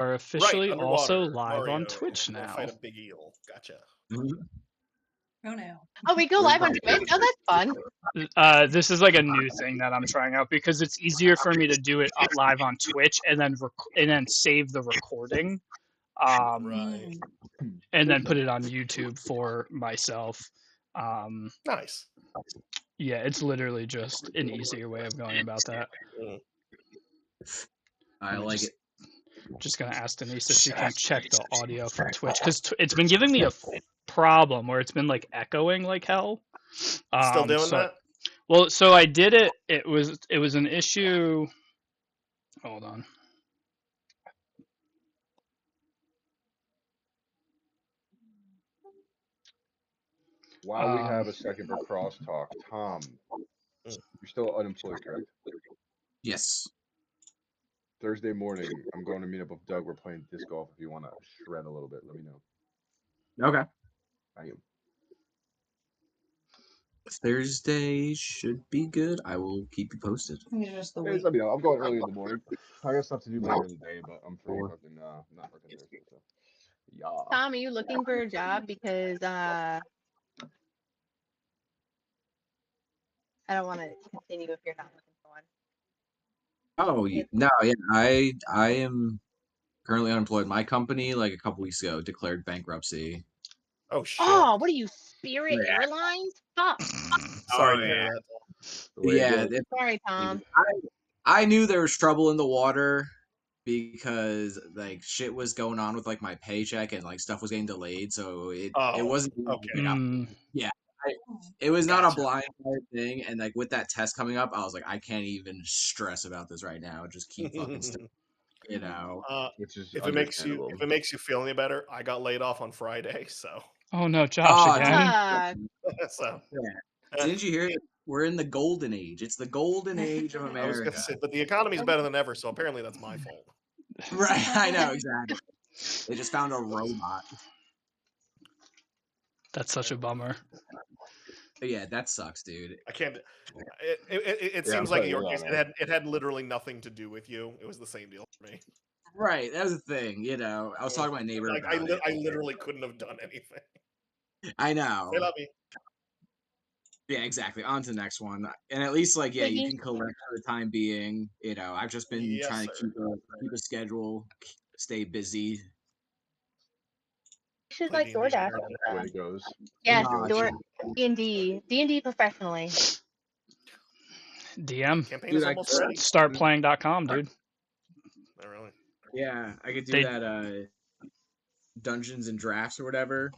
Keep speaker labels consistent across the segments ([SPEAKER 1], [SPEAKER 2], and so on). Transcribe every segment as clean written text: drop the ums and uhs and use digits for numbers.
[SPEAKER 1] are
[SPEAKER 2] Right,
[SPEAKER 1] officially also
[SPEAKER 2] underwater.
[SPEAKER 1] live on
[SPEAKER 2] Mario.
[SPEAKER 1] Twitch
[SPEAKER 2] Gonna
[SPEAKER 1] now.
[SPEAKER 2] fight a big eel. Gotcha.
[SPEAKER 3] Oh no.
[SPEAKER 4] Oh, we go live on Twitch? Oh, that's fun.
[SPEAKER 1] This is like a new thing that I'm trying out because it's easier for me to do it live on Twitch and then save the recording,
[SPEAKER 2] Right.
[SPEAKER 1] and then put it on YouTube for myself.
[SPEAKER 2] Nice.
[SPEAKER 1] Yeah, it's literally just an easier way of going about that.
[SPEAKER 5] I like it.
[SPEAKER 1] Just gonna ask Denise if she can check the audio for Twitch because it's been giving me a problem where it's been like echoing like hell.
[SPEAKER 2] Still doing that?
[SPEAKER 1] Well, so I did it. It was an issue. Hold on.
[SPEAKER 6] While we have a second for crosstalk, Tom, you're still unemployed, correct?
[SPEAKER 5] Yes.
[SPEAKER 6] Thursday morning, I'm going to meet up with Doug. We're playing disc golf. If you want to shred a little bit, let me know.
[SPEAKER 5] Okay.
[SPEAKER 6] I am.
[SPEAKER 5] Thursday should be good. I will keep you posted.
[SPEAKER 3] Just the
[SPEAKER 6] Hey,
[SPEAKER 3] week.
[SPEAKER 6] let me know. I'm going early in the morning. I got stuff to do later in the day, but I'm free. Fucking not working Thursday. So. Yeah.
[SPEAKER 4] Tom, are you looking for a job? Because I don't want to continue if you're not looking for one.
[SPEAKER 5] Oh no, yeah, I am currently unemployed. My company, like a couple weeks ago, declared bankruptcy.
[SPEAKER 2] Oh shit.
[SPEAKER 4] Oh, what are you, Spirit Airlines? Fuck.
[SPEAKER 2] Sorry to hear that.
[SPEAKER 5] Yeah,
[SPEAKER 4] Sorry, Tom.
[SPEAKER 5] I knew there was trouble in the water because like shit was going on with like my paycheck and like stuff was getting delayed, so it wasn't
[SPEAKER 2] okay.
[SPEAKER 5] Yeah, it was not a blind thing, and like with that test coming up, I was like, I can't even stress about this right now. Just keep fucking stuff, you know.
[SPEAKER 6] Which is
[SPEAKER 2] if it makes you feel any better, I got laid off on Friday, so.
[SPEAKER 1] Oh no, Josh again.
[SPEAKER 2] So.
[SPEAKER 5] Yeah. Didn't you hear it? We're in the golden age. It's the golden age of America.
[SPEAKER 2] I was gonna say, but the economy's better than ever, so apparently that's my fault.
[SPEAKER 5] Right, I know, exactly. They just found a robot.
[SPEAKER 1] That's such a bummer.
[SPEAKER 5] But yeah, that sucks, dude.
[SPEAKER 2] I can't. It seems like in your case, it had literally nothing to do with you. It was the same deal for me.
[SPEAKER 5] Right, that was the thing. You know, I was talking to my neighbor.
[SPEAKER 2] Like I literally couldn't have done anything.
[SPEAKER 5] I know.
[SPEAKER 2] They love me.
[SPEAKER 5] Yeah, exactly. On to the next one. And at least, like, yeah, you can collect for the time being. You know, I've just been trying to keep a schedule, stay busy.
[SPEAKER 4] You should like DoorDash.
[SPEAKER 6] Way it goes.
[SPEAKER 4] Yes, D&D professionally.
[SPEAKER 1] DM.
[SPEAKER 2] Campaign is almost ready.
[SPEAKER 1] Startplaying.com, dude.
[SPEAKER 2] Not really.
[SPEAKER 5] Yeah, I could do that. Dungeons and Drafts or whatever.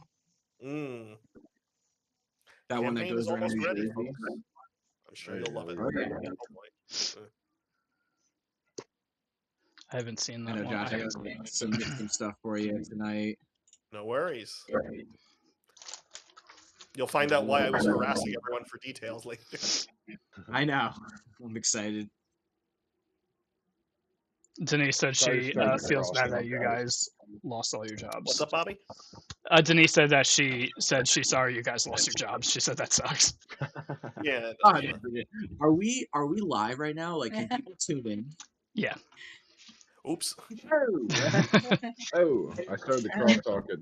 [SPEAKER 5] That
[SPEAKER 2] Campaign
[SPEAKER 5] one that goes around.
[SPEAKER 2] ready, I'm sure you'll love it.
[SPEAKER 1] I haven't seen that
[SPEAKER 5] I know,
[SPEAKER 1] one.
[SPEAKER 5] Josh, I got some stuff for you tonight.
[SPEAKER 2] No worries. You'll find out why I was harassing everyone for details later.
[SPEAKER 5] I know. I'm excited.
[SPEAKER 1] Denise said she feels bad that you guys lost all your jobs.
[SPEAKER 2] What's up, Bobby?
[SPEAKER 1] Denise said that she's sorry you guys lost your jobs. She said that sucks.
[SPEAKER 2] Yeah.
[SPEAKER 5] Are we live right now? Like, can people tune in?
[SPEAKER 1] Yeah.
[SPEAKER 2] Oops.
[SPEAKER 6] Oh, I started the crosstalk at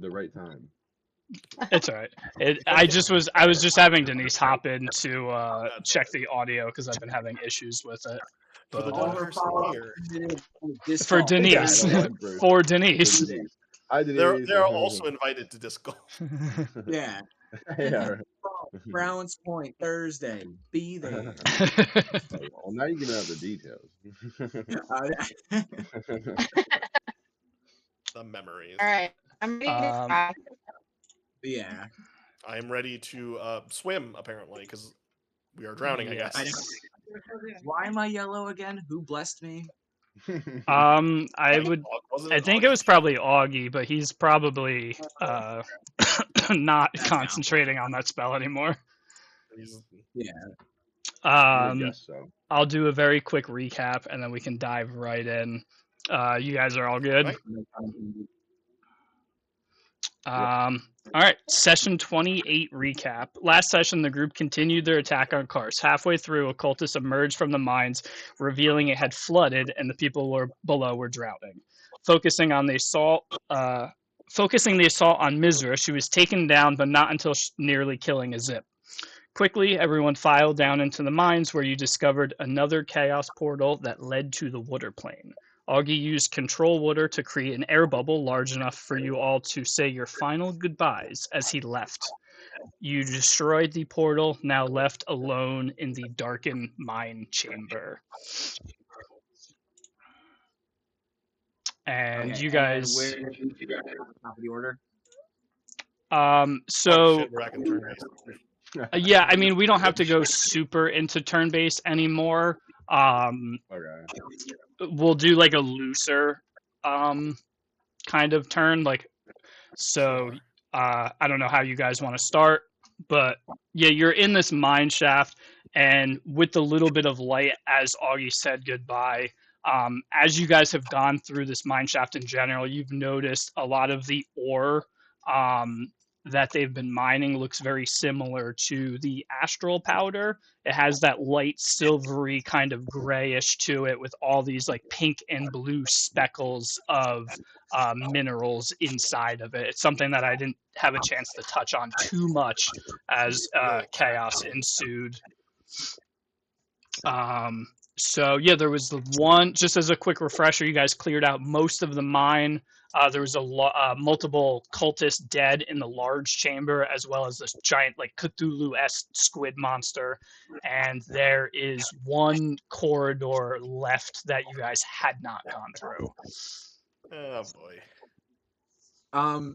[SPEAKER 6] the right time.
[SPEAKER 1] It's all right. I was just having Denise hop in to check the audio because I've been having issues with it. But, for Denise. For Denise.
[SPEAKER 6] Hi, Denise.
[SPEAKER 2] They're also invited to disc golf.
[SPEAKER 5] Yeah.
[SPEAKER 6] Yeah.
[SPEAKER 5] Browns Point Thursday. Be there.
[SPEAKER 6] Well, now you're gonna have the details.
[SPEAKER 2] The memories.
[SPEAKER 4] All right, I'm ready to try.
[SPEAKER 5] Yeah.
[SPEAKER 2] I am ready to swim, apparently, because we are drowning, I guess.
[SPEAKER 5] Why am I yellow again? Who blessed me?
[SPEAKER 1] I think it was probably Augie, but he's probably not concentrating on that spell anymore.
[SPEAKER 5] Yeah.
[SPEAKER 1] I'll do a very quick recap and then we can dive right in. You guys are all good? All right, session 28 recap. Last session, the group continued their attack on Kars. Halfway through, occultists emerged from the mines, revealing it had flooded and the people below were drowning. focusing on the assault. Focusing the assault on Mizra, she was taken down, but not until nearly killing a Zip. Quickly, everyone filed down into the mines, where you discovered another chaos portal that led to the water plane. Augie used control water to create an air bubble large enough for you all to say your final goodbyes as he left. You destroyed the portal, now left alone in the darkened mine chamber. And
[SPEAKER 5] Okay,
[SPEAKER 1] you guys.
[SPEAKER 5] And where did you go? Top of the order.
[SPEAKER 1] So.
[SPEAKER 2] Oh, shit, we're back in turn-based.
[SPEAKER 1] Yeah, I mean, we don't have to go super into turn-based anymore.
[SPEAKER 6] Okay.
[SPEAKER 1] We'll do like a looser kind of turn. So I don't know how you guys want to start, but yeah, you're in this mine shaft, and with the little bit of light, as Augie said goodbye, as you guys have gone through this mine shaft in general, you've noticed a lot of the ore that they've been mining looks very similar to the astral powder. It has that light silvery kind of grayish to it with all these like pink and blue speckles of minerals inside of it. It's something that I didn't have a chance to touch on too much as chaos ensued. So yeah, there was the one, just as a quick refresher, you guys cleared out most of the mine. There was multiple cultists dead in the large chamber, as well as this giant like Cthulhu-esque squid monster. And there is one corridor left that you guys had not gone through.
[SPEAKER 2] Oh boy.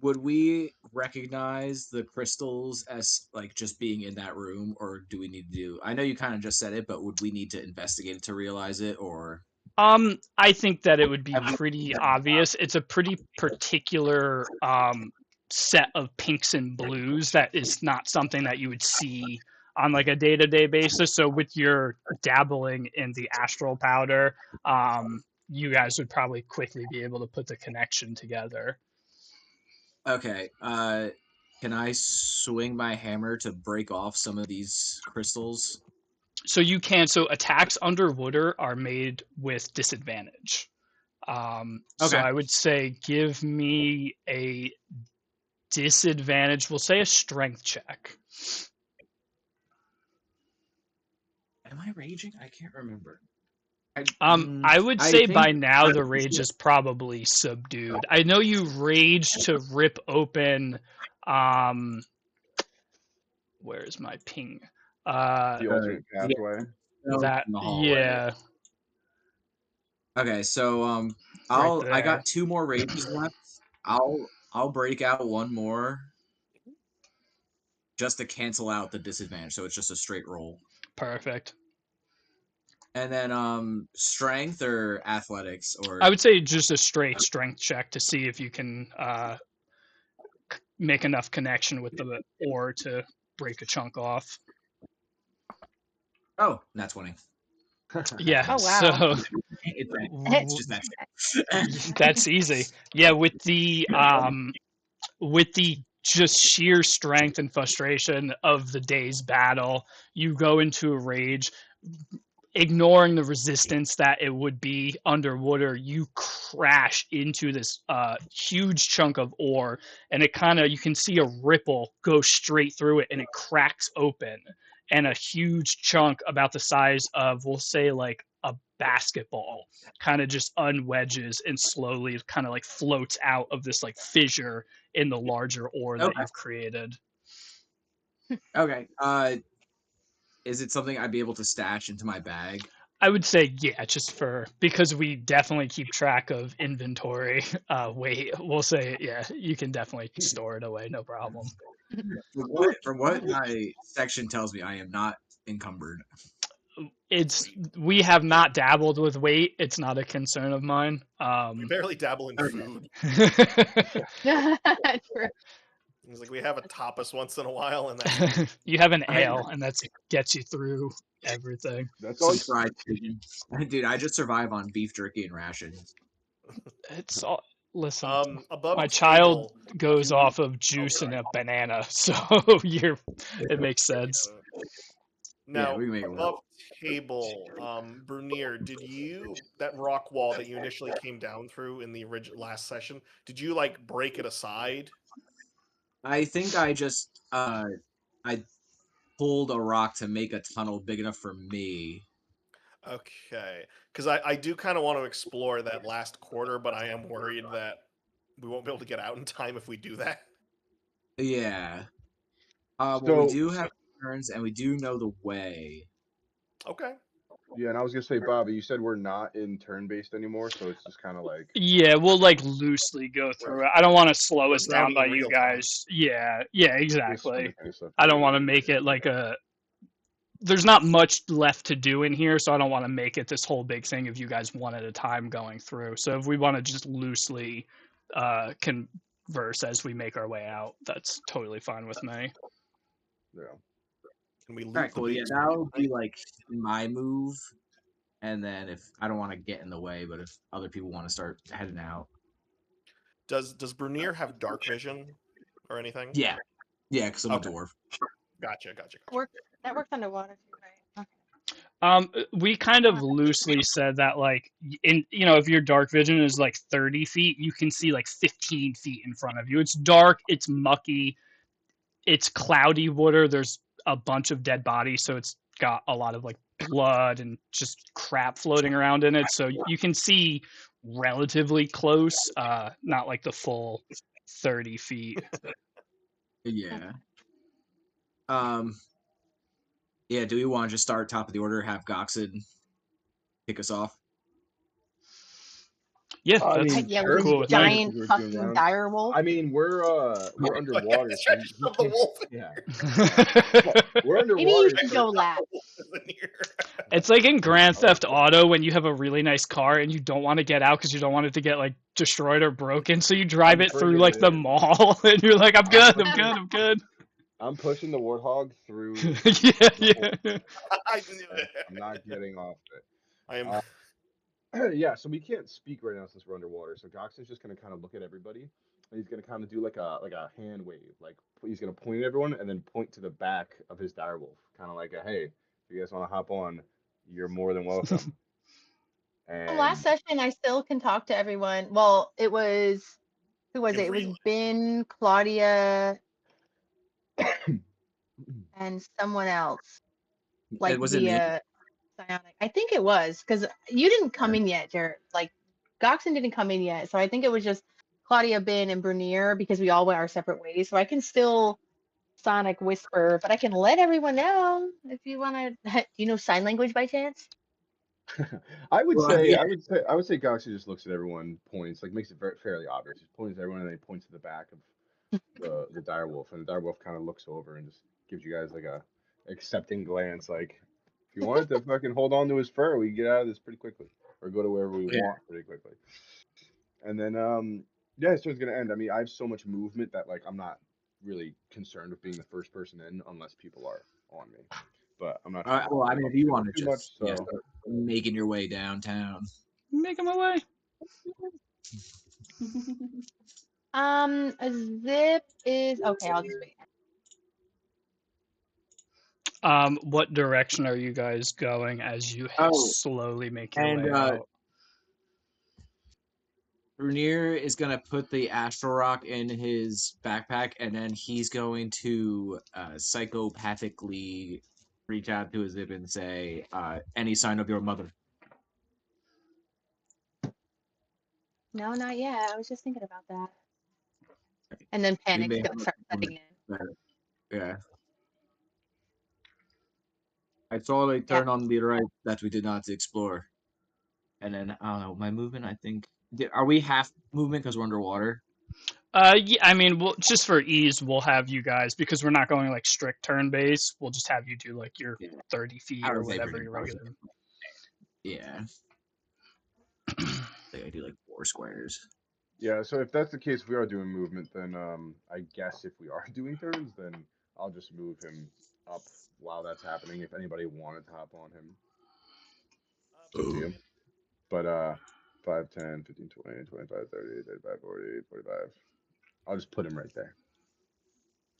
[SPEAKER 5] Would we recognize the crystals as like just being in that room, or do we need to do? I know you kind of just said it, but would we need to investigate it to realize it, or?
[SPEAKER 1] I think that it would be pretty obvious. It's a pretty particular set of pinks and blues that is not something that you would see on like a day-to-day basis. So with your dabbling in the astral powder, you guys would probably quickly be able to put the connection together.
[SPEAKER 5] Okay. Can I swing my hammer to break off some of these crystals?
[SPEAKER 1] So you can. So attacks under water are made with disadvantage.
[SPEAKER 5] Okay.
[SPEAKER 1] So I would say give me a disadvantage. We'll say a strength check.
[SPEAKER 5] Am I raging? I can't remember.
[SPEAKER 1] I would say by now the rage is probably subdued. I know you raged to rip open. Where's my ping?
[SPEAKER 6] The alternate pathway.
[SPEAKER 1] That yeah.
[SPEAKER 5] Okay, so I got 2 more rages left. I'll break out one more just to cancel out the disadvantage, so it's just a straight roll.
[SPEAKER 1] Perfect.
[SPEAKER 5] And then strength or athletics, or
[SPEAKER 1] I would say just a straight strength check to see if you can make enough connection with the ore to break a chunk off.
[SPEAKER 5] Oh, not 20.
[SPEAKER 1] Yeah.
[SPEAKER 4] Oh, wow.
[SPEAKER 1] So
[SPEAKER 5] it's just that.
[SPEAKER 1] That's easy. Yeah, with the just sheer strength and frustration of the day's battle, you go into a rage. Ignoring the resistance that it would be underwater, you crash into this huge chunk of ore, and it kind of, you can see a ripple go straight through it, and it cracks open, and a huge chunk about the size of, we'll say, like a basketball kind of just unwedges and slowly kind of like floats out of this like fissure in the larger ore that you've created.
[SPEAKER 5] Okay. Is it something I'd be able to stash into my bag?
[SPEAKER 1] I would say, yeah, just because we definitely keep track of inventory weight. We'll say, yeah, you can definitely store it away, no problem.
[SPEAKER 5] From what my section tells me, I am not encumbered.
[SPEAKER 1] We have not dabbled with weight. It's not a concern of mine.
[SPEAKER 2] We barely dabble in food.
[SPEAKER 4] True.
[SPEAKER 2] It's like we have a tapas once in a while, and that's
[SPEAKER 1] you have an ale, and that gets you through everything.
[SPEAKER 6] That's all.
[SPEAKER 5] Fried chicken. Dude, I just survive on beef jerky and rations.
[SPEAKER 1] It's all. Listen,
[SPEAKER 2] above
[SPEAKER 1] my child goes off of juice and a banana, so it makes sense.
[SPEAKER 2] Now,
[SPEAKER 5] we can make it work.
[SPEAKER 2] above table, Brunier, did you that rock wall that you initially came down through in the original last session? Did you like break it aside?
[SPEAKER 5] I think I just I pulled a rock to make a tunnel big enough for me.
[SPEAKER 2] Okay, because I do kind of want to explore that last quarter, but I am worried that we won't be able to get out in time if we do that.
[SPEAKER 5] Yeah. Well, we
[SPEAKER 6] So
[SPEAKER 5] do have turns, and we do know the way.
[SPEAKER 2] Okay.
[SPEAKER 6] yeah, and I was gonna say, Bobby, you said we're not in turn-based anymore, so it's just kind of like
[SPEAKER 1] Yeah, we'll like loosely go through
[SPEAKER 2] Right.
[SPEAKER 1] it. I don't want to slow
[SPEAKER 2] We're
[SPEAKER 1] us down
[SPEAKER 2] drowning
[SPEAKER 1] by
[SPEAKER 2] in
[SPEAKER 1] you
[SPEAKER 2] real time.
[SPEAKER 1] guys. Yeah,
[SPEAKER 6] just
[SPEAKER 1] exactly.
[SPEAKER 6] skipping stuff.
[SPEAKER 1] I don't want to make it like a. There's not much left to do in here, so I don't want to make it this whole big thing of you guys one at a time going through. So if we want to just loosely converse as we make our way out, that's totally fine with me.
[SPEAKER 6] Yeah.
[SPEAKER 2] Can we
[SPEAKER 5] All
[SPEAKER 2] loot
[SPEAKER 5] right,
[SPEAKER 2] the
[SPEAKER 5] cool. Yeah,
[SPEAKER 2] basement?
[SPEAKER 5] that'll be like my move. And then if I don't want to get in the way, but if other people want to start heading out,
[SPEAKER 2] Does Brunier have dark vision or anything?
[SPEAKER 5] yeah, because I'm
[SPEAKER 2] Okay.
[SPEAKER 5] a dwarf.
[SPEAKER 2] Gotcha.
[SPEAKER 4] That works underwater too, right?
[SPEAKER 1] We kind of loosely said that like if your dark vision is like 30 feet, you can see like 15 feet in front of you. It's dark, it's mucky, it's cloudy water. There's a bunch of dead bodies, so it's got a lot of like blood and just crap floating around in it. So you can see relatively close, not like the full 30 feet.
[SPEAKER 5] Yeah. Yeah. Do we want to just start top of the order, have Goxon kick us off?
[SPEAKER 1] Yeah,
[SPEAKER 6] I
[SPEAKER 1] that's
[SPEAKER 6] mean,
[SPEAKER 4] Yeah, with
[SPEAKER 6] sure.
[SPEAKER 4] his
[SPEAKER 1] cool with me.
[SPEAKER 4] giant
[SPEAKER 6] We're doing
[SPEAKER 4] fucking
[SPEAKER 6] rounds.
[SPEAKER 4] dire wolf.
[SPEAKER 6] I mean, we're underwater.
[SPEAKER 2] Let's
[SPEAKER 6] So
[SPEAKER 2] try to shove the wolf in
[SPEAKER 6] yeah,
[SPEAKER 2] here.
[SPEAKER 6] we're
[SPEAKER 4] Maybe you
[SPEAKER 6] underwater.
[SPEAKER 4] should
[SPEAKER 6] So
[SPEAKER 4] go last.
[SPEAKER 2] In here.
[SPEAKER 1] It's like in Grand Theft Auto when you have a really nice car and you don't want to get out because you don't want it to get like destroyed or broken, so you drive
[SPEAKER 6] I'm
[SPEAKER 1] it through
[SPEAKER 6] bringing
[SPEAKER 1] like
[SPEAKER 6] it
[SPEAKER 1] the
[SPEAKER 6] in.
[SPEAKER 1] mall and you're like, I'm good, I'm good, I'm good.
[SPEAKER 6] I'm pushing the warthog through
[SPEAKER 1] Yeah,
[SPEAKER 6] the hole.
[SPEAKER 1] yeah.
[SPEAKER 2] I knew it.
[SPEAKER 6] I'm not getting off it.
[SPEAKER 2] I am.
[SPEAKER 6] Yeah, so we can't speak right now since we're underwater. So Goxon's just gonna kind of look at everybody, and he's gonna kind of do like a hand wave, like he's gonna point at everyone and then point to the back of his direwolf, kind of like a hey, if you guys want to hop on, you're more than welcome.
[SPEAKER 4] From last
[SPEAKER 6] And
[SPEAKER 4] session, I still can talk to everyone. Well, it was who was it? It was Ben, Claudia, and someone else, like
[SPEAKER 5] Was it me?
[SPEAKER 4] via Psionic. I think it was because you didn't come in yet, Jared. Like Goxon didn't come in yet, so I think it was just Claudia, Ben, and Brunier because we all went our separate ways. So I can still Sonic whisper, but I can let everyone know if you want to. Do you know sign language by chance?
[SPEAKER 6] I would
[SPEAKER 5] Well,
[SPEAKER 6] say,
[SPEAKER 5] yeah.
[SPEAKER 6] I would say Goxie just looks at everyone, points, like makes it very fairly obvious. Just points at everyone and then he points to the back of the direwolf, and the direwolf kind of looks over and just gives you guys like a accepting glance, like if you wanted to fucking hold on to his fur, we can get out of this pretty quickly, or go to wherever we
[SPEAKER 5] Yeah.
[SPEAKER 6] want pretty quickly. And then yeah, his turn's gonna end. I mean, I have so much movement that like I'm not really concerned with being the first person in unless people are on me. But I'm not.
[SPEAKER 5] Well, I mean, if you want to
[SPEAKER 6] too
[SPEAKER 5] just
[SPEAKER 6] much, so
[SPEAKER 5] start making your way downtown.
[SPEAKER 1] Making my way.
[SPEAKER 4] A zip is okay. I'll just wait.
[SPEAKER 1] What direction are you guys going as you slowly make your way out?
[SPEAKER 5] Brunier is gonna put the astral rock in his backpack, and then he's going to psychopathically reach out to his zip and say, "Any sign of your mother?"
[SPEAKER 4] No, not yet. I was just thinking about that. And then panic starts setting in.
[SPEAKER 5] Yeah. I saw a turn on the right that we did not explore. And then, I don't know, my movement, I think. Are we half movement because we're underwater?
[SPEAKER 1] Yeah, I mean, just for ease, we'll have you guys, because we're not going like strict turn base, we'll just have you do like your 30 feet or whatever your regular.
[SPEAKER 5] Yeah. I do like 4 squares.
[SPEAKER 6] yeah. So if that's the case, if we are doing movement, then I guess if we are doing turns, then I'll just move him up while that's happening. If anybody wanted to hop on him, up to you. But 5, 10, 15, 20, 25, 30, 35, 40, 45. I'll just put him right there.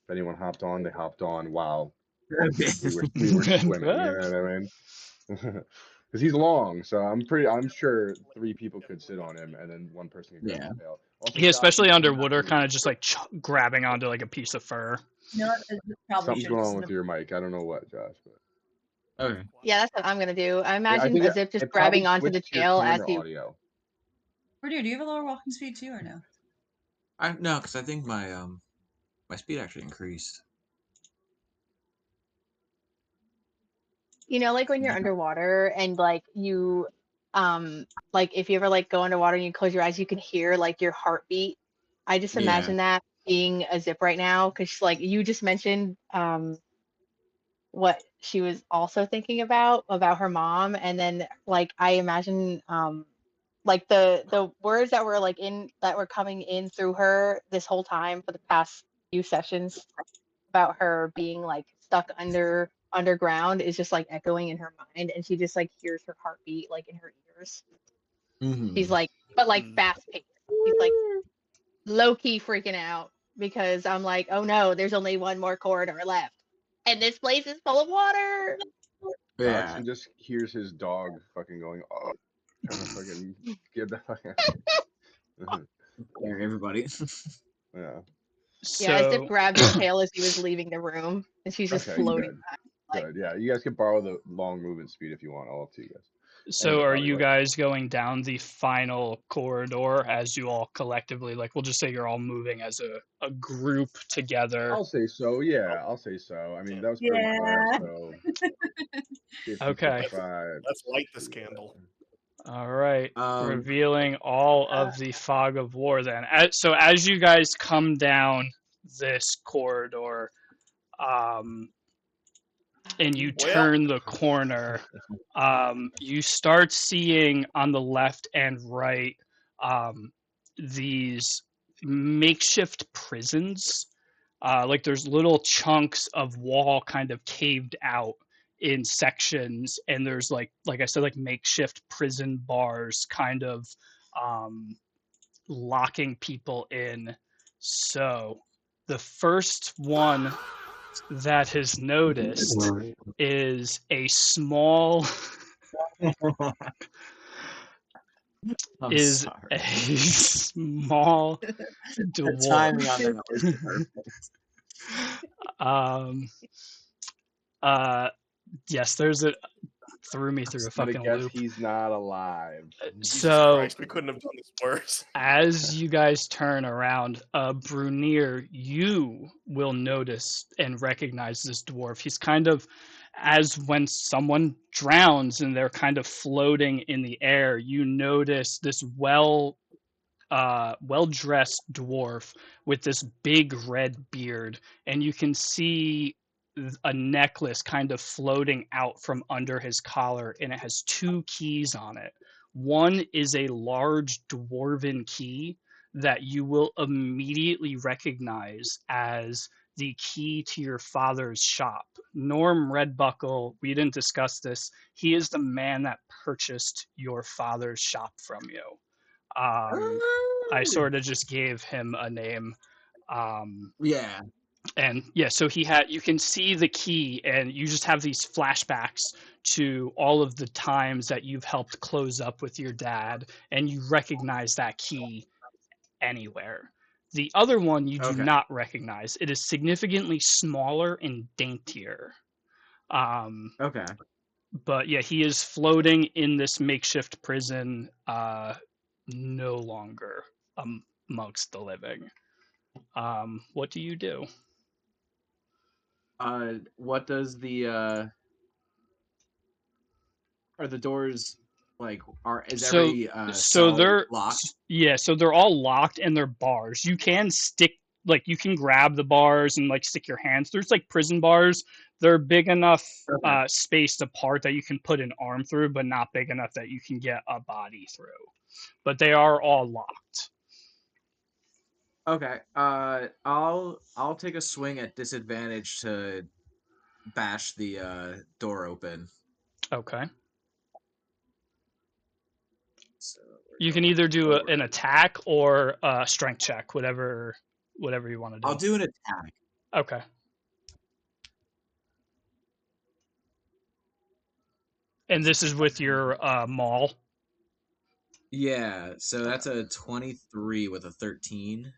[SPEAKER 6] If anyone hopped on, they hopped on while we were swimming. You know what I mean? Because he's long, so I'm sure 3 people could sit on him, and then 1 person could grab
[SPEAKER 5] Yeah.
[SPEAKER 6] his tail. Also,
[SPEAKER 1] Yeah,
[SPEAKER 6] Josh,
[SPEAKER 1] especially
[SPEAKER 6] you can
[SPEAKER 1] underwater,
[SPEAKER 6] actually.
[SPEAKER 1] kind of just like grabbing onto like a piece of fur.
[SPEAKER 3] You know what? This probably
[SPEAKER 6] Something's
[SPEAKER 3] should
[SPEAKER 6] going
[SPEAKER 3] have
[SPEAKER 6] on
[SPEAKER 3] just
[SPEAKER 6] with your mic. I don't know what, Josh, but
[SPEAKER 5] Okay.
[SPEAKER 4] Yeah, that's what I'm gonna do. I
[SPEAKER 6] yeah, I
[SPEAKER 4] imagine
[SPEAKER 6] think
[SPEAKER 4] a Zip just
[SPEAKER 6] it probably
[SPEAKER 4] grabbing onto the
[SPEAKER 6] switched to your
[SPEAKER 4] tail as
[SPEAKER 6] camera
[SPEAKER 4] he.
[SPEAKER 6] audio.
[SPEAKER 3] Bernier, do you have a lower walking speed too, or no?
[SPEAKER 5] No, because I think my speed actually increased.
[SPEAKER 4] You know, like when you're underwater and like you, like if you ever like go underwater and you close your eyes, you can hear like your heartbeat. I just
[SPEAKER 5] Yeah.
[SPEAKER 4] imagine that being a Zip right now, because like you just mentioned, what she was also thinking about her mom, and then like I imagine, like the words that were like in that were coming in through her this whole time for the past few sessions about her being like stuck underground is just like echoing in her mind, and she just like hears her heartbeat like in her ears. She's
[SPEAKER 5] Mm-hmm.
[SPEAKER 4] like, but like
[SPEAKER 2] Mm.
[SPEAKER 4] fast paced. She's like low key freaking out because I'm like, oh no, there's only one more corridor left, and this place is full of water.
[SPEAKER 5] Yeah.
[SPEAKER 6] Dachshund just hears his dog fucking going, oh, trying to fucking get the fuck out.
[SPEAKER 5] There, everybody.
[SPEAKER 6] Yeah.
[SPEAKER 4] Yeah, Zip
[SPEAKER 1] So,
[SPEAKER 4] grabbed his tail as he was leaving the room, and she's just
[SPEAKER 6] Okay,
[SPEAKER 4] floating
[SPEAKER 6] good.
[SPEAKER 4] back. Like,
[SPEAKER 6] Good. Yeah, you guys can borrow the long movement speed if you want, all up to you guys.
[SPEAKER 1] so
[SPEAKER 6] And
[SPEAKER 1] are
[SPEAKER 6] probably
[SPEAKER 1] you
[SPEAKER 6] like,
[SPEAKER 1] guys going down the final corridor as you all collectively, like we'll just say you're all moving as a group together?
[SPEAKER 6] I'll say so. Yeah, I'll say so. I mean, that was per my class,
[SPEAKER 3] Yeah.
[SPEAKER 6] so 50,
[SPEAKER 1] Okay.
[SPEAKER 6] 55.
[SPEAKER 2] Let's light this candle.
[SPEAKER 1] All right.
[SPEAKER 5] Um.
[SPEAKER 1] Revealing all of the fog of war then. So as you guys come down this corridor, um, and you
[SPEAKER 2] Well,
[SPEAKER 1] turn the corner, you start seeing on the left and right, these makeshift prisons. Like there's little chunks of wall kind of caved out in sections, and there's like I said, like makeshift prison bars kind of, um, locking people in. So the first one that is noticed is a small
[SPEAKER 5] I'm
[SPEAKER 1] is a
[SPEAKER 5] sorry.
[SPEAKER 1] small
[SPEAKER 5] The timing on
[SPEAKER 1] dwarf.
[SPEAKER 5] that was perfect.
[SPEAKER 1] um yes, there's a threw me through a
[SPEAKER 6] I'm gonna
[SPEAKER 1] fucking
[SPEAKER 6] guess
[SPEAKER 1] loop.
[SPEAKER 6] he's not alive.
[SPEAKER 2] Jesus
[SPEAKER 1] So
[SPEAKER 2] Christ, we couldn't have done this worse.
[SPEAKER 1] as you guys turn around, Brunier, you will notice and recognize this dwarf. He's kind of as when someone drowns and they're kind of floating in the air, you notice this well dressed dwarf with this big red beard, and you can see a necklace kind of floating out from under his collar, and it has 2 keys on it. One is a large dwarven key that you will immediately recognize as the key to your father's shop. Norm Redbuckle, we didn't discuss this. He is the man that purchased your father's shop from you. I sort of just gave him a name.
[SPEAKER 5] Yeah.
[SPEAKER 1] And yeah, so he had, you can see the key, and you just have these flashbacks to all of the times that you've helped close up with your dad, and you recognize that key anywhere. The other one you do
[SPEAKER 5] Okay.
[SPEAKER 1] not recognize. It is significantly smaller and daintier. Um,
[SPEAKER 5] Okay.
[SPEAKER 1] but yeah, he is floating in this makeshift prison, no longer amongst the living. What do you do?
[SPEAKER 5] What does the are the doors like? Is
[SPEAKER 1] So,
[SPEAKER 5] every
[SPEAKER 1] so
[SPEAKER 5] cell
[SPEAKER 1] they're
[SPEAKER 5] locked?
[SPEAKER 1] yeah, so they're all locked and they're bars. You can stick, like you can grab the bars and like stick your hands. There's like prison bars. They're big enough,
[SPEAKER 5] Okay.
[SPEAKER 1] spaced apart that you can put an arm through, but not big enough that you can get a body through. But they are all locked.
[SPEAKER 5] Okay. I'll take a swing at disadvantage to bash the door open.
[SPEAKER 1] Okay.
[SPEAKER 5] So
[SPEAKER 1] You
[SPEAKER 5] we're
[SPEAKER 1] can
[SPEAKER 5] going
[SPEAKER 1] either do
[SPEAKER 5] forward.
[SPEAKER 1] an attack or a strength check, whatever you want to
[SPEAKER 5] I'll
[SPEAKER 1] do.
[SPEAKER 5] do an attack.
[SPEAKER 1] Okay. And this is with your maul.
[SPEAKER 5] Yeah, so that's a 23 with a 13.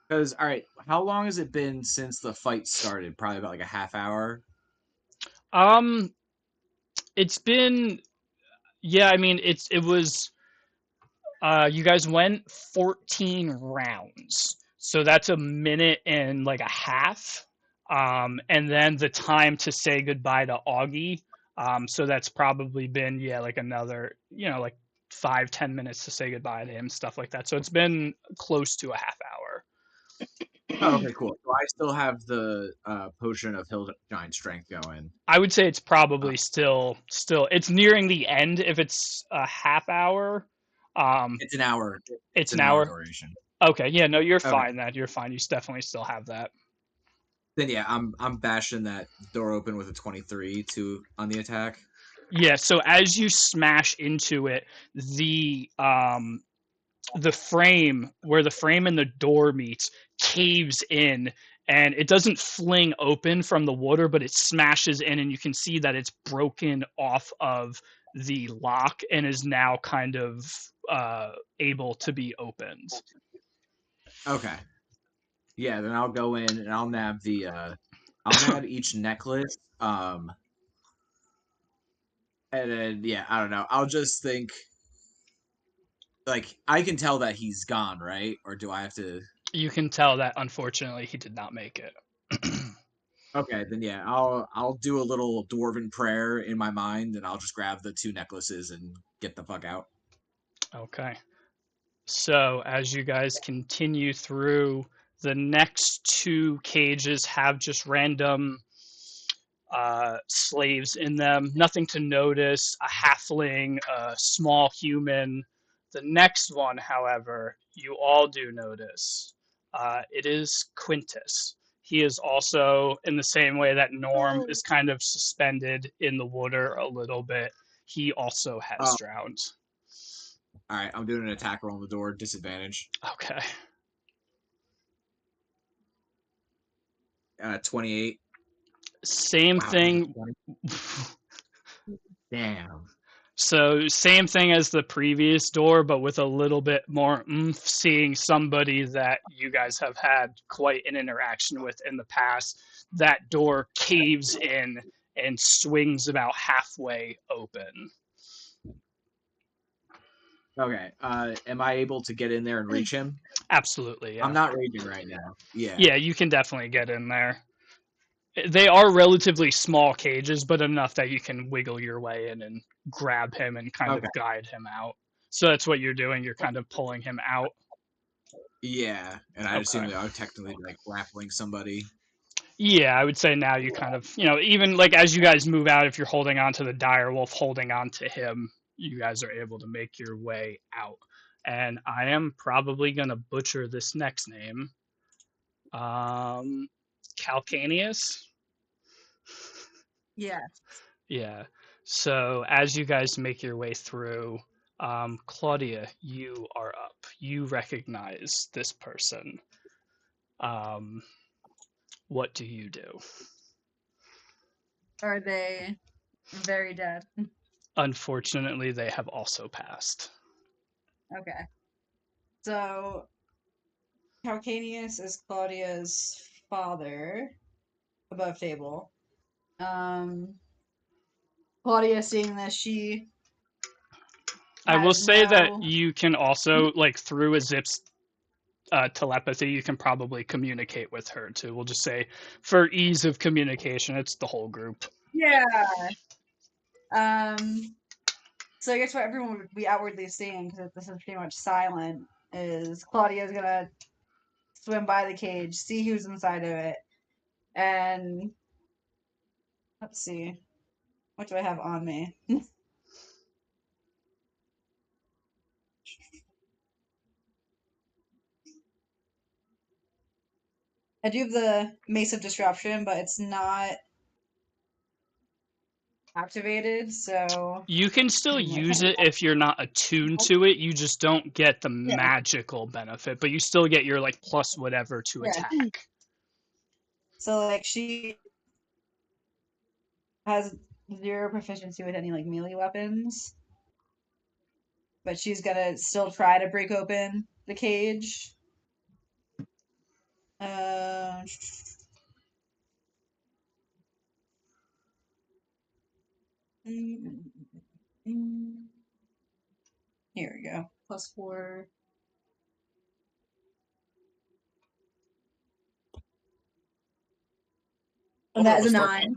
[SPEAKER 5] Because, all right, how long has it been since the fight started? Probably about like a half hour.
[SPEAKER 1] Um, it's been yeah. I mean, it was you guys went 14 rounds, so that's a minute and like a half. And then the time to say goodbye to Augie. So that's probably been yeah like another like 5-10 minutes to say goodbye to him, stuff like that. So it's been close to a half hour.
[SPEAKER 5] Oh, okay, cool. So I still have the potion of Hill Giant Strength going.
[SPEAKER 1] I would say it's
[SPEAKER 5] Uh,
[SPEAKER 1] probably still it's nearing the end if it's a half hour. Um,
[SPEAKER 5] it's an hour.
[SPEAKER 1] it's
[SPEAKER 5] It's
[SPEAKER 1] an
[SPEAKER 5] an hour
[SPEAKER 1] hour.
[SPEAKER 5] duration.
[SPEAKER 1] Okay, yeah, no, you're
[SPEAKER 5] Okay.
[SPEAKER 1] fine. You're fine. You definitely still have that.
[SPEAKER 5] Then yeah, I'm bashing that door open with a 23 to on the attack.
[SPEAKER 1] Yeah. So as you smash into it, the frame where the frame and the door meets caves in, and it doesn't fling open from the water, but it smashes in, and you can see that it's broken off of the lock and is now kind of able to be opened.
[SPEAKER 5] Okay. Yeah, then I'll go in and I'll nab each necklace. And then yeah, I don't know. I'll just think like I can tell that he's gone, right? Or do I have to?
[SPEAKER 1] You can tell that unfortunately he did not make it.
[SPEAKER 5] Okay, then yeah, I'll do a little dwarven prayer in my mind, and I'll just grab the two necklaces and get the fuck out.
[SPEAKER 1] Okay. So as you guys continue through, the next two cages have just random slaves in them. Nothing to notice. A halfling, a small human. The next one, however, you all do notice. It is Quintus. He is also, in the same way that Norm is kind of suspended in the water a little bit, he also has
[SPEAKER 5] Oh,
[SPEAKER 1] drowned.
[SPEAKER 5] all right, I'm doing an attack roll on the door, disadvantage.
[SPEAKER 1] Okay.
[SPEAKER 5] 28.
[SPEAKER 1] Same
[SPEAKER 5] Wow, that's a
[SPEAKER 1] thing.
[SPEAKER 5] 20. Damn.
[SPEAKER 1] So same thing as the previous door, but with a little bit more oomph, seeing somebody that you guys have had quite an interaction with in the past. That door caves in and swings about halfway open.
[SPEAKER 5] Okay. Am I able to get in there and reach him?
[SPEAKER 1] Absolutely,
[SPEAKER 5] I'm
[SPEAKER 1] yeah.
[SPEAKER 5] not raging right now. Yeah.
[SPEAKER 1] Yeah, you can definitely get in there. They are relatively small cages, but enough that you can wiggle your way in and grab him and kind
[SPEAKER 5] Okay.
[SPEAKER 1] of guide him out. So that's what you're doing. You're kind of pulling him out.
[SPEAKER 5] Yeah, and I
[SPEAKER 1] Okay.
[SPEAKER 5] assume that I would technically be like grappling somebody.
[SPEAKER 1] Yeah, I would say now you kind of, even like as you guys move out, if you're holding on to the dire wolf, holding on to him, you guys are able to make your way out. And I am probably going to butcher this next name. Calcaneus?
[SPEAKER 3] Yeah.
[SPEAKER 1] Yeah. So as you guys make your way through, Claudia, you are up. You recognize this person. Um, what do you do?
[SPEAKER 3] Are they very dead?
[SPEAKER 1] Unfortunately, they have also passed.
[SPEAKER 3] Okay. So Calcaneus is Claudia's father above table. Claudia seeing this, she
[SPEAKER 1] I will
[SPEAKER 3] has
[SPEAKER 1] say that
[SPEAKER 3] no
[SPEAKER 1] you can also, like, through a Zip's telepathy, you can probably communicate with her too. We'll just say, for ease of communication, it's the whole group.
[SPEAKER 3] yeah. So I guess what everyone would be outwardly seeing, because this is pretty much silent, is Claudia's gonna swim by the cage, see who's inside of it, and let's see, what do I have on me? I do have the Mace of Disruption, but it's not activated, so
[SPEAKER 1] You can still
[SPEAKER 3] what
[SPEAKER 1] use
[SPEAKER 3] kind
[SPEAKER 1] it if you're not attuned to it. You just don't get the
[SPEAKER 3] yeah,
[SPEAKER 1] magical benefit, but you still get your, like, plus whatever to
[SPEAKER 3] yeah.
[SPEAKER 1] attack.
[SPEAKER 3] So like she has 0 proficiency with any like melee weapons, but she's gonna still try to break open the cage. Here we go. +4. And that is a 9.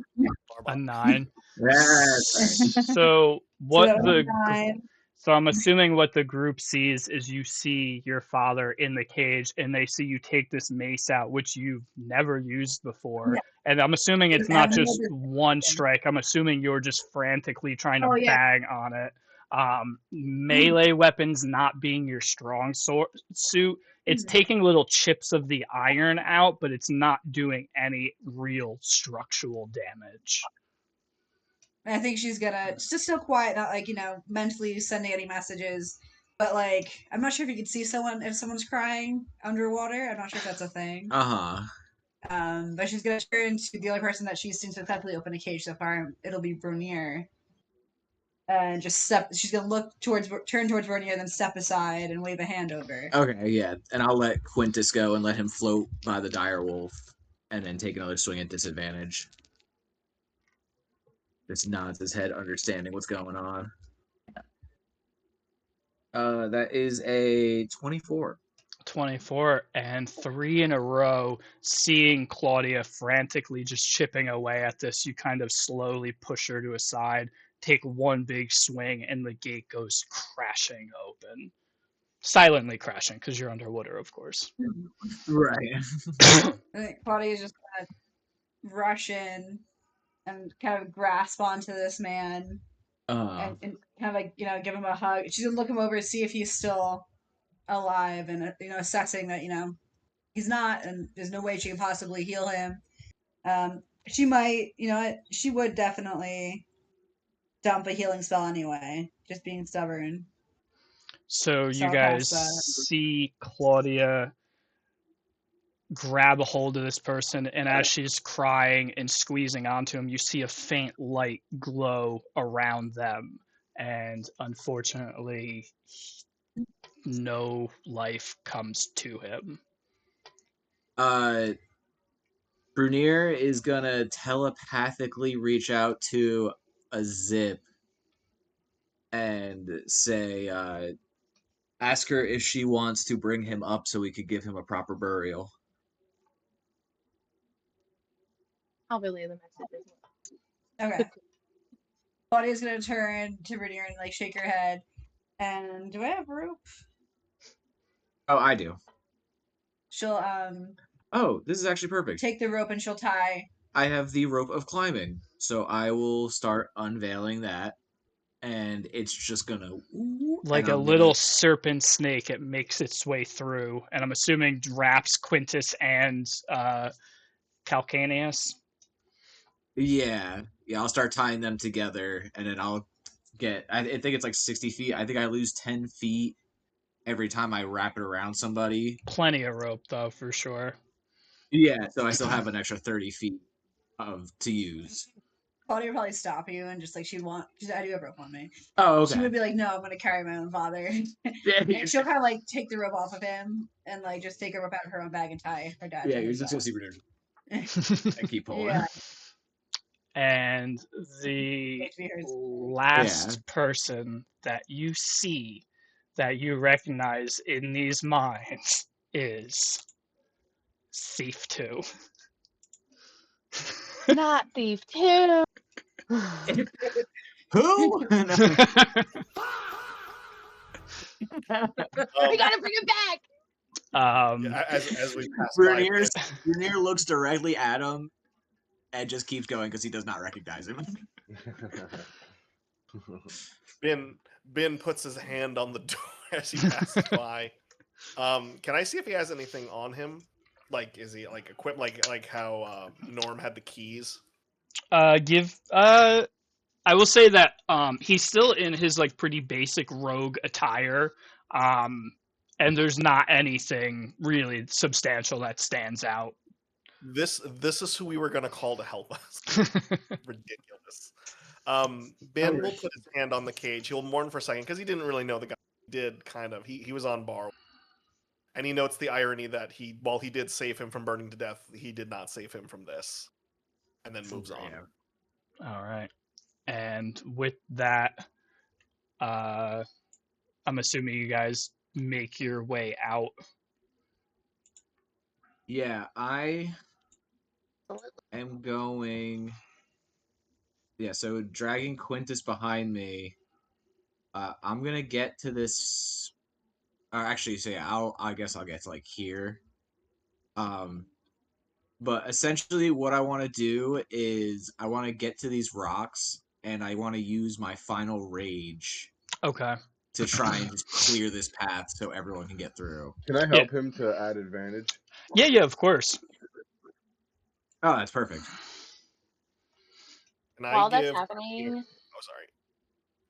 [SPEAKER 1] A 9.
[SPEAKER 5] Yes.
[SPEAKER 1] So
[SPEAKER 3] So
[SPEAKER 1] what
[SPEAKER 3] that was
[SPEAKER 1] the
[SPEAKER 3] a 9.
[SPEAKER 1] so I'm assuming what the group sees is you see your father in the cage, and they see you take this mace out, which you've never used before.
[SPEAKER 3] No.
[SPEAKER 1] And I'm assuming it's
[SPEAKER 3] And
[SPEAKER 1] not
[SPEAKER 3] I'm
[SPEAKER 1] just
[SPEAKER 3] never-
[SPEAKER 1] one strike. I'm assuming you're just frantically trying to
[SPEAKER 3] Oh, yeah.
[SPEAKER 1] bang on it. Melee weapons not being your strong suit, it's
[SPEAKER 3] Mhm.
[SPEAKER 1] taking little chips of the iron out, but it's not doing any real structural damage.
[SPEAKER 3] I think she's gonna just still quiet, not like, mentally sending any messages. But like, I'm not sure if you can see someone if someone's crying underwater. I'm not sure if that's a thing.
[SPEAKER 5] Uh-huh.
[SPEAKER 3] But she's gonna turn to the only person that she's seen successfully open a cage so far. It'll be Brunier. And just step. She's gonna turn towards Brunier, then step aside and wave a hand over.
[SPEAKER 5] Okay, yeah. And I'll let Quintus go and let him float by the dire wolf and then take another swing at disadvantage. Just nods his head, understanding what's going on. That is a 24.
[SPEAKER 1] 24 and 3 in a row, seeing Claudia frantically just chipping away at this, you kind of slowly push her to a side, take one big swing, and the gate goes crashing open. Silently crashing, because you're underwater, of course.
[SPEAKER 5] Right.
[SPEAKER 3] I think Claudia's just gonna rush in and kind of grasp onto this man and kind of like, give him a hug. She's gonna look him over to see if he's still alive and, assessing that, he's not, and there's no way she can possibly heal him. She might, she would definitely dump a healing spell anyway, just being stubborn.
[SPEAKER 1] So you
[SPEAKER 3] I'll
[SPEAKER 1] guys
[SPEAKER 3] cast that.
[SPEAKER 1] see Claudia grab a hold of this person, and as she's crying and squeezing onto him, you see a faint light glow around them, and unfortunately no life comes to him.
[SPEAKER 5] Brunier is gonna telepathically reach out to a Zip and say, ask her if she wants to bring him up so we could give him a proper burial.
[SPEAKER 4] I'll relay the message as well.
[SPEAKER 3] Okay. Claudia's gonna turn to Brunier and like shake her head. And do I have rope?
[SPEAKER 5] Oh, I do.
[SPEAKER 3] She'll
[SPEAKER 5] Oh, this is actually perfect.
[SPEAKER 3] take the rope and she'll tie.
[SPEAKER 5] I have the rope of climbing, so I will start unveiling that, and it's just gonna
[SPEAKER 1] Like a little serpent snake, it makes its way through, and I'm assuming wraps Quintus and Calcaneus.
[SPEAKER 5] Yeah, I'll start tying them together, and then I'll get. I think it's like 60 feet. I think I lose 10 feet every time I wrap it around somebody.
[SPEAKER 1] Plenty of rope, though, for sure.
[SPEAKER 5] Yeah, so I still have an extra 30 feet to use.
[SPEAKER 3] Claudia would probably stop you and just like I do have rope on me.
[SPEAKER 5] Oh, okay.
[SPEAKER 3] She would be like, no, I'm gonna carry my own father. And she'll kind of like take the rope off of him and like just take a rope out of her own bag and tie her dad.
[SPEAKER 5] Yeah, you're just gonna see Brunier and keep pulling.
[SPEAKER 3] Yeah.
[SPEAKER 1] And the last person that you see that you recognize in these mines is Thief 2.
[SPEAKER 4] Not Thief 2.
[SPEAKER 5] Who?
[SPEAKER 4] We gotta bring him back.
[SPEAKER 2] As we pass
[SPEAKER 5] Brunier looks directly at him and just keeps going because he does not recognize him.
[SPEAKER 2] Ben puts his hand on the door as he passes by. Can I see if he has anything on him? Like, is he like equipped like how Norm had the keys?
[SPEAKER 1] I will say that he's still in his like pretty basic rogue attire, and there's not anything really substantial that stands out.
[SPEAKER 2] This is who we were gonna call to help us. Ridiculous. Ben will put his hand on the cage. He'll mourn for a second because he didn't really know the guy. He did kind of. He was on bar, and he notes the irony that while he did save him from burning to death, he did not save him from this, and then moves on.
[SPEAKER 5] Yeah.
[SPEAKER 1] All right. And with that, I'm assuming you guys make your way out.
[SPEAKER 5] Yeah, I am going. Yeah, so dragging Quintus behind me. I'm gonna get to this. Or actually, say I guess I'll get to like here. Um, but essentially, what I want to do is I want to get to these rocks, and I want to use my final rage
[SPEAKER 1] Okay.
[SPEAKER 5] to try and just clear this path so everyone can get through.
[SPEAKER 6] Can I
[SPEAKER 1] Yeah.
[SPEAKER 6] help him to add advantage?
[SPEAKER 1] Yeah, of course.
[SPEAKER 5] Oh, that's perfect.
[SPEAKER 2] And I
[SPEAKER 4] While that's
[SPEAKER 2] give.
[SPEAKER 4] happening,
[SPEAKER 2] Oh, sorry.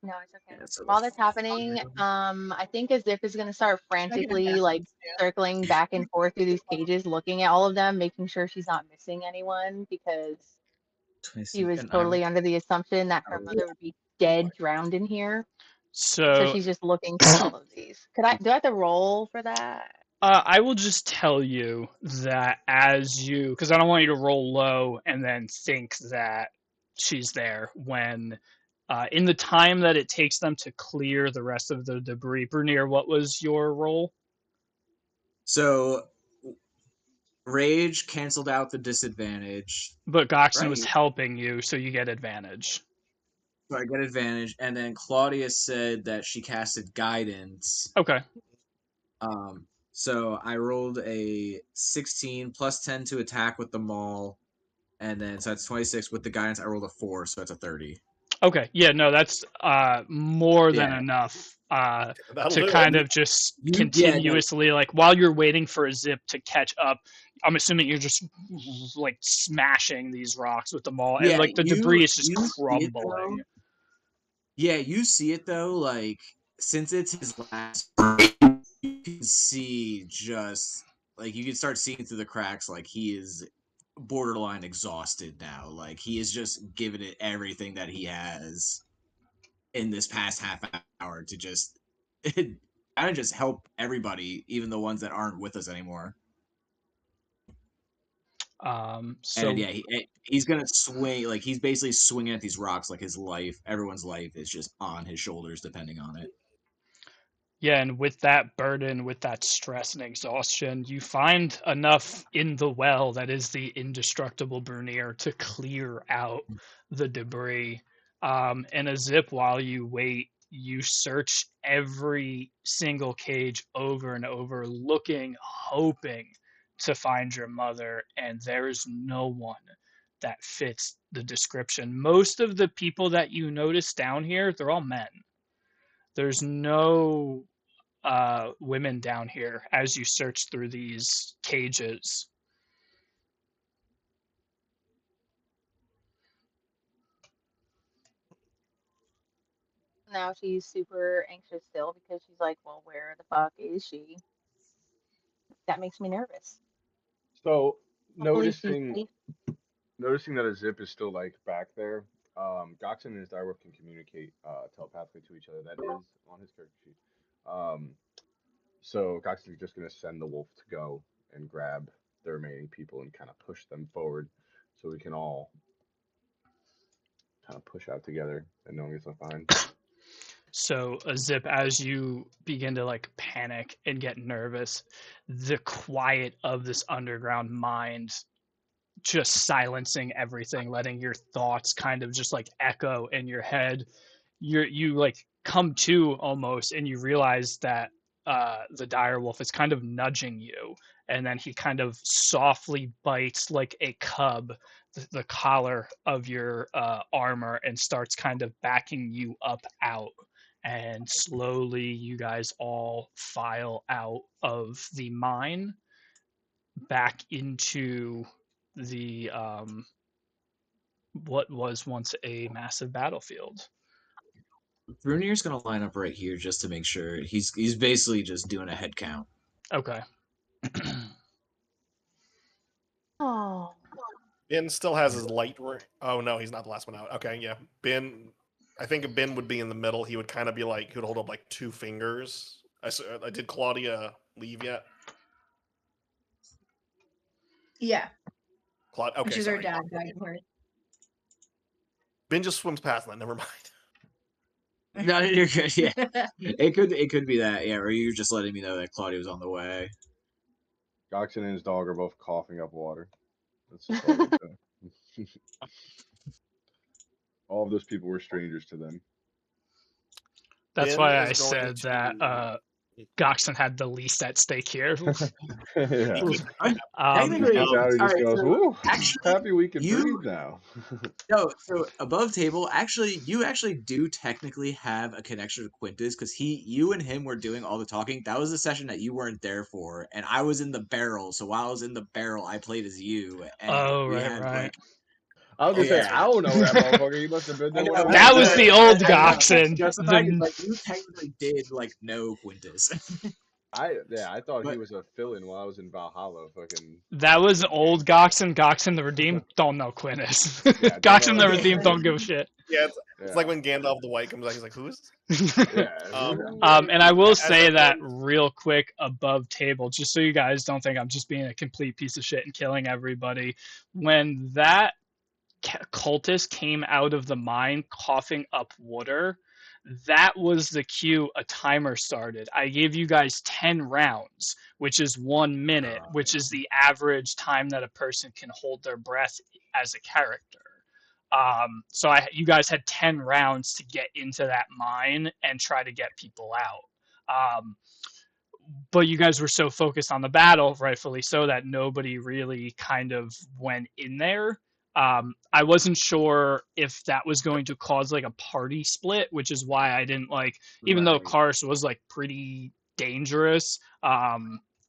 [SPEAKER 4] no, it's okay.
[SPEAKER 5] Yeah, so
[SPEAKER 4] While that's happening, I think Azif is gonna start frantically like circling back and forth through these cages, looking at all of them, making sure she's not missing anyone because she was
[SPEAKER 5] and
[SPEAKER 4] totally under the assumption that her mother would be dead, drowned in here. So
[SPEAKER 1] So
[SPEAKER 4] she's just looking through all of these. Do I have to roll for that?
[SPEAKER 1] I will just tell you that as you, because I don't want you to roll low and then think that she's there when, in the time that it takes them to clear the rest of the debris. Bernier, what was your roll?
[SPEAKER 5] So rage canceled out the disadvantage,
[SPEAKER 1] But Goxon was
[SPEAKER 5] right?
[SPEAKER 1] helping you, so you get advantage.
[SPEAKER 5] So I get advantage, and then Claudia said that she casted guidance.
[SPEAKER 1] Okay.
[SPEAKER 5] So I rolled a 16 plus 10 to attack with the maul, and then so that's 26 with the guidance. I rolled a 4, so that's a 30.
[SPEAKER 1] Okay. Yeah, no, that's more than
[SPEAKER 5] Yeah,
[SPEAKER 1] enough
[SPEAKER 2] That'll
[SPEAKER 1] to
[SPEAKER 2] do
[SPEAKER 1] kind
[SPEAKER 2] it.
[SPEAKER 1] of just
[SPEAKER 5] yeah, no,
[SPEAKER 1] continuously, like, while you're waiting for a zip to catch up, I'm assuming you're just like smashing these rocks with the maul, and
[SPEAKER 5] yeah.
[SPEAKER 1] like the debris is just
[SPEAKER 5] You see it though.
[SPEAKER 1] crumbling.
[SPEAKER 5] Yeah, you see it though. Like since it's his last, you can see just like you can start seeing through the cracks. Like he is borderline exhausted now. Like he is just giving it everything that he has in this past half hour to just kind of just help everybody, even the ones that aren't with us anymore. And
[SPEAKER 1] So
[SPEAKER 5] yeah, he's gonna swing like he's basically swinging at these rocks like his life, everyone's life is just on his shoulders, depending on it.
[SPEAKER 1] yeah, and with that burden, with that stress and exhaustion, you find enough in the well that is the indestructible Bernier to clear out the debris. And a zip while you wait, you search every single cage over and over, looking, hoping to find your mother, and there is no one that fits the description. Most of the people that you notice down here, they're all men. There's no women down here as you search through these cages.
[SPEAKER 4] Now she's super anxious still because she's like, well, where the fuck is she? That makes me nervous.
[SPEAKER 6] So
[SPEAKER 4] Hopefully she's
[SPEAKER 6] noticing
[SPEAKER 4] safe.
[SPEAKER 6] noticing that a zip is still like back there, Goxon and his direwolf can communicate telepathically to each other. That is on his character sheet. Um, so Goxon is just gonna send the wolf to go and grab the remaining people and kind of push them forward, so we can all kind of push out together and no one gets left behind.
[SPEAKER 1] So, a zip, as you begin to like panic and get nervous, the quiet of this underground mind just silencing everything, letting your thoughts kind of just like echo in your head. You like come to almost, and you realize that the dire wolf is kind of nudging you, and then he kind of softly bites like a cub the collar of your armor and starts kind of backing you up out. And slowly, you guys all file out of the mine back into the what was once a massive battlefield.
[SPEAKER 5] Brunier's gonna line up right here just to make sure. He's basically just doing a head count.
[SPEAKER 1] Okay.
[SPEAKER 4] Oh,
[SPEAKER 2] Ben still has his light. Oh no, he's not the last one out. Okay, yeah. Ben, I think if Ben would be in the middle, he would kind of be like he would hold up like 2 fingers. Did Claudia leave yet?
[SPEAKER 3] Yeah,
[SPEAKER 2] Okay,
[SPEAKER 3] which is her
[SPEAKER 2] sorry.
[SPEAKER 3] dad back for it.
[SPEAKER 2] Ben just swims past that. Never mind.
[SPEAKER 5] No, you're good. Yeah, it could be that. Yeah, or you're just letting me know that Claudia was on the way.
[SPEAKER 6] Goxon and his dog are both coughing up water. That's just all I can say. All of those people were strangers to them.
[SPEAKER 1] That's
[SPEAKER 2] Ben
[SPEAKER 1] why
[SPEAKER 2] is
[SPEAKER 1] I
[SPEAKER 2] going
[SPEAKER 1] said
[SPEAKER 2] to-
[SPEAKER 1] that Goxon had the least at stake here.
[SPEAKER 6] Yeah.
[SPEAKER 5] Technically,
[SPEAKER 6] He gets out and
[SPEAKER 5] all
[SPEAKER 6] just
[SPEAKER 5] right,
[SPEAKER 6] goes,
[SPEAKER 5] so
[SPEAKER 6] "Woo,
[SPEAKER 5] actually,
[SPEAKER 6] happy we can
[SPEAKER 5] you-
[SPEAKER 6] breathe now."
[SPEAKER 5] No, so above table, actually, you actually do technically have a connection to Quintus because you and him were doing all the talking. That was the session that you weren't there for, and I was in the barrel. So while I was in the barrel, I played as you, and
[SPEAKER 1] Oh,
[SPEAKER 5] we
[SPEAKER 1] right,
[SPEAKER 5] had
[SPEAKER 1] right.
[SPEAKER 5] like
[SPEAKER 6] I was gonna say,
[SPEAKER 5] Yeah.
[SPEAKER 6] I don't know that motherfucker. He must have been
[SPEAKER 5] I
[SPEAKER 6] there.
[SPEAKER 5] know,
[SPEAKER 6] when
[SPEAKER 1] That
[SPEAKER 6] I
[SPEAKER 1] was
[SPEAKER 6] there.
[SPEAKER 1] the old
[SPEAKER 5] I know.
[SPEAKER 1] Goxon.
[SPEAKER 5] Justified,
[SPEAKER 1] The-
[SPEAKER 5] like you technically did like know Quintus.
[SPEAKER 6] I thought he
[SPEAKER 5] But-
[SPEAKER 6] was a fill-in while I was in Valhalla. Fucking.
[SPEAKER 1] that was old Goxon. Goxon the Redeemed don't know Quintus.
[SPEAKER 6] Yeah,
[SPEAKER 1] Goxon the
[SPEAKER 6] don't know.
[SPEAKER 1] Redeemed don't give a shit.
[SPEAKER 2] Yeah, it's
[SPEAKER 6] Yeah.
[SPEAKER 2] like when Gandalf the White comes out. He's like, "Who is?"
[SPEAKER 6] Yeah.
[SPEAKER 1] And I will
[SPEAKER 2] As
[SPEAKER 1] say that
[SPEAKER 2] everyone-
[SPEAKER 1] real quick above table, just so you guys don't think I'm just being a complete piece of shit and killing everybody. When that cultist came out of the mine coughing up water, that was the cue a timer started. I gave you guys 10 rounds, which is 1 minute, which is the average time that a person can hold their breath as a character. So you guys had 10 rounds to get into that mine and try to get people out. But you guys were so focused on the battle, rightfully so, that nobody really kind of went in there. I wasn't sure if that was going to cause like a party split, which is why I didn't like, even though
[SPEAKER 5] Right.
[SPEAKER 1] Kars was like pretty dangerous,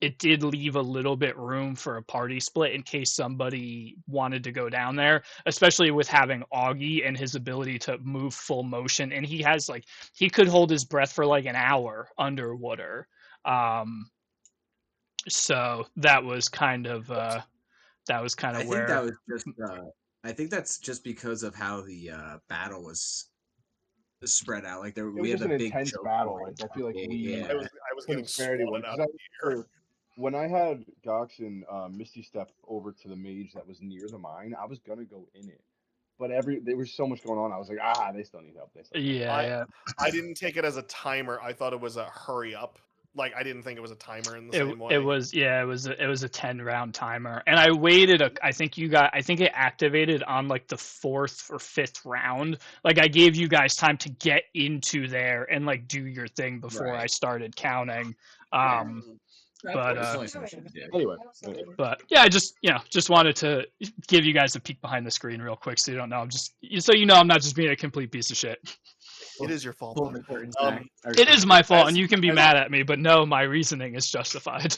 [SPEAKER 1] it did leave a little bit room for a party split in case somebody wanted to go down there, especially with having Augie and his ability to move full motion. And he could hold his breath for like an hour underwater. So that was kind of
[SPEAKER 5] I think
[SPEAKER 1] where
[SPEAKER 5] that was just. I think that's just because of how the battle was spread out. Like
[SPEAKER 6] It
[SPEAKER 5] we
[SPEAKER 6] was
[SPEAKER 5] had
[SPEAKER 6] just
[SPEAKER 5] the
[SPEAKER 6] an
[SPEAKER 5] big
[SPEAKER 6] intense
[SPEAKER 5] choke
[SPEAKER 6] battle.
[SPEAKER 5] point.
[SPEAKER 6] Like I feel like we
[SPEAKER 5] Yeah.
[SPEAKER 2] I was
[SPEAKER 6] put
[SPEAKER 2] getting
[SPEAKER 6] disparity
[SPEAKER 2] swallowed
[SPEAKER 6] with
[SPEAKER 2] out
[SPEAKER 6] because
[SPEAKER 2] of the air.
[SPEAKER 6] when I had Goxon Misty Step over to the mage that was near the mine, I was gonna go in it, but there was so much going on. I was like, they still need help. They still need help.
[SPEAKER 1] yeah.
[SPEAKER 2] I didn't take it as a timer. I thought it was a hurry up. Like I didn't think it was a timer in the
[SPEAKER 1] It,
[SPEAKER 2] same way.
[SPEAKER 1] it was a 10 round timer, and I waited I think it activated on like the 4th or 5th round. Like I gave you guys time to get into there and like do your thing before I
[SPEAKER 5] Right.
[SPEAKER 1] started counting.
[SPEAKER 5] That's
[SPEAKER 1] But,
[SPEAKER 5] cool. It's only some shit to do.
[SPEAKER 6] Anyway,
[SPEAKER 1] But yeah, I just wanted to give you guys a peek behind the screen real quick, so you don't know. I'm not just being a complete piece of shit.
[SPEAKER 2] It is your fault.
[SPEAKER 5] Pull
[SPEAKER 2] bud.
[SPEAKER 5] the curtains
[SPEAKER 2] Um,
[SPEAKER 5] back. Or-
[SPEAKER 1] It is my fault,
[SPEAKER 2] As-
[SPEAKER 1] and you can be
[SPEAKER 2] as-
[SPEAKER 1] mad at me, but no, my reasoning is justified.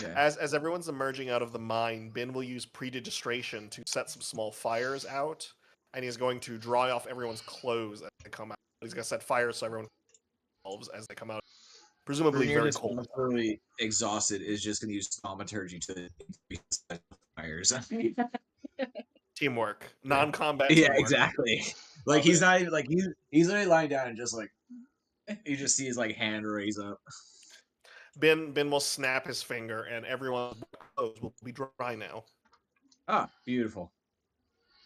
[SPEAKER 5] Yeah.
[SPEAKER 2] As everyone's emerging out of the mine, Ben will use predigestation to set some small fires out, and he's going to dry off everyone's clothes as they come out. He's going to set fires so everyone themselves as they come out. Presumably
[SPEAKER 5] Bernier,
[SPEAKER 2] very
[SPEAKER 5] just
[SPEAKER 2] cold.
[SPEAKER 5] really exhausted, is just going to use thaumaturgy to increase the fires.
[SPEAKER 2] Teamwork, non-combat.
[SPEAKER 5] Yeah,
[SPEAKER 2] teamwork.
[SPEAKER 5] exactly. Like he's not even like he's literally lying down and just like you just see his like hand raise up.
[SPEAKER 2] Ben will snap his finger, and everyone's clothes will be dry now.
[SPEAKER 5] Ah, beautiful.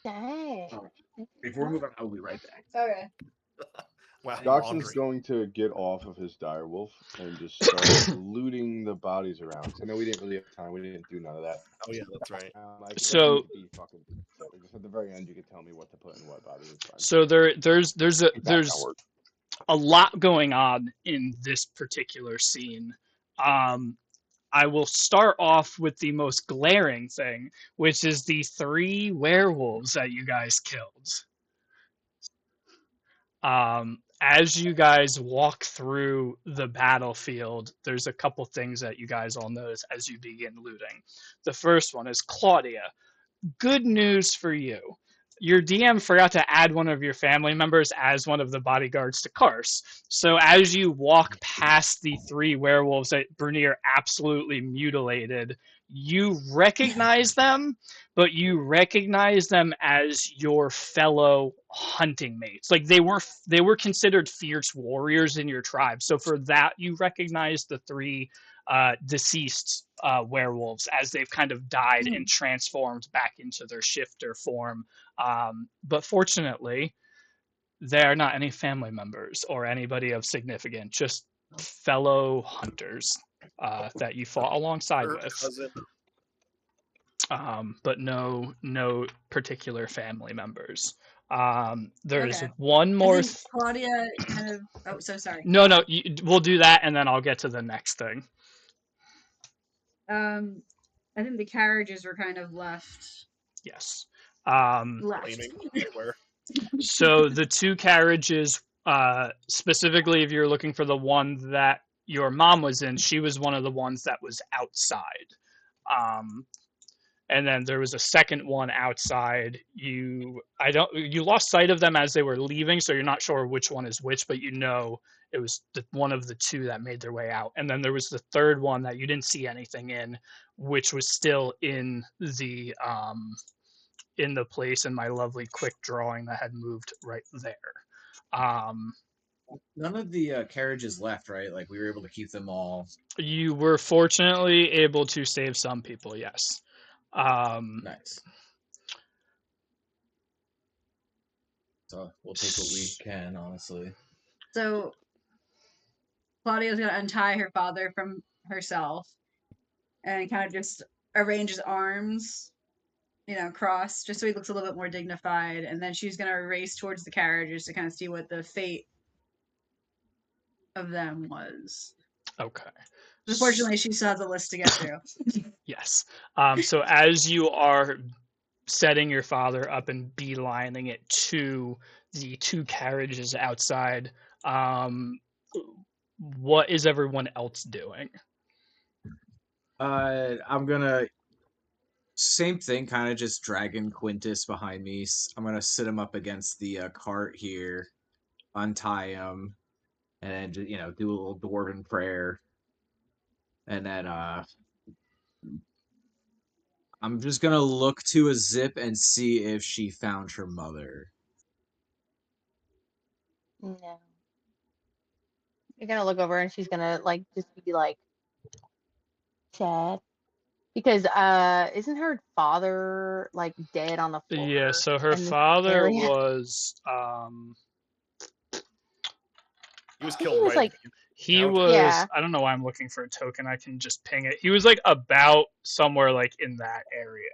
[SPEAKER 4] Dang.
[SPEAKER 5] Before we move on, I'll be right back.
[SPEAKER 3] Okay.
[SPEAKER 2] Wow,
[SPEAKER 6] Goxon's
[SPEAKER 2] laundry.
[SPEAKER 6] going to get off of his direwolf and just start looting the bodies around. I know we didn't really have time. We didn't do none of that.
[SPEAKER 2] Oh yeah, that's right.
[SPEAKER 6] I expect
[SPEAKER 1] So-
[SPEAKER 6] you to be fucking specific. Just at the very end, you can tell me what to put in what body. It's fine.
[SPEAKER 1] So there's
[SPEAKER 6] That works.
[SPEAKER 1] a lot going on in this particular scene. I will start off with the most glaring thing, which is the 3 werewolves that you guys killed. As you guys walk through the battlefield, there's a couple things that you guys all notice as you begin looting. The first one is Claudia. Good news for you. your DM forgot to add one of your family members as one of the bodyguards to Karst. So as you walk past the three werewolves that Brunier absolutely mutilated, you recognize them, but you recognize them as your fellow hunting mates. Like they were considered fierce warriors in your tribe. So for that, you recognize the three deceased werewolves as they've kind of died and transformed back into their shifter form. But fortunately, they are not any family members or anybody of significance, just fellow hunters that you fought alongside
[SPEAKER 2] Her
[SPEAKER 1] with.
[SPEAKER 2] cousin.
[SPEAKER 1] But no particular family members. There's
[SPEAKER 3] Okay.
[SPEAKER 1] one
[SPEAKER 3] And
[SPEAKER 1] more.
[SPEAKER 3] then Claudia kind of. Oh, so sorry.
[SPEAKER 1] No, no, we'll do that, and then I'll get to the next thing.
[SPEAKER 3] I think the carriages were kind of left.
[SPEAKER 1] Yes.
[SPEAKER 2] Flaming everywhere.
[SPEAKER 1] So the two carriages, specifically, if you're looking for the one that your mom was in, she was one of the ones that was outside. And then there was a second one outside. You lost sight of them as they were leaving, so you're not sure which one is which, but you know it was one of the two that made their way out. And then there was the third one that you didn't see anything in, which was still in the place in my lovely quick drawing that had moved right there.
[SPEAKER 5] None of the carriages left, right? Like we were able to keep them all.
[SPEAKER 1] You were fortunately able to save some people, yes.
[SPEAKER 5] Nice. So we'll take what we can, honestly.
[SPEAKER 3] So Claudia's gonna untie her father from herself and kind of just arrange his arms, crossed, just so he looks a little bit more dignified. And then she's gonna race towards the carriages to kind of see what the fate of them was.
[SPEAKER 1] Okay.
[SPEAKER 3] Unfortunately, she still has a list to get through.
[SPEAKER 1] Yes. So as you are setting your father up and beelining it to the two carriages outside, what is everyone else doing?
[SPEAKER 5] I'm gonna same thing, kind of just dragging Quintus behind me. I'm gonna sit him up against the cart here, untie him, and then just, do a little dwarven prayer, and then I'm just gonna look to a zip and see if she found her mother.
[SPEAKER 4] No. You're gonna look over and she's gonna just be sad. Because isn't her father dead on the floor
[SPEAKER 1] Yeah, so her
[SPEAKER 4] in this
[SPEAKER 1] father
[SPEAKER 4] area?
[SPEAKER 1] was
[SPEAKER 2] He was
[SPEAKER 4] I think
[SPEAKER 2] killed
[SPEAKER 4] he was
[SPEAKER 2] right.
[SPEAKER 1] he
[SPEAKER 2] Out.
[SPEAKER 1] was
[SPEAKER 4] Yeah.
[SPEAKER 1] I don't know why I'm looking for a token. I can just ping it. He was like about somewhere like in that area.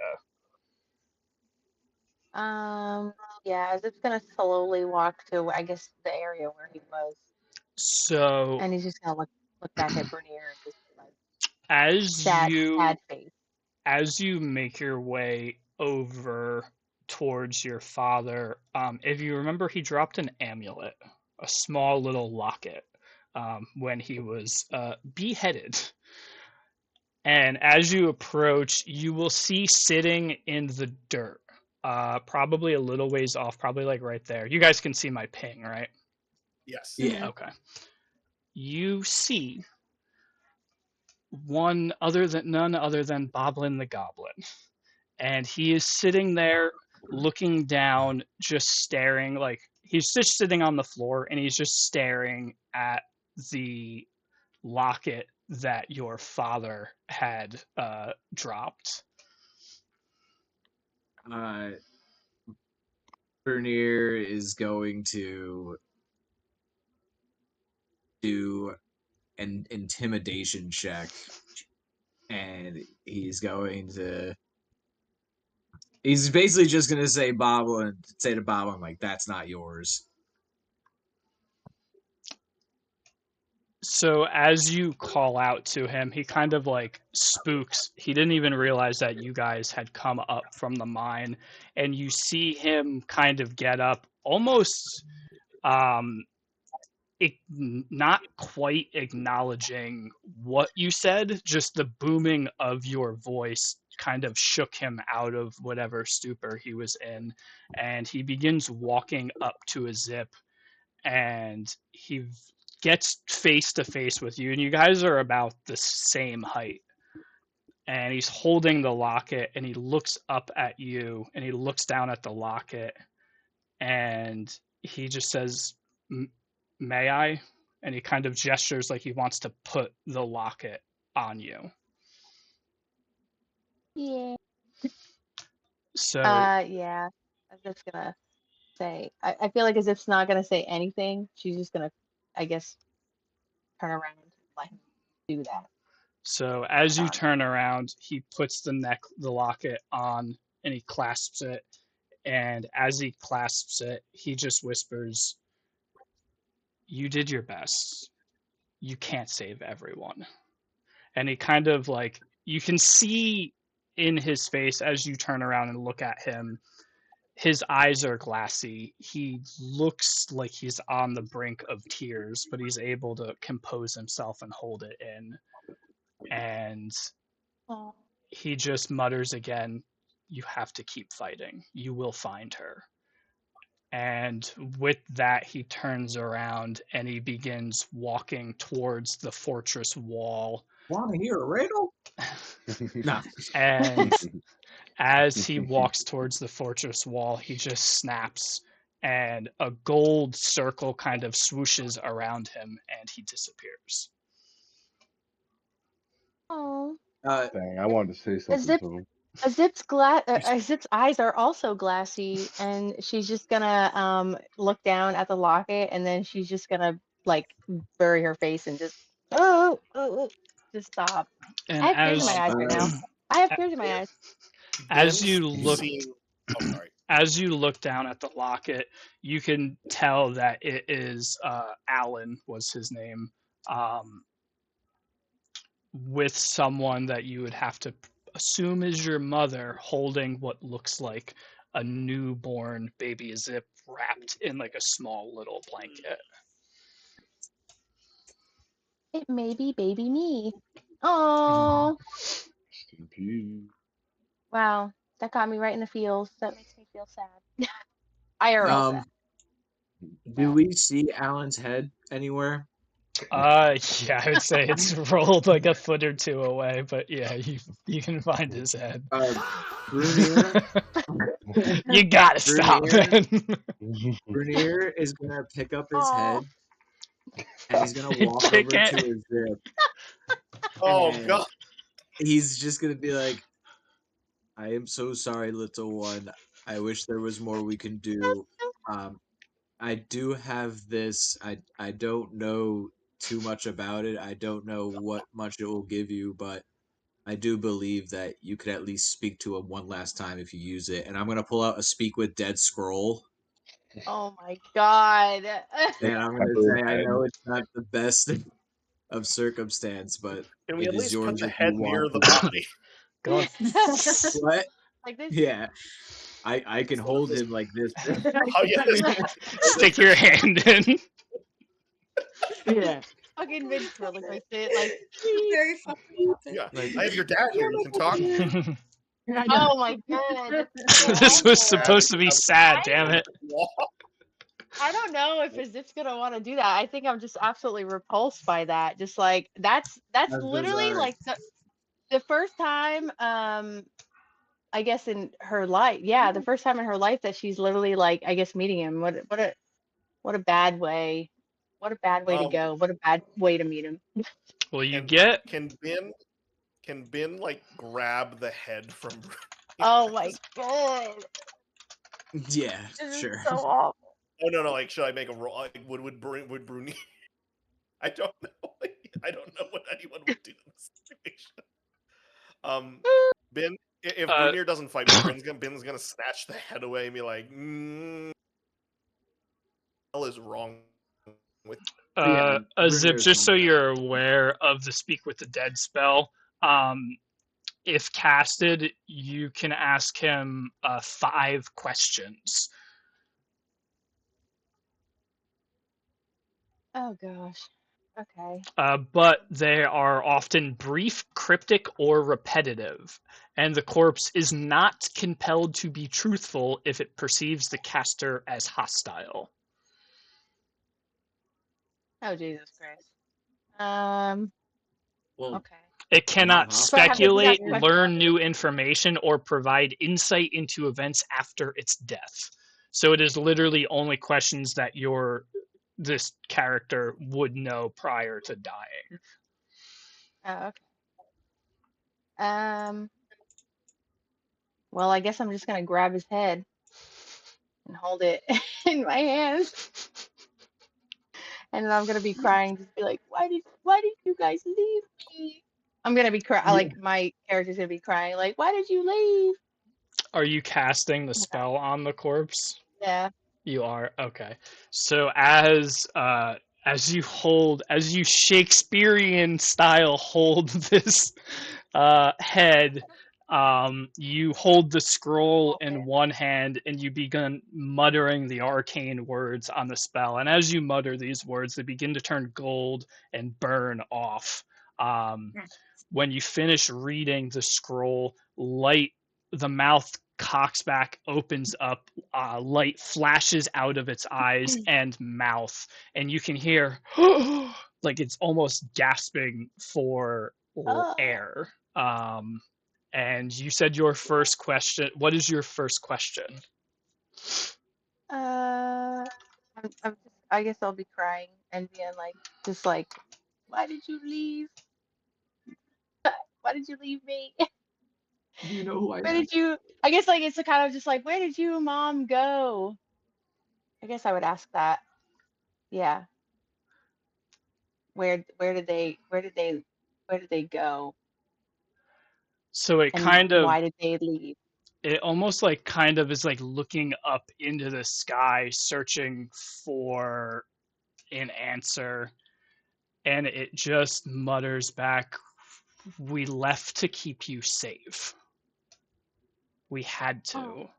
[SPEAKER 4] Yeah, Zip's gonna slowly walk to I guess the area where he was.
[SPEAKER 1] So
[SPEAKER 4] And he's just gonna look back at Bernier and just be like
[SPEAKER 1] as
[SPEAKER 4] sad
[SPEAKER 1] you
[SPEAKER 4] face.
[SPEAKER 1] as you make your way over towards your father, if you remember, he dropped an amulet, a small little locket, when he was beheaded. And as you approach, you will see sitting in the dirt, probably a little ways off, probably like right there. You guys can see my ping, right?
[SPEAKER 2] Yes.
[SPEAKER 5] Yeah.
[SPEAKER 1] Okay. You see none other than Boblin the Goblin. And he is sitting there looking down, just staring, like he's just sitting on the floor and he's just staring at the locket that your father had dropped.
[SPEAKER 5] Bernier is going to do an intimidation check, and he's basically just going to say to Bob, like, that's not yours.
[SPEAKER 1] So as you call out to him, he kind of like spooks. He didn't even realize that you guys had come up from the mine, and you see him kind of get up, almost um, not quite acknowledging what you said, just the booming of your voice kind of shook him out of whatever stupor he was in, and he begins walking up to a Zip, and he gets face to face with you, and you guys are about the same height. And he's holding the locket, and he looks up at you, and he looks down at the locket, and he just says, "May I?" And he kind of gestures like he wants to put the locket on you.
[SPEAKER 4] Yeah.
[SPEAKER 1] So
[SPEAKER 4] Yeah. I'm just gonna say. I feel like as if it's not gonna say anything. She's just gonna, I guess, turn around and let him do that.
[SPEAKER 1] So as you
[SPEAKER 4] On.
[SPEAKER 1] turn around, he puts the locket on, and he clasps it. And as he clasps it, he just whispers, "You did your best. You can't save everyone." And he kind of like, you can see in his face as you turn around and look at him, his eyes are glassy. He looks like he's on the brink of tears, but he's able to compose himself and hold it in. And
[SPEAKER 4] Oh.
[SPEAKER 1] he just mutters again, "You have to keep fighting. You will find her." And with that, he turns around and he begins walking towards the fortress wall.
[SPEAKER 5] Want to hear a riddle? No.
[SPEAKER 1] And as he walks towards the fortress wall, he just snaps, and a gold circle kind of swooshes around him, and he disappears.
[SPEAKER 4] Oh.
[SPEAKER 6] Dang, I wanted to say
[SPEAKER 4] A
[SPEAKER 6] something
[SPEAKER 4] zip.
[SPEAKER 6] to him.
[SPEAKER 4] A Zip's eyes are also glassy, and she's just gonna look down at the locket, and then she's just gonna like bury her face and just just stop.
[SPEAKER 1] And
[SPEAKER 4] I have tears in my
[SPEAKER 1] as
[SPEAKER 4] eyes right now. I have tears in my eyes.
[SPEAKER 1] as
[SPEAKER 2] Ben's
[SPEAKER 1] you look
[SPEAKER 2] seeing. Oh, sorry.
[SPEAKER 1] as you look down at the locket, you can tell that it is Alan was his name, um, with someone that you would have to assume is your mother holding what looks like a newborn baby Zip wrapped in like a small little blanket.
[SPEAKER 4] It may be baby me. Oh,
[SPEAKER 6] Rest in peace.
[SPEAKER 4] wow. That got me right in the feels. That makes me feel sad. IRL sad.
[SPEAKER 5] Do we see Alan's head anywhere?
[SPEAKER 1] Yeah, I would say it's rolled like a foot or two away, but yeah, you can find his head.
[SPEAKER 5] Brunier,
[SPEAKER 1] You gotta stop,
[SPEAKER 5] Brunier,
[SPEAKER 1] man.
[SPEAKER 5] Brunier is gonna pick up his
[SPEAKER 4] Oh,
[SPEAKER 5] head and he's gonna
[SPEAKER 1] And
[SPEAKER 5] walk
[SPEAKER 1] kick
[SPEAKER 5] over
[SPEAKER 1] it.
[SPEAKER 5] to his Zip
[SPEAKER 2] Oh
[SPEAKER 5] and
[SPEAKER 2] god.
[SPEAKER 5] he's just gonna be like, "I am so sorry, little one. I wish there was more we can do. Um, I do have this. I don't know too much about it. I don't know what much it will give you, but I do believe that you could at least speak to him one last time if you use it." And I'm gonna pull out a speak with dead scroll,
[SPEAKER 4] oh my God.
[SPEAKER 5] and I'm gonna
[SPEAKER 6] Pepper his
[SPEAKER 5] say, "I
[SPEAKER 6] head.
[SPEAKER 5] know it's not the best of circumstance, but
[SPEAKER 2] Can we
[SPEAKER 5] it
[SPEAKER 2] at
[SPEAKER 5] is
[SPEAKER 2] least put
[SPEAKER 5] yours
[SPEAKER 2] the
[SPEAKER 5] if you
[SPEAKER 2] head near
[SPEAKER 5] want
[SPEAKER 2] the
[SPEAKER 5] it."
[SPEAKER 2] body?
[SPEAKER 1] Go on.
[SPEAKER 5] What?
[SPEAKER 4] Like this.
[SPEAKER 5] Yeah, I can
[SPEAKER 2] Instead of
[SPEAKER 5] hold
[SPEAKER 2] this.
[SPEAKER 5] him like this.
[SPEAKER 2] Oh yes.
[SPEAKER 1] Stick your hand in.
[SPEAKER 5] Yeah,
[SPEAKER 4] Fucking ventriloquist it. Like,
[SPEAKER 3] Very funny.
[SPEAKER 2] Yeah.
[SPEAKER 5] like
[SPEAKER 2] I have your dad here. You can talk.
[SPEAKER 4] oh my God. That's so
[SPEAKER 1] This was
[SPEAKER 4] awful.
[SPEAKER 1] supposed to be sad, damn it.
[SPEAKER 4] I don't know if a Zip's gonna want to do that. I think I'm just absolutely repulsed by that. Just like that's
[SPEAKER 5] I'm so
[SPEAKER 4] literally
[SPEAKER 5] sorry.
[SPEAKER 4] like the first time I guess in her life. Yeah, the first time in her life that she's literally like I guess meeting him. What a bad way. What a bad way to go. What a bad way to meet him.
[SPEAKER 1] Well, you
[SPEAKER 2] And
[SPEAKER 1] get
[SPEAKER 2] can Ben like grab the head from
[SPEAKER 4] Oh my God.
[SPEAKER 5] Yeah,
[SPEAKER 4] This is
[SPEAKER 5] sure.
[SPEAKER 4] so awful.
[SPEAKER 2] Oh no, like should I make a roll? Like, would Bruni? I don't know. I don't know what anyone would do in this situation. Ben, if
[SPEAKER 1] uh,
[SPEAKER 2] Brunier doesn't fight, Ben's gonna snatch the head away and be like, "What the hell is wrong with?"
[SPEAKER 5] Yeah,
[SPEAKER 1] a Zip,
[SPEAKER 5] Brunier's
[SPEAKER 1] just so
[SPEAKER 5] gonna go.
[SPEAKER 1] you're aware of the Speak with the Dead spell. If casted, you can ask him 5 questions.
[SPEAKER 4] Oh gosh. Okay.
[SPEAKER 1] But they are often brief, cryptic, or repetitive, and the corpse is not compelled to be truthful if it perceives the caster as hostile.
[SPEAKER 4] Oh, Jesus Christ. Um.
[SPEAKER 5] Well,
[SPEAKER 4] Okay.
[SPEAKER 1] It
[SPEAKER 5] not
[SPEAKER 1] cannot
[SPEAKER 4] So I have the
[SPEAKER 5] hostile.
[SPEAKER 4] exact
[SPEAKER 1] speculate,
[SPEAKER 4] question.
[SPEAKER 1] learn new information, or provide insight into events after its death. So it is literally only questions that this character would know prior to dying.
[SPEAKER 4] Oh, okay. Um. Well, I guess I'm just gonna grab his head and hold it in my hands, and then I'm gonna be crying, just be like, why did you guys leave me? I'm gonna be like my character's gonna be crying, like, why did you leave?
[SPEAKER 1] Are you casting the
[SPEAKER 4] Yeah.
[SPEAKER 1] spell on the corpse?
[SPEAKER 4] Yeah.
[SPEAKER 1] You are? Okay. So as you Shakespearean style hold this head, you hold the scroll
[SPEAKER 4] Hold
[SPEAKER 1] in
[SPEAKER 4] it.
[SPEAKER 1] one hand and you begin muttering the arcane words on the spell. And as you mutter these words, they begin to turn gold and burn off. Um, when you finish reading the scroll, the mouth cocks back, opens up, light flashes out of its eyes and mouth, and you can hear like it's almost gasping for
[SPEAKER 4] Oh.
[SPEAKER 1] air. And you said your first question. What is your first question?
[SPEAKER 4] I guess I'll be crying and being like, just like, why did you leave? Why did you leave me?
[SPEAKER 5] Do you know who I
[SPEAKER 4] Where
[SPEAKER 5] am?
[SPEAKER 4] did you? I guess like it's a kind of just like, where did you, mom, go? I guess I would ask that. Yeah. Where did they go?
[SPEAKER 1] So
[SPEAKER 4] And why did they leave?
[SPEAKER 1] it almost like kind of is like looking up into the sky, searching for an answer, and it just mutters back, "We left to keep you safe. We had
[SPEAKER 4] Oh,
[SPEAKER 1] to."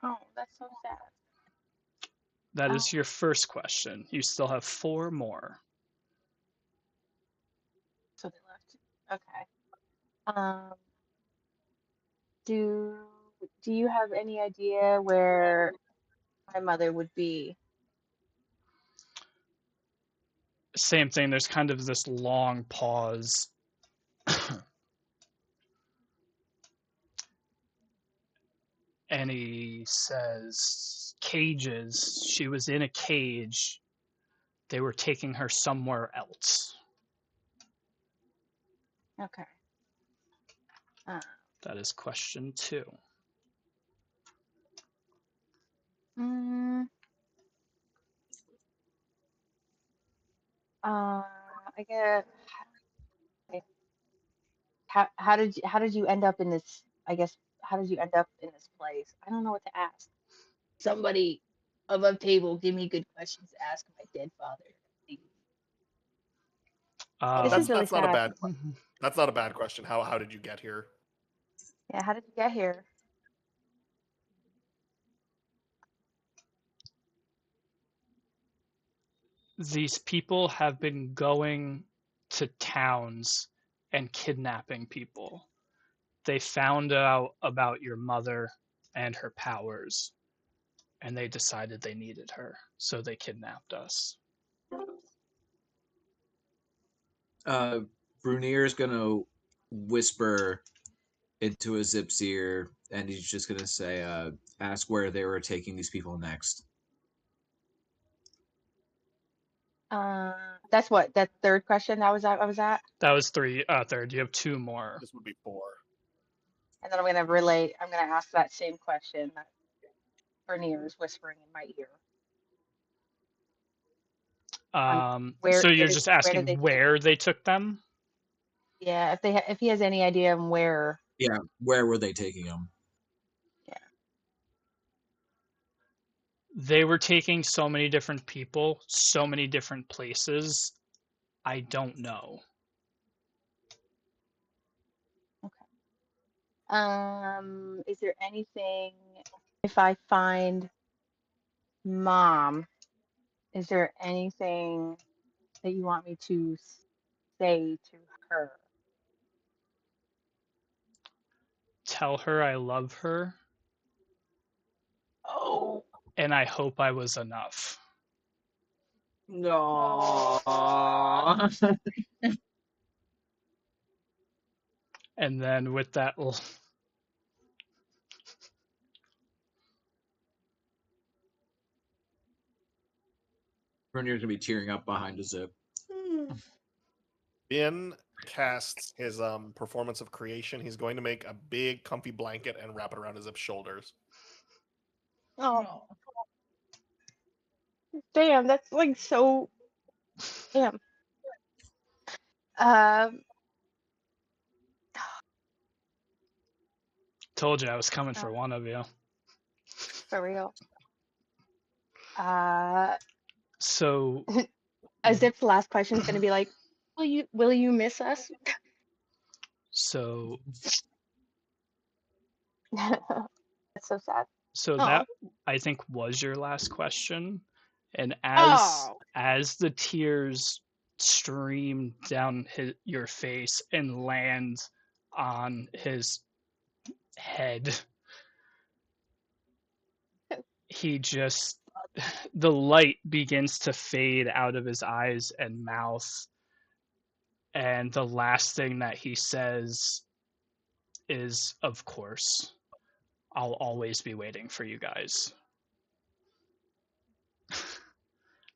[SPEAKER 4] oh, that's so sad.
[SPEAKER 1] That
[SPEAKER 4] Oh,
[SPEAKER 1] is your first question. You still have four more.
[SPEAKER 4] so they left. Okay. Um, do do you have any idea where my mother would be?
[SPEAKER 1] Same thing, there's kind of this long pause. And he says, "Cages. She was in a cage. They were taking her somewhere else."
[SPEAKER 4] Okay. Uh,
[SPEAKER 1] That is question two.
[SPEAKER 4] mm, I guess how did you end up in this? I guess how did you end up in this place? I don't know what to ask. Somebody above table, give me good questions to ask my dead father. This
[SPEAKER 1] Um,
[SPEAKER 4] is really
[SPEAKER 2] That's not a
[SPEAKER 4] sad.
[SPEAKER 2] bad that's not a bad question. How did you get here?
[SPEAKER 4] Yeah, how did you get here?
[SPEAKER 1] these people have been going to towns and kidnapping people. They found out about your mother and her powers, and they decided they needed her, so they kidnapped us.
[SPEAKER 5] Uh, Brunier's gonna whisper into a Zip's ear, and he's just gonna say, "Ask where they were taking these people next."
[SPEAKER 4] That's what that third question I was at,
[SPEAKER 1] That was third. You have two more.
[SPEAKER 2] This would be four.
[SPEAKER 4] and then I'm gonna relate. I'm gonna ask that same question that Bernier is whispering in my ear.
[SPEAKER 1] So you're just
[SPEAKER 4] Where did
[SPEAKER 1] asking
[SPEAKER 4] they take?
[SPEAKER 1] where they took them?
[SPEAKER 4] Yeah, if he has any idea of where.
[SPEAKER 5] Yeah, where were they taking them?
[SPEAKER 4] Yeah.
[SPEAKER 1] They were taking so many different people, so many different places. I don't know.
[SPEAKER 4] Okay. Is there anything if I find mom? Is there anything that you want me to say to her?
[SPEAKER 1] Tell her I love her,
[SPEAKER 4] Oh
[SPEAKER 1] and I hope I was enough.
[SPEAKER 5] No.
[SPEAKER 1] And then with that,
[SPEAKER 5] Bernier's gonna be tearing up behind a zip.
[SPEAKER 2] Ben casts his performance of creation. He's going to make a big comfy blanket and wrap it around his shoulders.
[SPEAKER 4] oh damn, that's like so damn. Um
[SPEAKER 1] told you I was coming for
[SPEAKER 4] Oh.
[SPEAKER 1] one of you.
[SPEAKER 4] for real.
[SPEAKER 1] So
[SPEAKER 4] As if the last question is gonna be like, will you miss us?
[SPEAKER 1] so
[SPEAKER 4] That's so sad.
[SPEAKER 1] so
[SPEAKER 4] Oh.
[SPEAKER 1] that I think was your last question. And
[SPEAKER 4] Oh.
[SPEAKER 1] as the tears stream down your face and land on his head, he just the light begins to fade out of his eyes and mouth, and the last thing that he says is, of course, I'll always be waiting for you guys.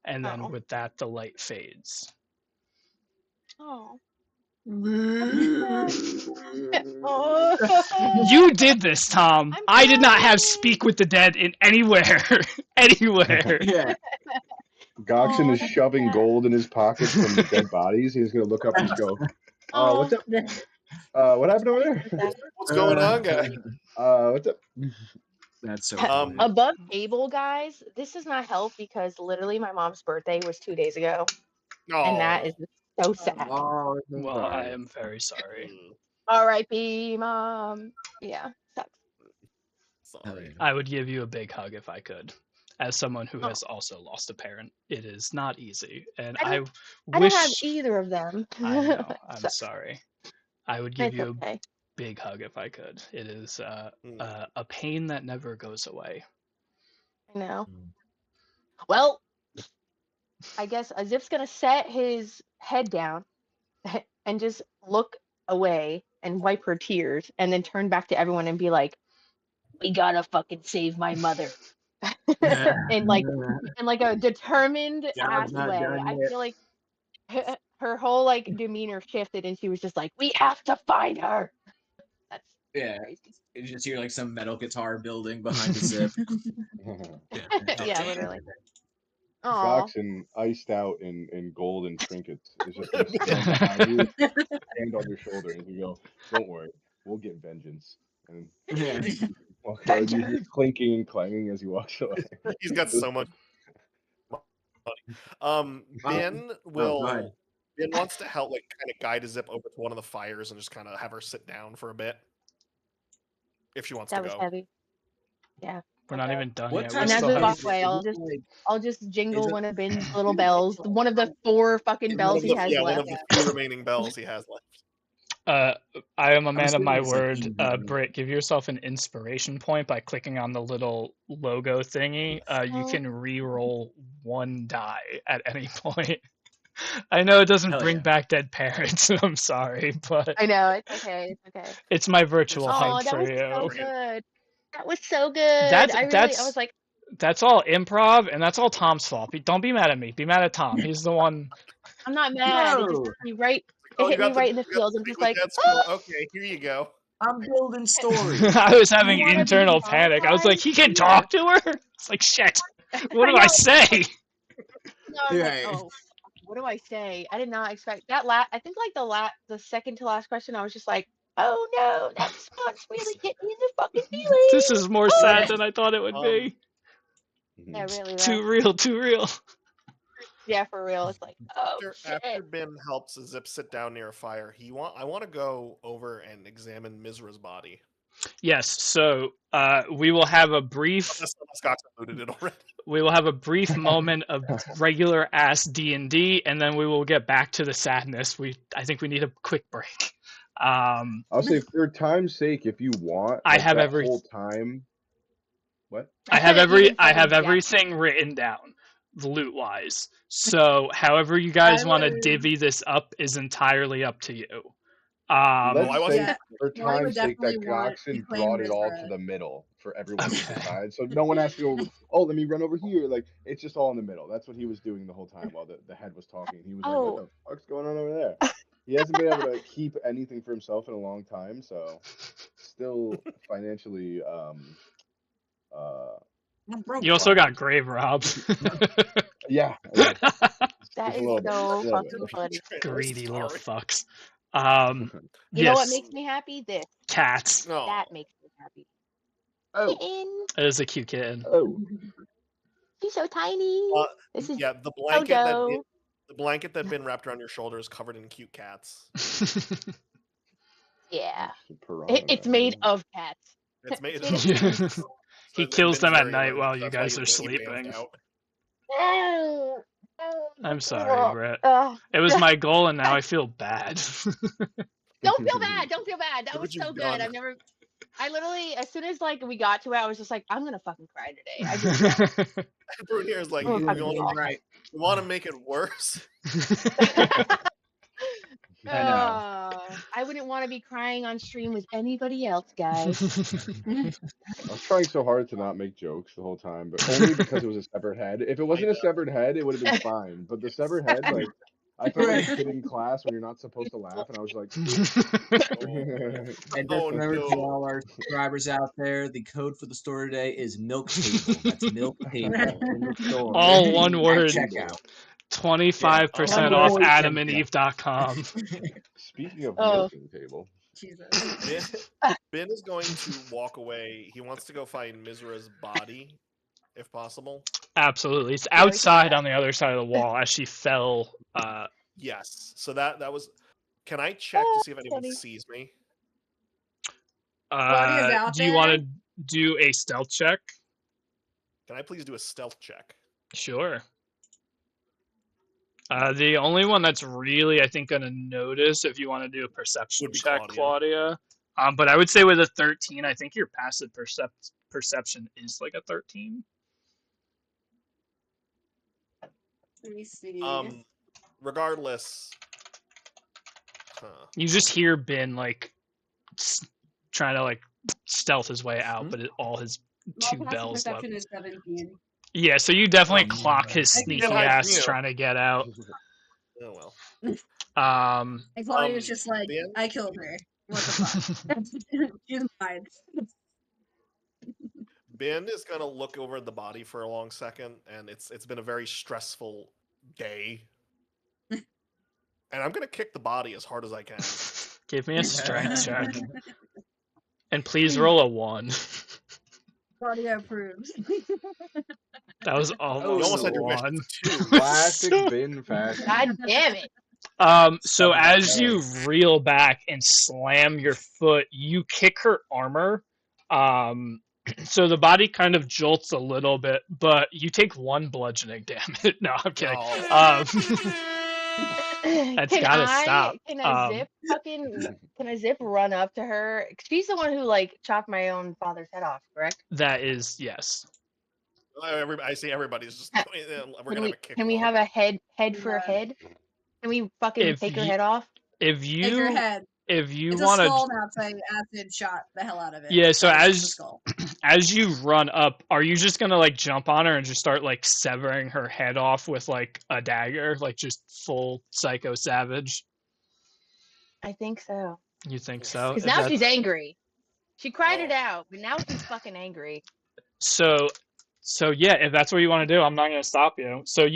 [SPEAKER 1] And then
[SPEAKER 4] Oh.
[SPEAKER 1] with that, the light fades.
[SPEAKER 4] Oh.
[SPEAKER 1] You
[SPEAKER 4] Oh.
[SPEAKER 1] did this, Tom.
[SPEAKER 4] I'm
[SPEAKER 1] I did not have
[SPEAKER 4] crying.
[SPEAKER 1] Speak with the Dead in anywhere. Anywhere.
[SPEAKER 5] Yeah.
[SPEAKER 6] Goxon is
[SPEAKER 4] That's
[SPEAKER 6] shoving
[SPEAKER 4] sad.
[SPEAKER 6] gold in his pockets from the dead bodies. He's gonna look up and just go, what's up? What happened over there?
[SPEAKER 4] So sad.
[SPEAKER 2] What's going on, guys?
[SPEAKER 6] What's up?
[SPEAKER 5] That's so
[SPEAKER 2] Um,
[SPEAKER 5] funny.
[SPEAKER 4] Above table, guys, this does not help because literally my mom's birthday was 2 days ago, and that
[SPEAKER 2] Oh,
[SPEAKER 4] is so sad.
[SPEAKER 5] Oh,
[SPEAKER 1] Well, I am very sorry.
[SPEAKER 4] R.I.P. Mom. Yeah, sucks.
[SPEAKER 2] sorry.
[SPEAKER 1] I would give you a big hug if I could. As someone who
[SPEAKER 4] Oh.
[SPEAKER 1] has also lost a parent, it is not easy. And
[SPEAKER 4] I
[SPEAKER 1] I
[SPEAKER 4] don't
[SPEAKER 1] wish.
[SPEAKER 4] have either of them.
[SPEAKER 1] I know. I'm
[SPEAKER 4] Sucks.
[SPEAKER 1] sorry. I would give
[SPEAKER 4] It's
[SPEAKER 1] you
[SPEAKER 4] okay.
[SPEAKER 1] a big hug if I could. It is
[SPEAKER 2] Mm.
[SPEAKER 1] a pain that never goes away.
[SPEAKER 4] I know.
[SPEAKER 5] Mm.
[SPEAKER 4] Well, I guess Azif's gonna set his head down and just look away and wipe her tears, and then turn back to everyone and be like, "We gotta fucking save my mother," in like a determined
[SPEAKER 5] Job's
[SPEAKER 4] ass
[SPEAKER 5] not
[SPEAKER 4] way.
[SPEAKER 5] done
[SPEAKER 4] I
[SPEAKER 5] yet.
[SPEAKER 4] feel like her whole like demeanor shifted, and she was just like, "We have to find her." That's
[SPEAKER 5] Yeah.
[SPEAKER 4] crazy.
[SPEAKER 5] You just hear like some metal guitar building behind the zip.
[SPEAKER 4] Yeah, literally. Oh,
[SPEAKER 6] Goxon, iced out in golden trinkets, is just gonna stand behind you, hand on your shoulder, and you go, "Don't worry, we'll get vengeance." And
[SPEAKER 5] Yeah.
[SPEAKER 6] walk out, you hear clinking and clanging as he walks away.
[SPEAKER 2] He's got so much money. Ben
[SPEAKER 5] go ahead.
[SPEAKER 2] Ben wants to help, like, kind of guide a zip over to one of the fires and just kind of have her sit down for a bit, if she wants
[SPEAKER 4] that
[SPEAKER 2] to
[SPEAKER 4] was
[SPEAKER 2] go.
[SPEAKER 4] heavy. Yeah.
[SPEAKER 1] We're not
[SPEAKER 4] Okay.
[SPEAKER 1] even done
[SPEAKER 5] What
[SPEAKER 1] yet.
[SPEAKER 5] time
[SPEAKER 4] And
[SPEAKER 1] We
[SPEAKER 4] as
[SPEAKER 1] still
[SPEAKER 4] we
[SPEAKER 5] is
[SPEAKER 1] have.
[SPEAKER 4] walk away,
[SPEAKER 5] Is it like,
[SPEAKER 4] I'll just jingle
[SPEAKER 5] it-
[SPEAKER 4] one of Ben's little bells, one of the 4 fucking bells he has
[SPEAKER 2] one
[SPEAKER 4] left.
[SPEAKER 2] of the few remaining bells he has left.
[SPEAKER 1] I am a man of
[SPEAKER 5] assuming
[SPEAKER 1] my
[SPEAKER 5] it's, like,
[SPEAKER 1] word.
[SPEAKER 5] easy, right?
[SPEAKER 1] Britt, give yourself an inspiration point by clicking on the little logo thingy. You
[SPEAKER 4] Oh.
[SPEAKER 1] can re-roll 1 die at any point. I know it doesn't
[SPEAKER 5] Hell
[SPEAKER 1] bring
[SPEAKER 5] yeah.
[SPEAKER 1] back dead parents. I'm sorry, but
[SPEAKER 4] I know, it's okay, it's okay.
[SPEAKER 1] it's my virtual
[SPEAKER 2] Oh,
[SPEAKER 1] hug
[SPEAKER 4] Oh, that
[SPEAKER 1] for
[SPEAKER 4] was so
[SPEAKER 1] you.
[SPEAKER 4] good. That was so good.
[SPEAKER 1] That's
[SPEAKER 4] I
[SPEAKER 1] that's
[SPEAKER 4] was like,
[SPEAKER 1] that's all improv, and that's all Tom's fault. Don't be mad at me. Be mad at Tom. He's the one.
[SPEAKER 4] I'm not mad. It just
[SPEAKER 5] No,
[SPEAKER 4] hit me right.
[SPEAKER 2] Oh,
[SPEAKER 4] It hit me right in the feels. I'm
[SPEAKER 2] Speak
[SPEAKER 4] just
[SPEAKER 2] with
[SPEAKER 4] like,
[SPEAKER 2] Dead skill. Okay, here you go.
[SPEAKER 5] I'm building story.
[SPEAKER 1] I was
[SPEAKER 4] you
[SPEAKER 1] having
[SPEAKER 4] want to be
[SPEAKER 1] internal panic. I was like,
[SPEAKER 4] traumatized?
[SPEAKER 1] he can
[SPEAKER 4] Yeah.
[SPEAKER 1] talk to her. It's like shit. What
[SPEAKER 4] I
[SPEAKER 1] do I
[SPEAKER 4] know.
[SPEAKER 1] say?
[SPEAKER 4] No, I was like,
[SPEAKER 5] Right.
[SPEAKER 4] oh, what do I say? I did not expect that. I think like the second to last question, I was just like, oh no, that spot's really getting me in the fucking
[SPEAKER 1] This
[SPEAKER 4] feelings.
[SPEAKER 1] is more sad than I thought it would be.
[SPEAKER 4] Yeah, really
[SPEAKER 1] Too
[SPEAKER 4] though.
[SPEAKER 1] real, too real.
[SPEAKER 4] Yeah, for real. It's like, oh
[SPEAKER 2] After
[SPEAKER 4] shit.
[SPEAKER 2] Ben helps Zip sit down near a fire, I want to go over and examine Mizra's body.
[SPEAKER 1] Yes, so we will have a brief.
[SPEAKER 2] Unless Scott alluded it already.
[SPEAKER 1] we will have a brief moment of regular ass D&D, and then we will get back to the sadness. I think we need a quick break.
[SPEAKER 6] I'll say for time's sake, if you want,
[SPEAKER 1] I
[SPEAKER 6] like
[SPEAKER 1] have
[SPEAKER 6] that whole time. What?
[SPEAKER 1] I have
[SPEAKER 4] Even
[SPEAKER 1] I
[SPEAKER 4] fucking
[SPEAKER 1] have
[SPEAKER 4] Jack.
[SPEAKER 1] everything written down, loot wise. So however you guys want to divvy this up is entirely up to you.
[SPEAKER 6] Let's
[SPEAKER 2] I
[SPEAKER 6] say
[SPEAKER 2] wasn't-
[SPEAKER 6] for
[SPEAKER 3] Wally would
[SPEAKER 6] time's sake that
[SPEAKER 3] definitely want to
[SPEAKER 6] Goxon
[SPEAKER 3] claim
[SPEAKER 6] brought it all to
[SPEAKER 3] Mizra.
[SPEAKER 6] the middle for everyone to
[SPEAKER 1] Okay.
[SPEAKER 6] decide. So no one has to go, oh, let me run over here. Like, it's just all in the middle. That's what he was doing the whole time while the head was talking. He was like, what
[SPEAKER 4] Oh.
[SPEAKER 6] the fuck's going on over there? He hasn't been able to keep anything for himself in a long time, so still financially
[SPEAKER 3] I'm broke.
[SPEAKER 1] You also got grave robbed.
[SPEAKER 6] yeah.
[SPEAKER 4] That
[SPEAKER 6] Just a
[SPEAKER 4] is
[SPEAKER 6] little bit.
[SPEAKER 4] so
[SPEAKER 6] A little bit.
[SPEAKER 4] fucking funny.
[SPEAKER 1] Greedy little
[SPEAKER 2] Sorry.
[SPEAKER 1] fucks.
[SPEAKER 4] You know what
[SPEAKER 1] Yes,
[SPEAKER 4] makes me happy? This.
[SPEAKER 1] cats.
[SPEAKER 2] No.
[SPEAKER 4] That makes me happy.
[SPEAKER 6] Oh,
[SPEAKER 4] Kitten.
[SPEAKER 1] It is a cute kitten.
[SPEAKER 6] oh.
[SPEAKER 4] She's so tiny. This is
[SPEAKER 2] Yeah, the blanket
[SPEAKER 4] Jojo.
[SPEAKER 2] that been wrapped around your shoulder is covered in cute cats.
[SPEAKER 4] Yeah.
[SPEAKER 6] Piranha,
[SPEAKER 4] It's made
[SPEAKER 6] yeah.
[SPEAKER 4] of cats.
[SPEAKER 2] It's made
[SPEAKER 4] Kitty.
[SPEAKER 2] of cats. So
[SPEAKER 1] He
[SPEAKER 2] and
[SPEAKER 1] kills them at
[SPEAKER 2] Ben's
[SPEAKER 1] night
[SPEAKER 2] very
[SPEAKER 1] while
[SPEAKER 2] allergic,
[SPEAKER 1] you
[SPEAKER 2] that's why
[SPEAKER 1] guys are
[SPEAKER 2] he bamfed
[SPEAKER 1] sleeping.
[SPEAKER 2] out.
[SPEAKER 1] I'm sorry, Brett.
[SPEAKER 4] Ugh.
[SPEAKER 1] It was my goal, and now I feel bad.
[SPEAKER 4] Don't feel bad. Don't feel bad. That
[SPEAKER 2] Look
[SPEAKER 4] was
[SPEAKER 2] what
[SPEAKER 4] so
[SPEAKER 2] you've
[SPEAKER 4] good.
[SPEAKER 2] done.
[SPEAKER 4] I literally, as soon as like we got to it, I was just like, I'm gonna fucking cry today. I just
[SPEAKER 2] Brunier is like,
[SPEAKER 4] Oh,
[SPEAKER 2] you
[SPEAKER 4] fucking
[SPEAKER 2] want to make it worse?
[SPEAKER 5] I know.
[SPEAKER 4] I wouldn't want to be crying on stream with anybody else, guys.
[SPEAKER 6] I was trying so hard to not make jokes the whole time, but only because it was a severed head. If it wasn't a
[SPEAKER 2] know.
[SPEAKER 6] severed head, it would have been fine. But the severed head, like, I felt like a kid in class when you're not supposed to laugh, and I was like,
[SPEAKER 5] And just
[SPEAKER 2] Oh,
[SPEAKER 5] remember
[SPEAKER 2] no.
[SPEAKER 5] to all our subscribers out there, the code for the store today is milk table. That's milk table in the store.
[SPEAKER 1] All one
[SPEAKER 5] At
[SPEAKER 1] word.
[SPEAKER 5] checkout.
[SPEAKER 1] 25%
[SPEAKER 5] Yeah.
[SPEAKER 1] off
[SPEAKER 5] Oh.
[SPEAKER 1] AdamandEve.com.
[SPEAKER 6] speaking of
[SPEAKER 4] Oh.
[SPEAKER 6] milking table,
[SPEAKER 3] Jesus.
[SPEAKER 2] Ben is going to walk away. He wants to go find Mizra's body, if possible.
[SPEAKER 1] Absolutely. It's
[SPEAKER 4] already said
[SPEAKER 1] outside
[SPEAKER 4] that.
[SPEAKER 1] on the other side of the wall as she fell.
[SPEAKER 2] Yes. So that was. Can I check to see if anyone
[SPEAKER 4] funny.
[SPEAKER 2] sees me?
[SPEAKER 3] Claudia's out
[SPEAKER 1] Do you
[SPEAKER 3] there?
[SPEAKER 1] want to do a stealth check?
[SPEAKER 2] Can I please do a stealth check?
[SPEAKER 1] Sure. The only one that's really, I think, going to notice if you want to do a perception
[SPEAKER 2] Would be
[SPEAKER 1] check,
[SPEAKER 2] Claudia.
[SPEAKER 1] Claudia. But I would say with a 13, I think your passive perception is like a 13.
[SPEAKER 3] Let me see.
[SPEAKER 2] Regardless. Huh.
[SPEAKER 1] You just hear Ben like trying to like stealth his way out, but all his
[SPEAKER 3] My
[SPEAKER 1] two
[SPEAKER 3] passive
[SPEAKER 1] bells left.
[SPEAKER 3] perception is 17.
[SPEAKER 1] Yeah, so you definitely
[SPEAKER 2] Oh,
[SPEAKER 1] clock his
[SPEAKER 3] I can
[SPEAKER 1] sneaky
[SPEAKER 3] go
[SPEAKER 1] ass
[SPEAKER 2] hide.
[SPEAKER 1] trying to get out.
[SPEAKER 2] Oh well.
[SPEAKER 3] And Claudia's
[SPEAKER 2] Um,
[SPEAKER 3] just like,
[SPEAKER 2] Ben?
[SPEAKER 3] I killed her. What the fuck? She's mine.
[SPEAKER 2] Ben is gonna look over the body for a long second, and it's been a very stressful day. And I'm gonna kick the body as hard as I can.
[SPEAKER 1] Give me a strength check. And please roll a 1.
[SPEAKER 3] Claudia approves.
[SPEAKER 1] That was
[SPEAKER 2] You
[SPEAKER 1] almost
[SPEAKER 2] almost
[SPEAKER 1] a
[SPEAKER 2] had your wish.
[SPEAKER 1] 1.
[SPEAKER 2] It's a 2.
[SPEAKER 6] classic
[SPEAKER 1] So-
[SPEAKER 6] bin fashion.
[SPEAKER 4] God damn it.
[SPEAKER 1] So as you reel back and slam your foot, you kick her armor. So the body kind of jolts a little bit, but you take 1 bludgeoning damage. No, I'm kidding.
[SPEAKER 2] Oh.
[SPEAKER 1] That's gotta stop.
[SPEAKER 4] Can I zip run up to her? She's the one who like chopped my own father's head off, correct?
[SPEAKER 1] That is, yes.
[SPEAKER 2] I see everybody's just. We're gonna have a kick.
[SPEAKER 4] Can we have a head for
[SPEAKER 3] Yeah.
[SPEAKER 4] head? Can we fucking
[SPEAKER 1] If
[SPEAKER 4] take her
[SPEAKER 1] you-
[SPEAKER 4] head off?
[SPEAKER 1] If
[SPEAKER 3] Take her
[SPEAKER 1] you
[SPEAKER 3] head.
[SPEAKER 1] if you
[SPEAKER 3] It's a
[SPEAKER 1] want
[SPEAKER 3] skull
[SPEAKER 1] to,
[SPEAKER 3] now, so I acid shot the hell out of it.
[SPEAKER 1] Yeah, so
[SPEAKER 3] That was
[SPEAKER 1] as-
[SPEAKER 3] the skull.
[SPEAKER 1] as you run up, are you just gonna like jump on her and just start like severing her head off with like a dagger, like just full psycho savage?
[SPEAKER 4] I think so.
[SPEAKER 1] You think so?
[SPEAKER 4] Because
[SPEAKER 1] If
[SPEAKER 4] now
[SPEAKER 1] that's-
[SPEAKER 4] she's angry. She cried it
[SPEAKER 2] Oh.
[SPEAKER 4] out, but now she's fucking angry.
[SPEAKER 1] So yeah, if that's what you want to do, I'm not going to stop you. So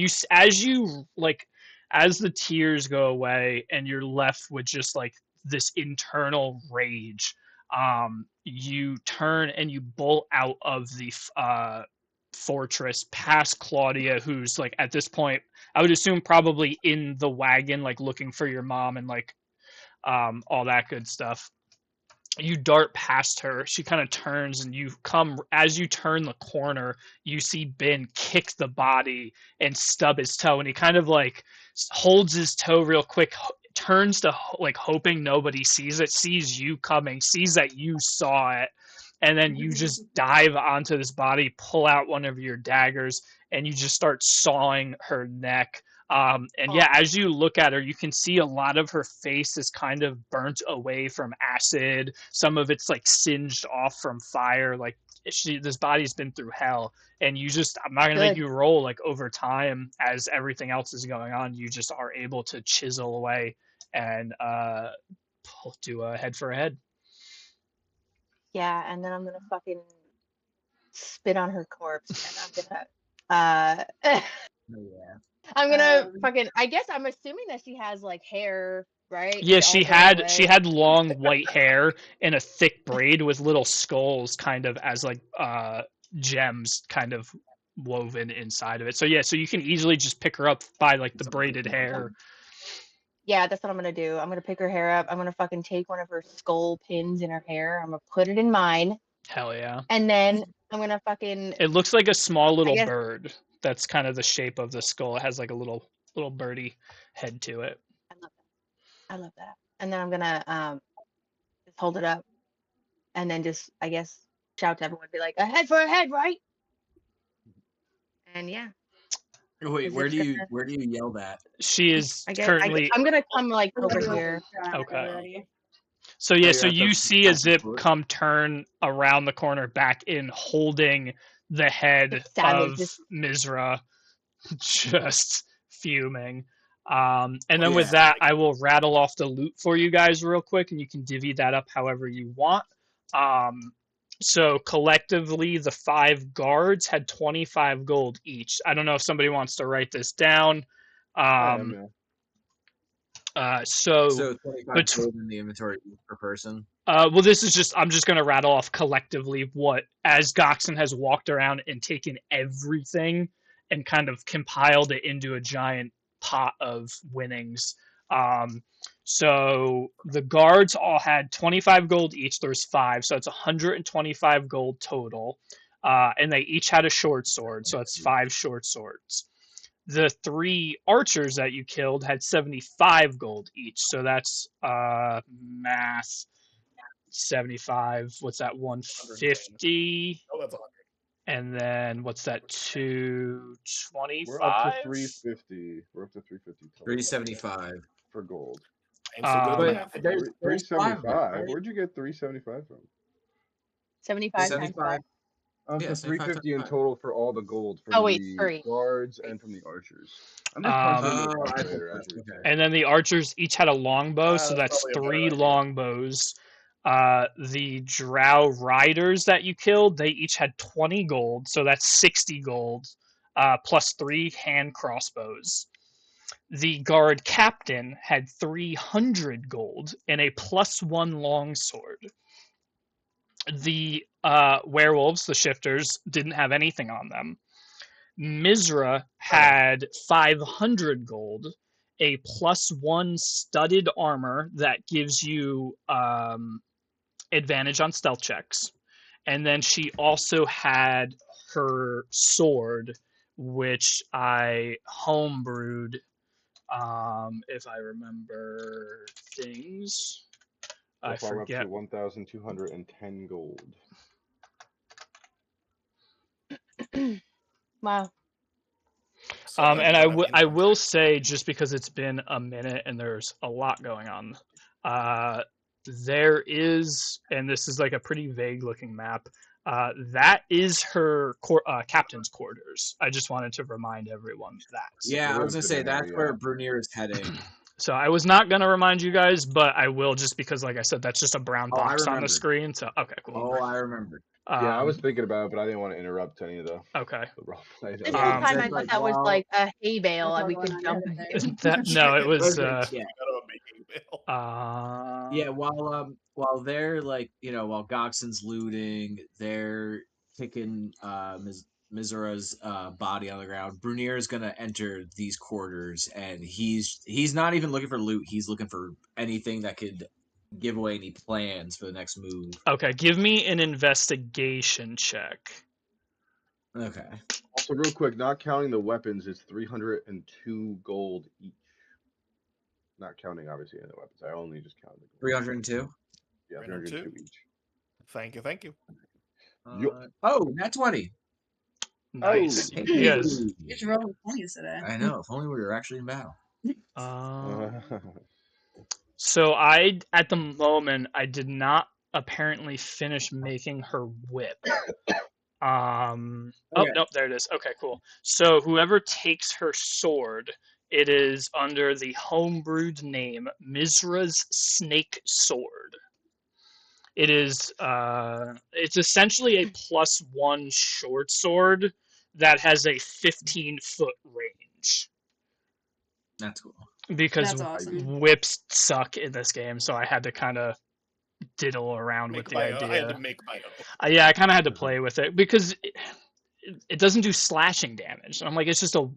[SPEAKER 1] as the tears go away and you're left with just like this internal rage, you turn and you bolt out of the fortress past Claudia, who's like at this point, I would assume probably in the wagon, like looking for your mom and like all that good stuff. you dart past her. She kind of turns, and as you turn the corner, you see Ben kick the body and stub his toe, and he kind of like holds his toe real quick, turns to like hoping nobody sees it, sees you coming, sees that you saw it, and then you just dive onto this body, pull out one of your daggers, and you just start sawing her neck. And yeah, as you look at her, you can see a lot of her face is kind of burnt away from acid. Some of it's like singed off from fire. Like this body's been through hell. And I'm not gonna make you roll. Like over time, as everything else is going on, you just are able to chisel away and do a head for a head.
[SPEAKER 4] Yeah, and then I'm gonna fucking spit on her corpse, and I'm gonna
[SPEAKER 5] Yeah.
[SPEAKER 4] I'm gonna fucking. I guess I'm assuming that she has like hair, right?
[SPEAKER 1] Yeah,
[SPEAKER 4] It's all burnt
[SPEAKER 1] she
[SPEAKER 4] away.
[SPEAKER 1] had long white hair and a thick braid with little skulls kind of as like gems kind of woven inside of it. So yeah, so you can easily just pick her up by like the braided hair.
[SPEAKER 4] Yeah, that's what I'm gonna do. I'm gonna pick her hair up. I'm gonna fucking take one of her skull pins in her hair. I'm gonna put it in mine,
[SPEAKER 1] Hell yeah.
[SPEAKER 4] and then I'm gonna fucking.
[SPEAKER 1] It looks like a small
[SPEAKER 4] I
[SPEAKER 1] little
[SPEAKER 4] guess
[SPEAKER 1] bird. That's kind of the shape of the skull. It has like a little birdie head to it.
[SPEAKER 4] I love that. I love that. And then I'm gonna just hold it up, and then just I guess shout to everyone, be like, a head for a head, right? And yeah.
[SPEAKER 5] Wait,
[SPEAKER 4] Is
[SPEAKER 5] where
[SPEAKER 4] it
[SPEAKER 5] do you
[SPEAKER 4] gonna-
[SPEAKER 5] yell that?
[SPEAKER 1] She is
[SPEAKER 4] I guess
[SPEAKER 1] currently
[SPEAKER 4] I'm gonna come like over here.
[SPEAKER 1] okay. So yeah,
[SPEAKER 5] Oh,
[SPEAKER 1] so
[SPEAKER 5] you're at the
[SPEAKER 1] you see a
[SPEAKER 5] back
[SPEAKER 1] Zip
[SPEAKER 5] foot?
[SPEAKER 1] come turn around the corner back in, holding the head
[SPEAKER 4] Savage,
[SPEAKER 1] of
[SPEAKER 4] just
[SPEAKER 1] Mizra, just fuming. And then
[SPEAKER 5] Oh,
[SPEAKER 1] with
[SPEAKER 5] yeah.
[SPEAKER 1] that, I will rattle off the loot for you guys real quick, and you can divvy that up however you want. So collectively, the 5 guards had 25 gold each. I don't know if somebody wants to write this down.
[SPEAKER 6] I am, yeah.
[SPEAKER 1] So
[SPEAKER 5] 25 gold in the inventory per person.
[SPEAKER 1] well, this is just, I'm just going to rattle off collectively what, as Goxon has walked around and taken everything and kind of compiled it into a giant pot of winnings. So the guards all had 25 gold each. There's 5, so it's 125 gold total. And they each had a short sword, so that's 5 short swords. The 3 archers that you killed had 75 gold each, so that's math 75. What's that? 150.
[SPEAKER 2] Oh, that's 100.
[SPEAKER 1] And then what's that?
[SPEAKER 6] We're up to
[SPEAKER 1] 225.
[SPEAKER 6] 350. We're up to 350 total
[SPEAKER 5] 375.
[SPEAKER 6] for gold.
[SPEAKER 2] Ain't so good
[SPEAKER 1] But
[SPEAKER 2] math.
[SPEAKER 5] there's
[SPEAKER 6] 375.
[SPEAKER 5] right?
[SPEAKER 6] Where'd you get 375 from?
[SPEAKER 4] 75 times
[SPEAKER 5] 75.
[SPEAKER 4] 5.
[SPEAKER 6] So
[SPEAKER 5] 75
[SPEAKER 6] 350 in
[SPEAKER 5] times
[SPEAKER 6] total for all the gold from
[SPEAKER 4] Oh wait,
[SPEAKER 6] the
[SPEAKER 4] 3.
[SPEAKER 6] guards and from the archers. I'm just
[SPEAKER 1] Um,
[SPEAKER 6] punching into the
[SPEAKER 5] Oh, I
[SPEAKER 6] calculator as we
[SPEAKER 5] okay.
[SPEAKER 1] and then the archers each had a longbow, so
[SPEAKER 2] That's
[SPEAKER 1] that's
[SPEAKER 2] probably a better
[SPEAKER 1] 3
[SPEAKER 2] idea.
[SPEAKER 1] longbows. The drow riders that you killed, they each had 20 gold, so that's 60 gold, plus 3 hand crossbows. The guard captain had 300 gold and a +1 longsword. The werewolves, the shifters, didn't have anything on them. Mizra had 500 gold, a +1 studded armor that gives you advantage on stealth checks. And then she also had her sword, which I homebrewed, if I remember things. I
[SPEAKER 6] So far, we're up
[SPEAKER 1] forget.
[SPEAKER 6] to 1,210 gold.
[SPEAKER 4] Wow.
[SPEAKER 2] So
[SPEAKER 1] And
[SPEAKER 2] that's not
[SPEAKER 1] I
[SPEAKER 2] an
[SPEAKER 1] will say, just because it's been a minute and there's a lot going on, there is, and this is like a pretty vague looking map, that is her captain's quarters. I just wanted to remind everyone that.
[SPEAKER 5] Yeah, I was gonna say that's where
[SPEAKER 6] Yeah.
[SPEAKER 5] Brunier is heading.
[SPEAKER 1] So I was not going to remind you guys, but I will, just because, like I said, that's just a brown
[SPEAKER 5] Oh, I
[SPEAKER 1] box on the
[SPEAKER 5] remembered.
[SPEAKER 1] screen. So, okay, cool.
[SPEAKER 5] Oh, I remember.
[SPEAKER 6] Yeah, I was thinking about it, but I didn't want to interrupt any of the
[SPEAKER 1] Okay.
[SPEAKER 6] role play.
[SPEAKER 4] This
[SPEAKER 1] Um,
[SPEAKER 4] whole time I
[SPEAKER 5] that's
[SPEAKER 4] thought
[SPEAKER 5] like,
[SPEAKER 4] that was
[SPEAKER 5] well-
[SPEAKER 4] like a hay bale and we could jump into.
[SPEAKER 1] No, it was.
[SPEAKER 5] Yeah.
[SPEAKER 2] Out of a making bill.
[SPEAKER 5] Yeah, while they're like, while Goxon's looting, they're kicking Mizra's body on the ground. Brunier is gonna enter these quarters, and he's not even looking for loot. He's looking for anything that could give away any plans for the next move.
[SPEAKER 1] Okay, give me an investigation check.
[SPEAKER 5] Okay.
[SPEAKER 6] Also, real quick, not counting the weapons, it's 302 gold each. Not counting obviously any of the weapons. I only just counted the gold.
[SPEAKER 5] 302.
[SPEAKER 6] Yeah,
[SPEAKER 2] 302.
[SPEAKER 6] 302 each.
[SPEAKER 2] Thank you, thank you.
[SPEAKER 5] Oh, nat 20.
[SPEAKER 1] Nice.
[SPEAKER 6] Oh.
[SPEAKER 1] You guys.
[SPEAKER 3] You're just rolling 20s today.
[SPEAKER 5] I know. If only we were actually in battle.
[SPEAKER 1] So at the moment, I did not apparently finish making her whip. Oh,
[SPEAKER 5] Okay.
[SPEAKER 1] nope, there it is. Okay, cool. So whoever takes her sword, it is under the homebrewed name Mizra's Snake Sword. It is it's essentially a +1 short sword that has a 15-foot range.
[SPEAKER 5] That's cool.
[SPEAKER 1] Because
[SPEAKER 3] That's awesome.
[SPEAKER 1] whips suck in this game, so I had to kind of diddle around with
[SPEAKER 2] Make
[SPEAKER 1] the
[SPEAKER 2] my own. I had
[SPEAKER 1] idea.
[SPEAKER 2] to make my own.
[SPEAKER 1] Yeah, I kind of had to play with it because it doesn't do slashing damage. And I'm like, it's just a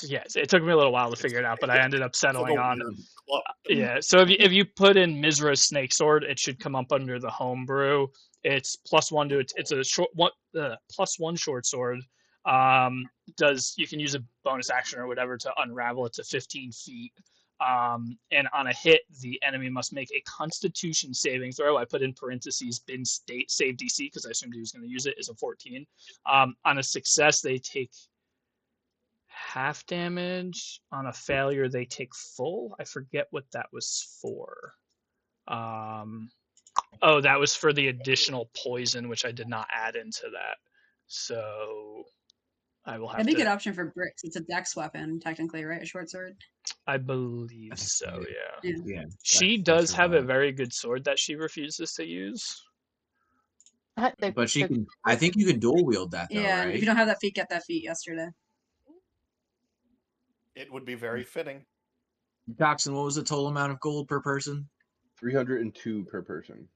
[SPEAKER 1] yeah. It took me a little while to figure it out, but I ended up
[SPEAKER 2] It's like
[SPEAKER 1] settling
[SPEAKER 2] a
[SPEAKER 1] on
[SPEAKER 2] weird club.
[SPEAKER 1] yeah. So if you put in Mizra's Snake Sword, it should come up under the homebrew. It's +1 to it. It's a +1 short sword. Does you can use a bonus action or whatever to unravel it to 15 feet. And on a hit, the enemy must make a Constitution saving throw. I put in parentheses bin state save DC because I assumed he was going to use it. Is a 14. On a success, they take half damage. On a failure, they take full. I forget what that was for. Oh, that was for the additional poison, which I did not add into that. So I will have
[SPEAKER 3] That'd be a good
[SPEAKER 1] to.
[SPEAKER 3] option for bricks. It's a dex weapon, technically, right? A short sword.
[SPEAKER 1] I believe
[SPEAKER 5] I think
[SPEAKER 1] so.
[SPEAKER 5] so.
[SPEAKER 1] Yeah.
[SPEAKER 3] Yeah.
[SPEAKER 5] Yeah.
[SPEAKER 1] She
[SPEAKER 5] that's
[SPEAKER 1] does
[SPEAKER 5] her
[SPEAKER 1] have a
[SPEAKER 5] vibe.
[SPEAKER 1] very good sword that she refuses to use.
[SPEAKER 5] But she can. I think you can dual wield that though,
[SPEAKER 3] Yeah, and if
[SPEAKER 5] right?
[SPEAKER 3] you don't have that feat, get that feat yesterday.
[SPEAKER 2] It would be very fitting.
[SPEAKER 5] Jackson, what was the total amount of gold per person?
[SPEAKER 6] 302 per person.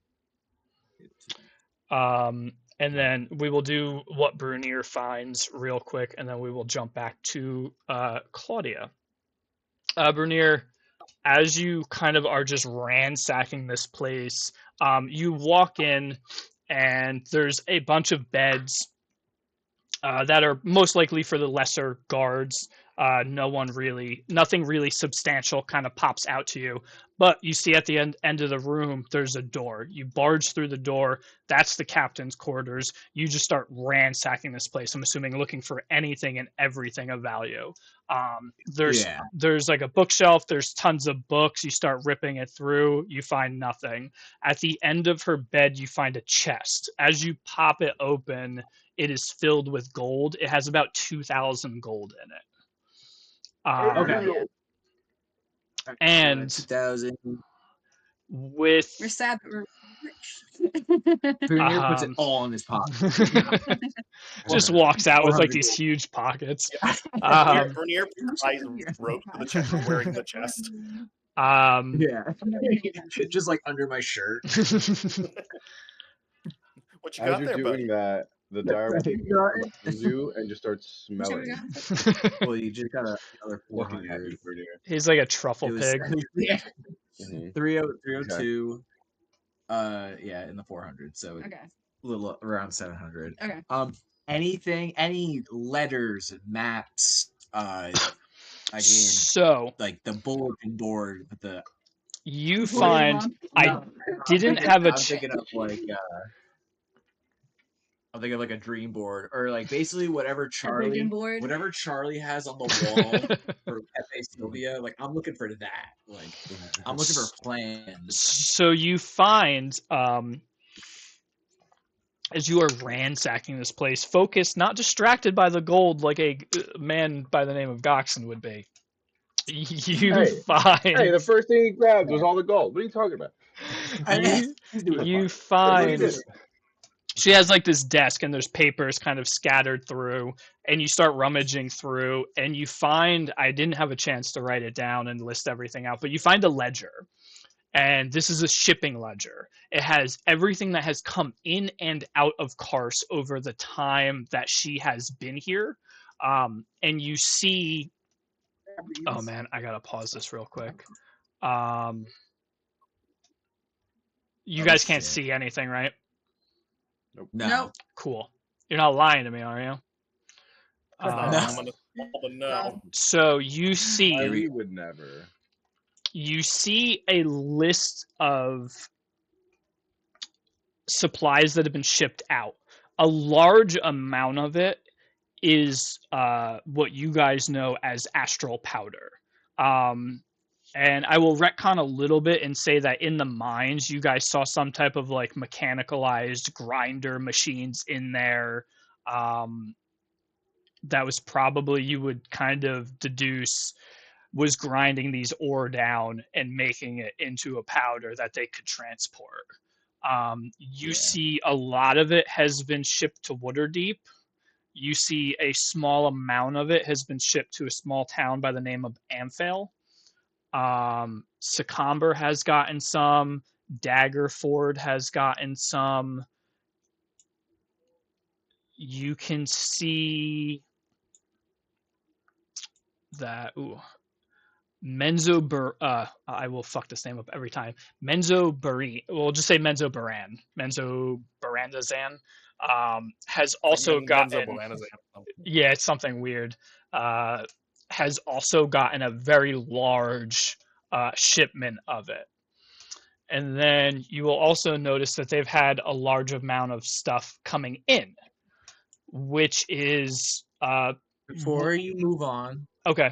[SPEAKER 1] And then we will do what Brunier finds real quick, and then we will jump back to Claudia. Brunier, as you kind of are just ransacking this place, you walk in, and there's a bunch of beds that are most likely for the lesser guards. Nothing really substantial kind of pops out to you. But you see at the end of the room, there's a door. You barge through the door. That's the captain's quarters. You just start ransacking this place. I'm assuming looking for anything and everything of value.
[SPEAKER 5] Yeah.
[SPEAKER 1] There's like a bookshelf. There's tons of books. You start ripping it through. You find nothing. At the end of her bed, you find a chest. As you pop it open, it is filled with gold. It has about 2,000 gold in it.
[SPEAKER 5] Okay.
[SPEAKER 1] And
[SPEAKER 5] 2000.
[SPEAKER 1] with
[SPEAKER 3] We're sad, but we're rich.
[SPEAKER 5] Brunier puts it all in his pocket.
[SPEAKER 1] just walks out with like
[SPEAKER 5] 400
[SPEAKER 1] these
[SPEAKER 5] gold.
[SPEAKER 1] huge pockets.
[SPEAKER 2] Bernier ties rope to the chest, wearing the chest.
[SPEAKER 5] Yeah. Just like under my shirt.
[SPEAKER 2] What you
[SPEAKER 6] As
[SPEAKER 2] got
[SPEAKER 6] you're
[SPEAKER 2] there, buddy?
[SPEAKER 6] doing that, the direwolf finds you and just starts smelling.
[SPEAKER 5] Well, you just got another
[SPEAKER 6] Looking at
[SPEAKER 5] 400.
[SPEAKER 6] you, Bernier.
[SPEAKER 1] He's like a truffle
[SPEAKER 5] It was
[SPEAKER 1] pig.
[SPEAKER 5] yeah.
[SPEAKER 6] Mhm.
[SPEAKER 5] 302. Yeah, in the 400. So
[SPEAKER 3] Okay.
[SPEAKER 5] a little around 700.
[SPEAKER 3] Okay.
[SPEAKER 5] Any letters, maps, again,
[SPEAKER 1] So
[SPEAKER 5] like the bulletin board with the.
[SPEAKER 1] you find I didn't have a
[SPEAKER 5] I'm thinking of like I'm thinking of like a dream board or like basically whatever
[SPEAKER 3] vision board.
[SPEAKER 5] whatever Charlie has on the wall for Pepe Sylvia. Like I'm looking for that. Like I'm looking for plans.
[SPEAKER 1] So you find as you are ransacking this place, focused, not distracted by the gold like a man by the name of Goxon would be. You find.
[SPEAKER 6] Hey, the first thing he grabbed was all the gold. What are you talking about?
[SPEAKER 1] You find. She has like this desk and there's papers kind of scattered through, and you start rummaging through, and you find. I didn't have a chance to write it down and list everything out, but you find a ledger. And this is a shipping ledger. It has everything that has come in and out of Kars over the time that she has been here. And you see, oh man, I gotta pause this real quick. You
[SPEAKER 5] Oh,
[SPEAKER 1] guys can't
[SPEAKER 5] shit.
[SPEAKER 1] see anything, right?
[SPEAKER 6] Nope.
[SPEAKER 5] No.
[SPEAKER 3] Nope.
[SPEAKER 1] Cool. You're not lying to me, are you?
[SPEAKER 2] It's not.
[SPEAKER 5] No.
[SPEAKER 2] I'm gonna call the no.
[SPEAKER 1] So you
[SPEAKER 5] Here we-
[SPEAKER 1] see
[SPEAKER 6] We would never.
[SPEAKER 1] a list of supplies that have been shipped out. A large amount of it is what you guys know as astral powder. And I will retcon a little bit and say that in the mines, you guys saw some type of like mechanicalized grinder machines in there. That was probably, you would kind of deduce, was grinding these ore down and making it into a powder that they could transport. You
[SPEAKER 5] Yeah.
[SPEAKER 1] see a lot of it has been shipped to Waterdeep. You see a small amount of it has been shipped to a small town by the name of Amphale. Secomber has gotten some. Daggerford has gotten some. You can see that. Ooh, I will fuck this name up every time. Menzo Baran. We'll just say Menzo Baran. Menzo Barandazan has
[SPEAKER 2] It's like
[SPEAKER 1] also
[SPEAKER 2] Benzo
[SPEAKER 1] gotten.
[SPEAKER 2] Bananas.
[SPEAKER 1] Yeah, it's something weird. Uh, has also gotten a very large shipment of it. And then you will also notice that they've had a large amount of stuff coming in, which is
[SPEAKER 5] Before you move on,
[SPEAKER 1] okay.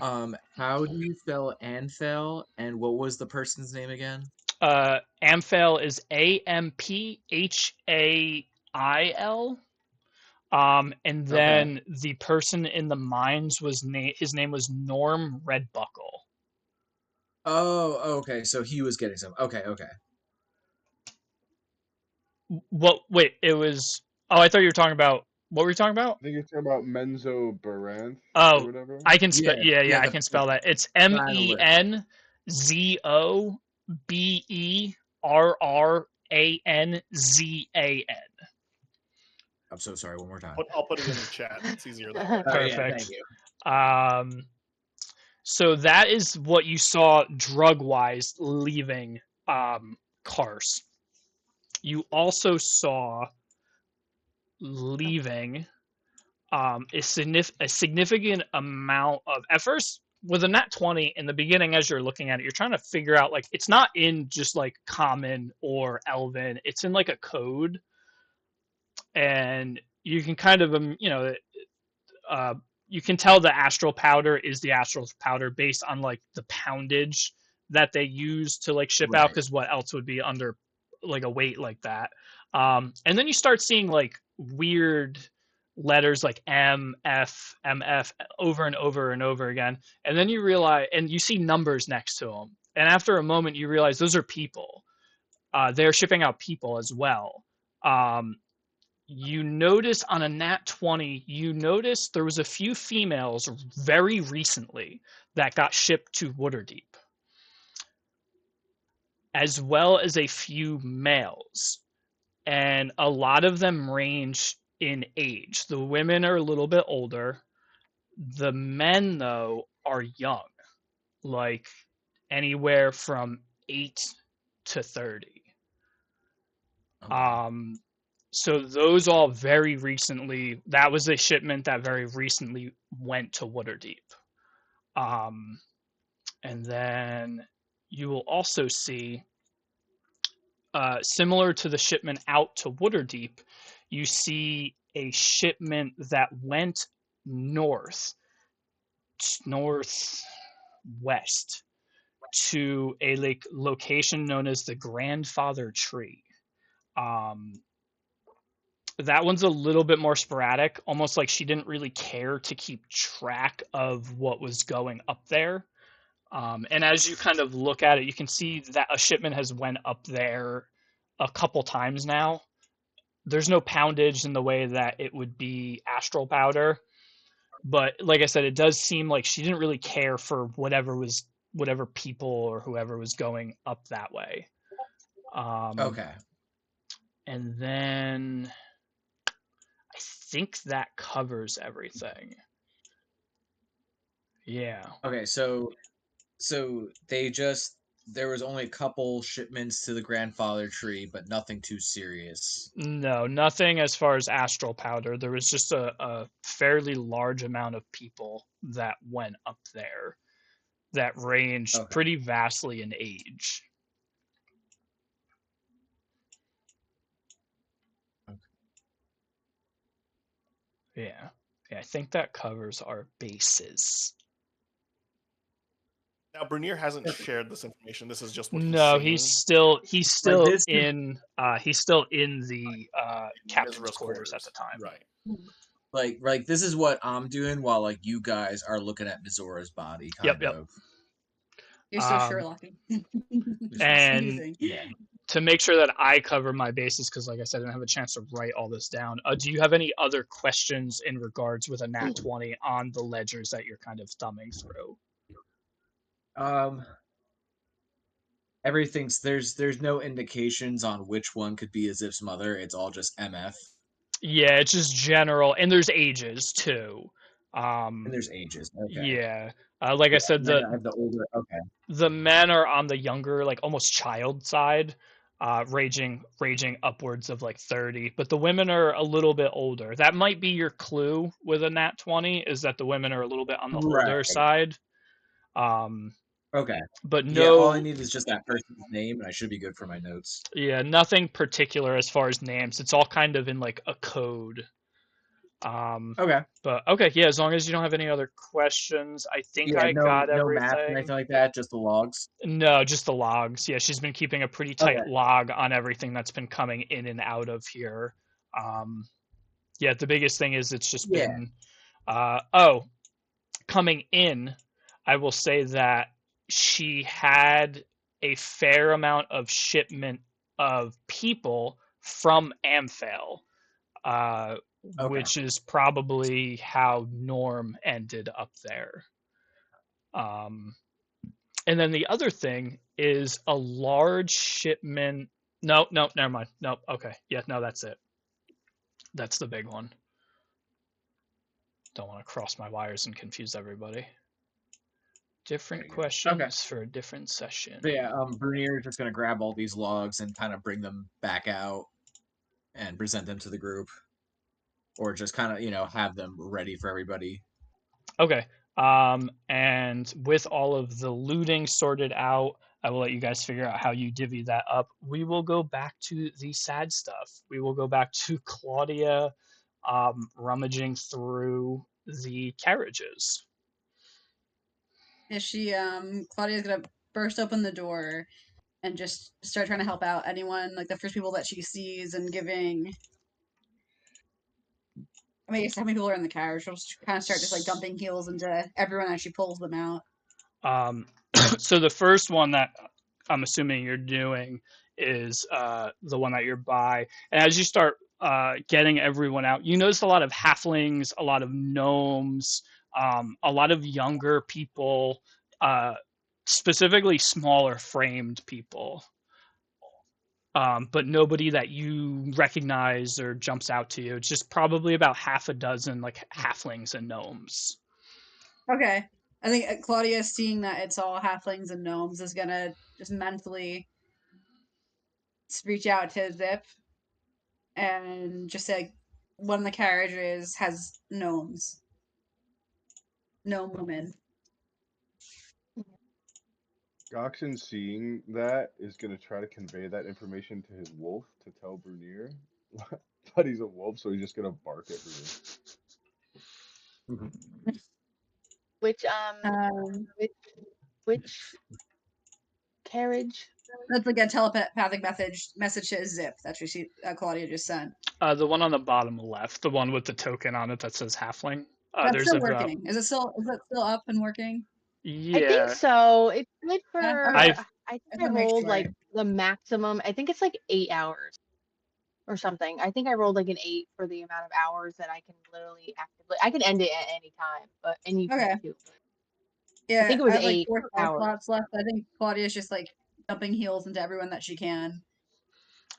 [SPEAKER 5] how do you spell Anfel, and what was the person's name again?
[SPEAKER 1] Amphale is Amphail. And then the person in the mines his name was Norm Redbuckle.
[SPEAKER 5] Oh, okay. So he was getting some. Okay.
[SPEAKER 1] What? Wait, it was. Oh, I thought you were talking about. What were you talking about?
[SPEAKER 6] I think you're talking about Menzo Baranth or
[SPEAKER 1] Oh,
[SPEAKER 6] whatever.
[SPEAKER 1] I can spell.
[SPEAKER 5] Yeah.
[SPEAKER 1] Yeah, I
[SPEAKER 5] The
[SPEAKER 1] can spell that. It's MENZOBERRANZAN.
[SPEAKER 5] I'm so sorry. One more time.
[SPEAKER 2] I'll put it in the chat. It's easier that way.
[SPEAKER 5] Oh yeah.
[SPEAKER 1] Perfect.
[SPEAKER 5] Thank you.
[SPEAKER 1] So that is what you saw drug-wise leaving Kars. You also saw leaving a significant amount of, at first with a nat 20 in the beginning, as you're looking at it, you're trying to figure out, like, it's not in just like common or elven, it's in like a code, and you can kind of you can tell the astral powder is the astral powder based on like the poundage that they use to like ship out,
[SPEAKER 5] Right.
[SPEAKER 1] because what else would be under like a weight like that. And then you start seeing like weird letters like MF over and over and over again, and then you realize, and you see numbers next to them, and after a moment you realize those are people. They're shipping out people as well. You notice on a nat 20, you notice there was a few females very recently that got shipped to Waterdeep, as well as a few males, and a lot of them range in age. The women are a little bit older. The men, though, are young, like anywhere from 8 to 30.
[SPEAKER 5] Okay.
[SPEAKER 1] So those all very recently, that was a shipment that very recently went to Waterdeep. And then you will also see, similar to the shipment out to Waterdeep, you see a shipment that went northwest to a location known as the Grandfather Tree. Um, that one's a little bit more sporadic, almost like she didn't really care to keep track of what was going up there. And as you kind of look at it, you can see that a shipment has went up there a couple times now. There's no poundage in the way that it would be astral powder, but like I said, it does seem like she didn't really care for whatever people or whoever was going up that way.
[SPEAKER 5] Okay.
[SPEAKER 1] And then I think that covers everything. Yeah.
[SPEAKER 5] Okay. So they just there was only a couple shipments to the grandfather tree, but nothing too serious.
[SPEAKER 1] No, nothing as far as astral powder. There was just a fairly large amount of people that went up there that ranged
[SPEAKER 5] Okay.
[SPEAKER 1] pretty vastly in age. Yeah. Yeah, I think that covers our bases.
[SPEAKER 2] Now, Bernier hasn't shared this information. This is just what he's
[SPEAKER 1] No,
[SPEAKER 2] seeing.
[SPEAKER 1] he's
[SPEAKER 5] Like
[SPEAKER 1] still
[SPEAKER 5] this is
[SPEAKER 1] in the captain's
[SPEAKER 2] Mizra's
[SPEAKER 1] quarters at the time.
[SPEAKER 2] Right.
[SPEAKER 5] like this is what I'm doing while like you guys are looking at Mizora's body,
[SPEAKER 1] Yep,
[SPEAKER 5] kind
[SPEAKER 1] yep.
[SPEAKER 5] of.
[SPEAKER 3] You're so
[SPEAKER 1] Um,
[SPEAKER 3] Sherlocking.
[SPEAKER 1] and
[SPEAKER 3] Confusing.
[SPEAKER 5] Yeah.
[SPEAKER 1] to make sure that I cover my bases, because like I said, I didn't have a chance to write all this down. Do you have any other questions in regards with a nat 20 on the ledgers that you're kind of thumbing through?
[SPEAKER 5] Um, everything's there's no indications on which one could be Azip's mother. It's all just MF,
[SPEAKER 1] Yeah, it's just general, and there's ages too.
[SPEAKER 5] and there's ages. Okay.
[SPEAKER 1] Yeah, like I
[SPEAKER 5] Yeah,
[SPEAKER 1] said,
[SPEAKER 5] and then I have the older. Okay.
[SPEAKER 1] the men are on the younger, like almost child side, raging upwards of like 30, but the women are a little bit older. That might be your clue with a nat 20, is that the women are a little bit on the older
[SPEAKER 5] Right.
[SPEAKER 1] side. Um,
[SPEAKER 5] Okay.
[SPEAKER 1] but
[SPEAKER 5] Yeah. All I
[SPEAKER 1] no,
[SPEAKER 5] need is just that person's name, and I should be good for my notes.
[SPEAKER 1] yeah, nothing particular as far as names. It's all kind of in like a code.
[SPEAKER 5] Okay.
[SPEAKER 1] But okay, yeah, as long as you don't have any other questions, I think
[SPEAKER 5] Yeah.
[SPEAKER 1] I
[SPEAKER 5] No.
[SPEAKER 1] got
[SPEAKER 5] No math or
[SPEAKER 1] everything.
[SPEAKER 5] anything like that. Just the logs.
[SPEAKER 1] No, just the logs. Yeah, she's been keeping a pretty tight
[SPEAKER 5] Okay.
[SPEAKER 1] log on everything that's been coming in and out of here. Um, yeah, the biggest thing is it's just
[SPEAKER 5] Yeah.
[SPEAKER 1] been coming in. I will say that she had a fair amount of shipment of people from Amphale, uh,
[SPEAKER 5] Okay.
[SPEAKER 1] which is probably how Norm ended up there. Um, and then the other thing is a large shipment. No, no, never mind. No, okay. Yeah, no, that's it. That's the big one. Don't want to cross my wires and confuse everybody. Different
[SPEAKER 5] Okay.
[SPEAKER 1] questions for a different session.
[SPEAKER 5] So yeah. Brunier's just gonna grab all these logs and kind of bring them back out and present them to the group, or just kind of have them ready for everybody.
[SPEAKER 1] Okay. And with all of the looting sorted out, I will let you guys figure out how you divvy that up. We will go back to the sad stuff. We will go back to Claudia rummaging through the carriages.
[SPEAKER 3] Is she Claudia's gonna burst open the door and just start trying to help out anyone, like the first people that she sees, and giving. I mean, I guess how many people are in the carriage? She'll just kind of start just like dumping heals into everyone as she pulls them out.
[SPEAKER 1] So the first one that I'm assuming you're doing is the one that you're by. And as you start getting everyone out, you notice a lot of halflings, a lot of gnomes, a lot of younger people, specifically smaller framed people. But nobody that you recognize or jumps out to you. It's just probably about half a dozen like halflings and gnomes.
[SPEAKER 3] Okay. I think Claudia, seeing that it's all halflings and gnomes, is gonna just mentally reach out to Zip and just say, like, one of the carriages has gnomes. Gnome women.
[SPEAKER 6] Goxin, seeing that, is going to try to convey that information to his wolf to tell Brunier. But he's a wolf, so he's just going to bark at Brunier.
[SPEAKER 4] Which
[SPEAKER 3] Um,
[SPEAKER 4] which carriage?
[SPEAKER 3] that's like a telepathic message to Zip. That's what Claudia just sent.
[SPEAKER 1] The one on the bottom left, the one with the token on it that says halfling.
[SPEAKER 3] That's
[SPEAKER 1] There's
[SPEAKER 3] still
[SPEAKER 1] about
[SPEAKER 3] working. Is it still up and working?
[SPEAKER 4] I think
[SPEAKER 1] yeah.
[SPEAKER 4] so. It's good
[SPEAKER 3] Yeah.
[SPEAKER 4] for.
[SPEAKER 3] Okay.
[SPEAKER 1] I've
[SPEAKER 4] I think
[SPEAKER 3] I just
[SPEAKER 4] I
[SPEAKER 3] want to make
[SPEAKER 4] rolled
[SPEAKER 3] sure.
[SPEAKER 4] like the maximum. I think it's like 8 hours or something. I think I rolled like an 8 for the amount of hours that I can literally actively. I can end it at any time, and you
[SPEAKER 3] Okay.
[SPEAKER 4] can too.
[SPEAKER 3] Yeah,
[SPEAKER 4] I think it was
[SPEAKER 3] I have like
[SPEAKER 4] 8
[SPEAKER 3] 4 spell
[SPEAKER 4] hours.
[SPEAKER 3] slots left. I think Claudia's just like dumping heals into everyone that she can.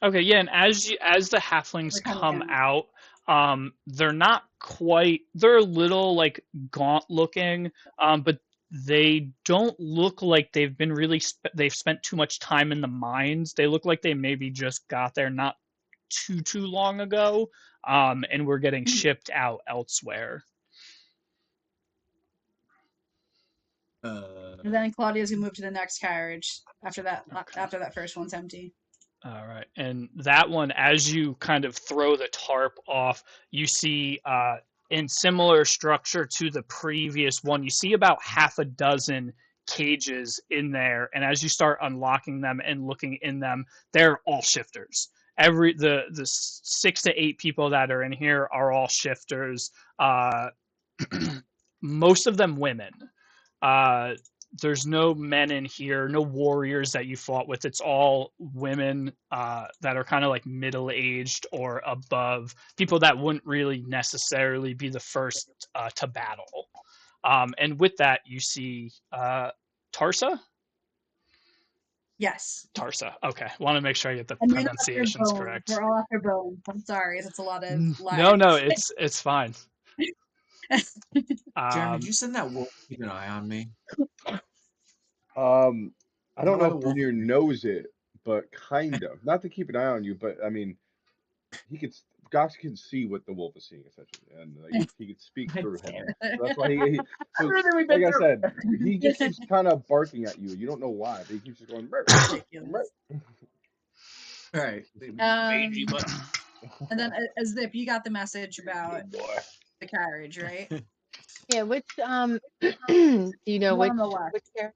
[SPEAKER 1] Okay, yeah, and as the halflings
[SPEAKER 3] They're coming
[SPEAKER 1] come
[SPEAKER 3] out.
[SPEAKER 1] out, they're not quite. They're a little like gaunt looking, but they don't look like they've been really they've spent too much time in the mines. They look like they maybe just got there not too long ago, and we're getting shipped out elsewhere.
[SPEAKER 3] And then Claudia's gonna move to the next carriage after that.
[SPEAKER 1] Okay.
[SPEAKER 3] After that first one's empty.
[SPEAKER 1] All right. And that one, as you kind of throw the tarp off, you see in similar structure to the previous one, you see about half a dozen cages in there. And as you start unlocking them and looking in them, they're all shifters. The 6 to 8 people that are in here are all shifters. Most of them women. Uh, there's no men in here, no warriors that you fought with. It's all women that are kind of like middle aged or above, people that wouldn't really necessarily be the first to battle. And with that, you see Tarsa.
[SPEAKER 3] Yes.
[SPEAKER 1] Tarsa. Okay, want to make sure I get the
[SPEAKER 3] And then after
[SPEAKER 1] pronunciations
[SPEAKER 3] bones.
[SPEAKER 1] correct.
[SPEAKER 3] We're all after bones. I'm sorry, that's a lot of
[SPEAKER 1] No,
[SPEAKER 3] lives.
[SPEAKER 1] it's fine.
[SPEAKER 5] Jeremy, did you send that wolf to keep an eye on me?
[SPEAKER 6] I don't know
[SPEAKER 5] why
[SPEAKER 6] if
[SPEAKER 5] the wolf-
[SPEAKER 6] Bernier knows it, but kind of. Not to keep an eye on you, but I mean, Gox can see what the wolf is seeing essentially, and he could speak through him. So that's why so, like I said, he just keeps kind of barking at you. You don't know why, but he keeps just going. "Meow, meow,
[SPEAKER 3] Ridiculous.
[SPEAKER 6] meow."
[SPEAKER 5] All right.
[SPEAKER 3] And then as if you got the message about
[SPEAKER 6] Good boy.
[SPEAKER 3] the carriage, right?
[SPEAKER 4] Yeah, which do you know
[SPEAKER 3] One on the left.
[SPEAKER 4] which character?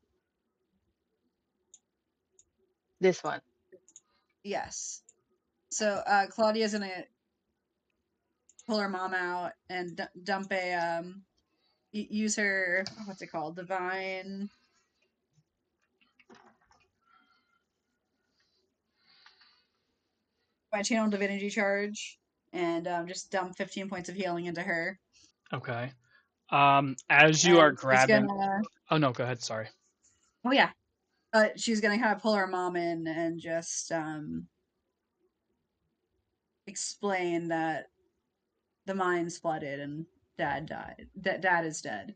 [SPEAKER 4] This one.
[SPEAKER 3] Yes. So Claudia's gonna pull her mom out and dump a use her, what's it called, divine. My channel divinity charge, and just dump 15 points of healing into her.
[SPEAKER 1] Okay. As you are
[SPEAKER 3] And she's
[SPEAKER 1] grabbing.
[SPEAKER 3] gonna.
[SPEAKER 1] Oh no, go ahead. Sorry.
[SPEAKER 3] Oh yeah. She's gonna kind of pull her mom in and just explain that the mines flooded and dad died. Dad is dead.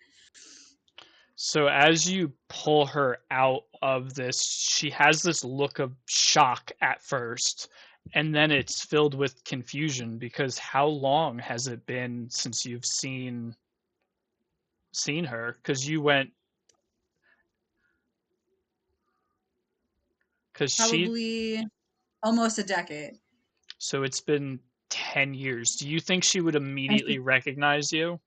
[SPEAKER 1] So as you pull her out of this, she has this look of shock at first, and then it's filled with confusion because how long has it been since you've seen her? Because you went because she
[SPEAKER 3] Probably almost a decade.
[SPEAKER 1] so it's been 10 years. Do you think she would
[SPEAKER 3] And
[SPEAKER 1] immediately recognize you?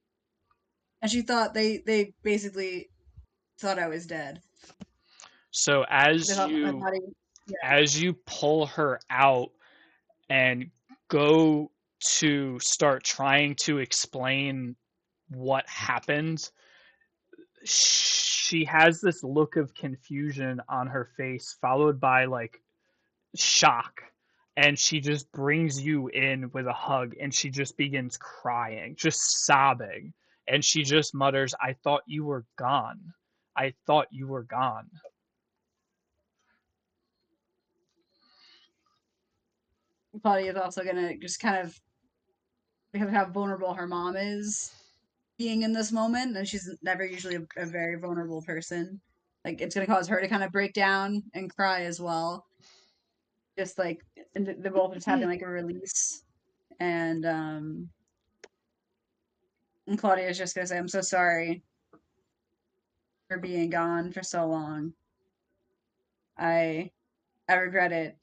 [SPEAKER 3] she thought they basically thought I was dead.
[SPEAKER 1] So
[SPEAKER 3] Yeah.
[SPEAKER 1] as you pull her out and go to start trying to explain what happened, she has this look of confusion on her face, followed by like shock. And she just brings you in with a hug and she just begins crying, just sobbing. And she just mutters, "I thought you were gone. I thought you were gone."
[SPEAKER 3] Claudia is also gonna just kind of, because of how vulnerable her mom is being in this moment, and she's never usually a very vulnerable person. Like it's gonna cause her to kind of break down and cry as well. Just like, and they're both just having like a release, and Claudia's just gonna say, "I'm so sorry for being gone for so long. I I regret it.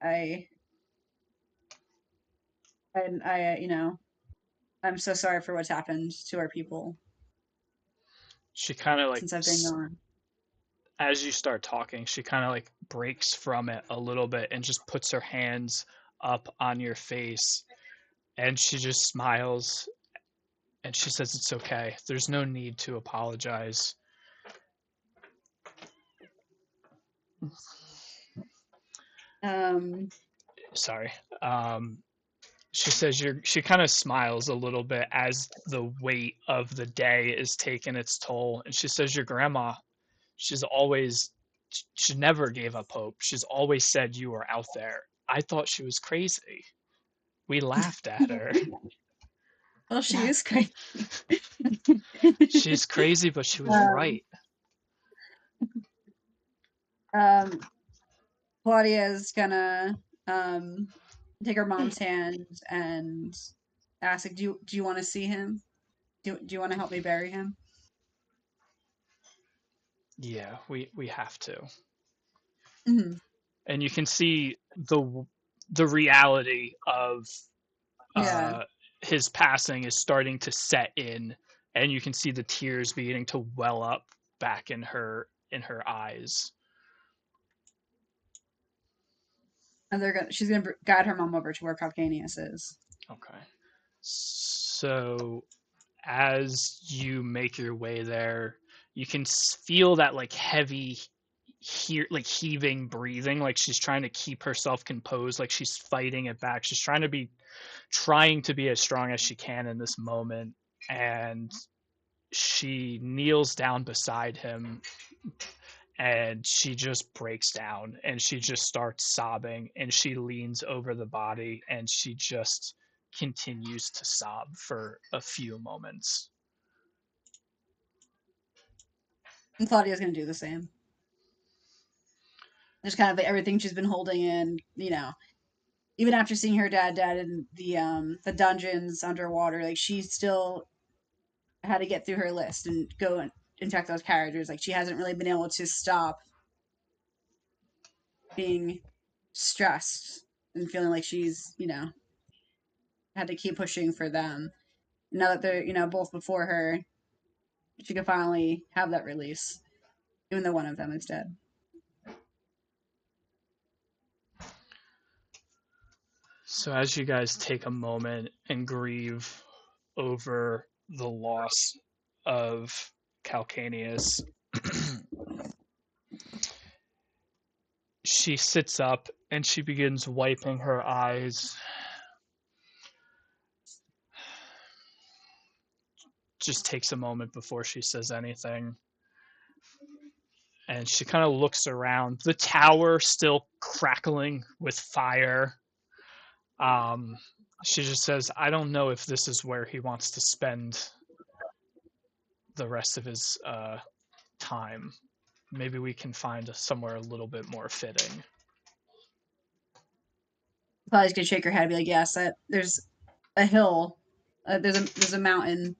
[SPEAKER 3] I I I'm so sorry for what's happened to our people
[SPEAKER 1] She kind of like
[SPEAKER 3] since I've been gone."
[SPEAKER 1] as you start talking, she kind of like breaks from it a little bit and just puts her hands up on your face and she just smiles and she says, "It's okay. There's no need to apologize."
[SPEAKER 3] Um,
[SPEAKER 1] Sorry. She says she kind of smiles a little bit as the weight of the day is taking its toll. And she says, "Your grandma, she's always, she never gave up hope. She's always said you were out there. I thought she was crazy. We laughed at her."
[SPEAKER 3] Well, she is crazy.
[SPEAKER 1] She's crazy, but she was right.
[SPEAKER 3] Claudia's gonna take her mom's hand and ask, like, do you want to see him? Do you want to help me bury him?
[SPEAKER 1] Yeah, we have to.
[SPEAKER 3] Mm-hmm.
[SPEAKER 1] And you can see the reality of
[SPEAKER 3] Yeah,
[SPEAKER 1] his passing is starting to set in, and you can see the tears beginning to well up back in her eyes.
[SPEAKER 3] and she's gonna guide her mom over to where Calcaneus is.
[SPEAKER 1] Okay. So as you make your way there, you can feel that like heavy like heaving breathing, like she's trying to keep herself composed, like she's fighting it back. She's trying to be as strong as she can in this moment, and she kneels down beside him, and she just breaks down and she just starts sobbing, and she leans over the body and she just continues to sob for a few moments.
[SPEAKER 3] And Claudia's gonna do the same. Just kind of like everything she's been holding in, even after seeing her dad dead in the dungeons underwater, like she still had to get through her list and go and check those characters. Like she hasn't really been able to stop being stressed and feeling like she's, had to keep pushing for them. Now that they're, both before her, she can finally have that release, even though one of them is dead.
[SPEAKER 1] So as you guys take a moment and grieve over the loss of Calcaneus, she sits up and she begins wiping her eyes. Just takes a moment before she says anything. And she kind of looks around. The tower still crackling with fire. She just says, I don't know if this is where he wants to spend the rest of his time. Maybe we can find somewhere a little bit more fitting.
[SPEAKER 3] Probably just gonna shake her head and be like, "Yes, there's a hill, there's a mountain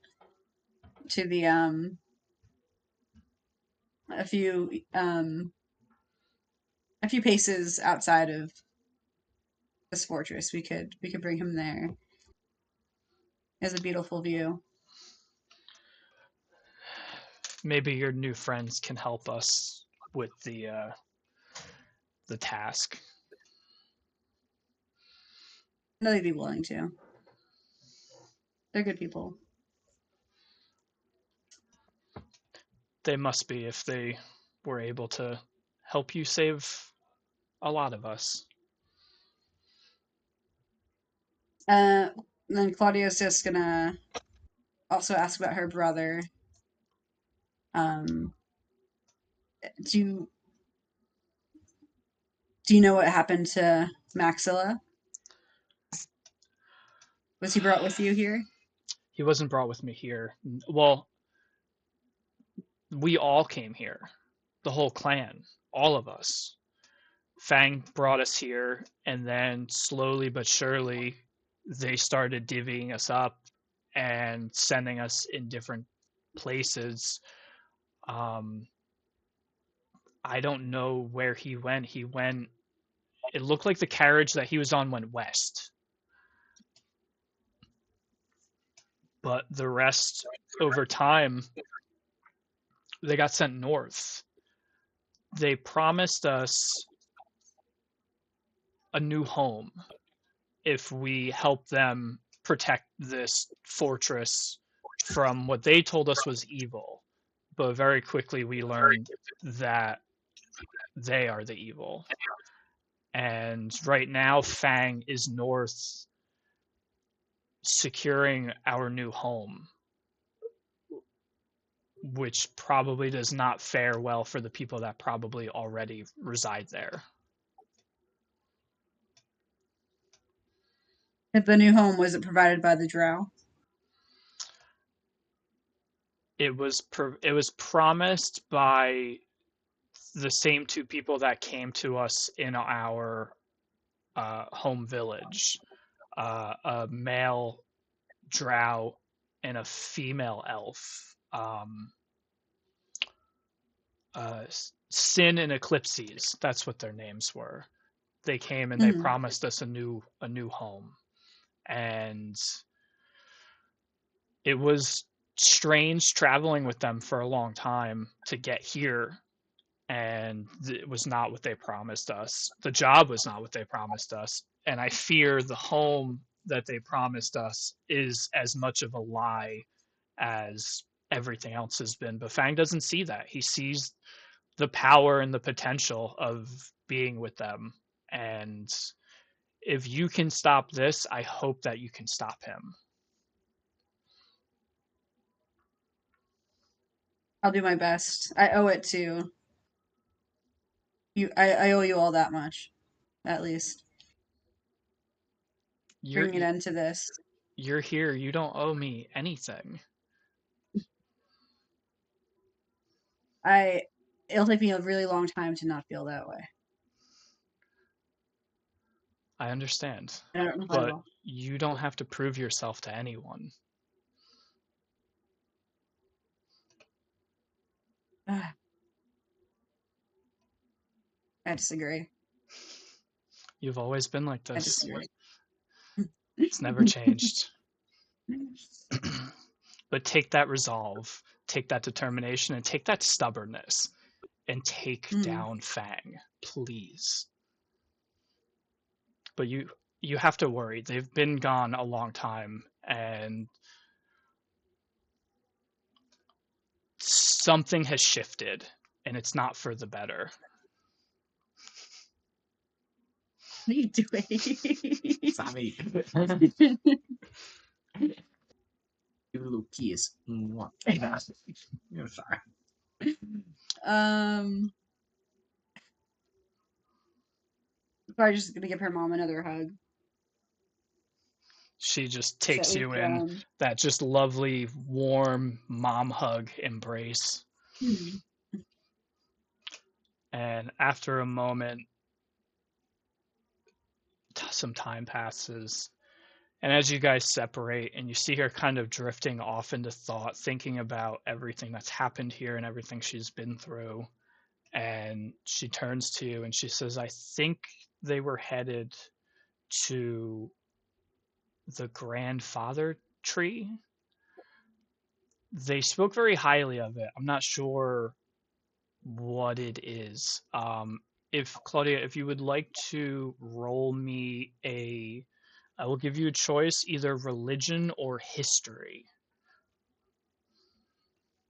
[SPEAKER 3] to the a few a few paces outside of this fortress. We could bring him there. It has a beautiful view."
[SPEAKER 1] Maybe your new friends can help us with the task.
[SPEAKER 3] I know they'd be willing to. They're good people.
[SPEAKER 1] They must be if they were able to help you save a lot of us.
[SPEAKER 3] And then Claudia's just gonna also ask about her brother. Um, do you do you know what happened to Maxilla? Was he brought with you here?
[SPEAKER 1] He wasn't brought with me here. Well, we all came here. The whole clan. All of us. Fang brought us here, and then slowly but surely, they started divvying us up and sending us in different places. Um, I don't know where he went. It looked like the carriage that he was on went west. But the rest, over time, they got sent north. They promised us a new home if we help them protect this fortress from what they told us was evil. But very quickly we learned that they are the evil. And right now Fang is north securing our new home, which probably does not fare well for the people that probably already reside there.
[SPEAKER 3] If the new home was it provided by the drow?
[SPEAKER 1] it was promised by the same two people that came to us in our home village, a male drow and a female elf. Sin and Eclipses, that's what their names were. They came and they
[SPEAKER 3] Mhm.
[SPEAKER 1] promised us a new home, and it was strange traveling with them for a long time to get here, and it was not what they promised us. The job was not what they promised us, and I fear the home that they promised us is as much of a lie as everything else has been. But Fang doesn't see that. He sees the power and the potential of being with them, and if you can stop this, I hope that you can stop him.
[SPEAKER 3] I'll do my best. I owe it to you. I owe you all that much, at least.
[SPEAKER 1] You're
[SPEAKER 3] Bring an end to this.
[SPEAKER 1] you're here. You don't owe me anything.
[SPEAKER 3] It'll take me a really long time to not feel that way.
[SPEAKER 1] I understand,
[SPEAKER 3] I don't know how I
[SPEAKER 1] but
[SPEAKER 3] will.
[SPEAKER 1] you don't have to prove yourself to anyone.
[SPEAKER 3] I disagree.
[SPEAKER 1] You've always been like
[SPEAKER 3] I
[SPEAKER 1] this.
[SPEAKER 3] disagree.
[SPEAKER 1] It's never changed. But take that resolve, take that determination, and take that stubbornness, and take down Fang, please. But you have to worry. They've been gone a long time, and something has shifted, and it's not for the better.
[SPEAKER 3] What are you doing?
[SPEAKER 5] Sammy. Give a little kiss. Mwah. I'm sorry.
[SPEAKER 3] Probably just gonna give her mom another hug.
[SPEAKER 1] She just
[SPEAKER 3] So
[SPEAKER 1] takes you in, that just lovely, warm mom hug embrace. And after a moment, some time passes. And as you guys separate and you see her kind of drifting off into thought, thinking about everything that's happened here and everything she's been through, and she turns to you and she says, I think they were headed to the grandfather tree. They spoke very highly of it. I'm not sure what it is. If Claudia, if you would like to roll me I will give you a choice, either religion or history.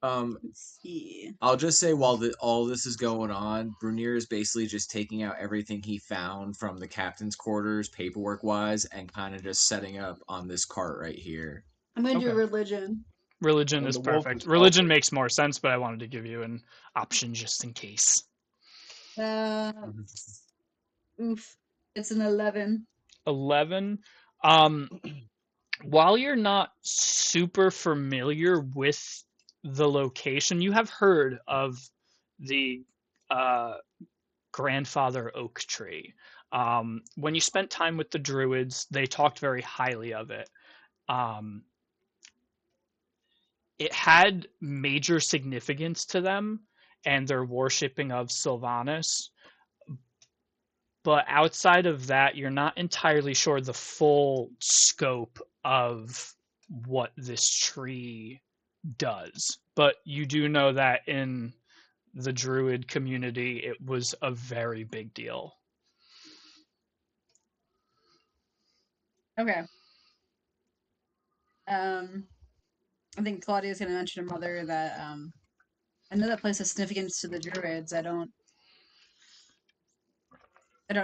[SPEAKER 3] Let's see.
[SPEAKER 5] I'll just say while all this is going on, Brunier is basically just taking out everything he found from the captain's quarters, paperwork wise, and kind of just setting up on this cart right here.
[SPEAKER 3] I'm gonna do
[SPEAKER 1] Okay.
[SPEAKER 3] religion.
[SPEAKER 1] Religion
[SPEAKER 6] And
[SPEAKER 1] is
[SPEAKER 6] the wolf
[SPEAKER 1] perfect.
[SPEAKER 6] is
[SPEAKER 1] Religion
[SPEAKER 6] helping.
[SPEAKER 1] makes more sense, but I wanted to give you an option just in case.
[SPEAKER 3] Oof. It's an 11.
[SPEAKER 1] 11. While you're not super familiar with the location, you have heard of the uh, grandfather oak tree. When you spent time with the druids, they talked very highly of it. Um, it had major significance to them and their worshipping of Sylvanas. But outside of that, you're not entirely sure the full scope of what this tree does. But you do know that in the druid community, it was a very big deal.
[SPEAKER 3] Okay. I think Claudia's gonna mention to Mother that I know that place has significance to the druids. I don't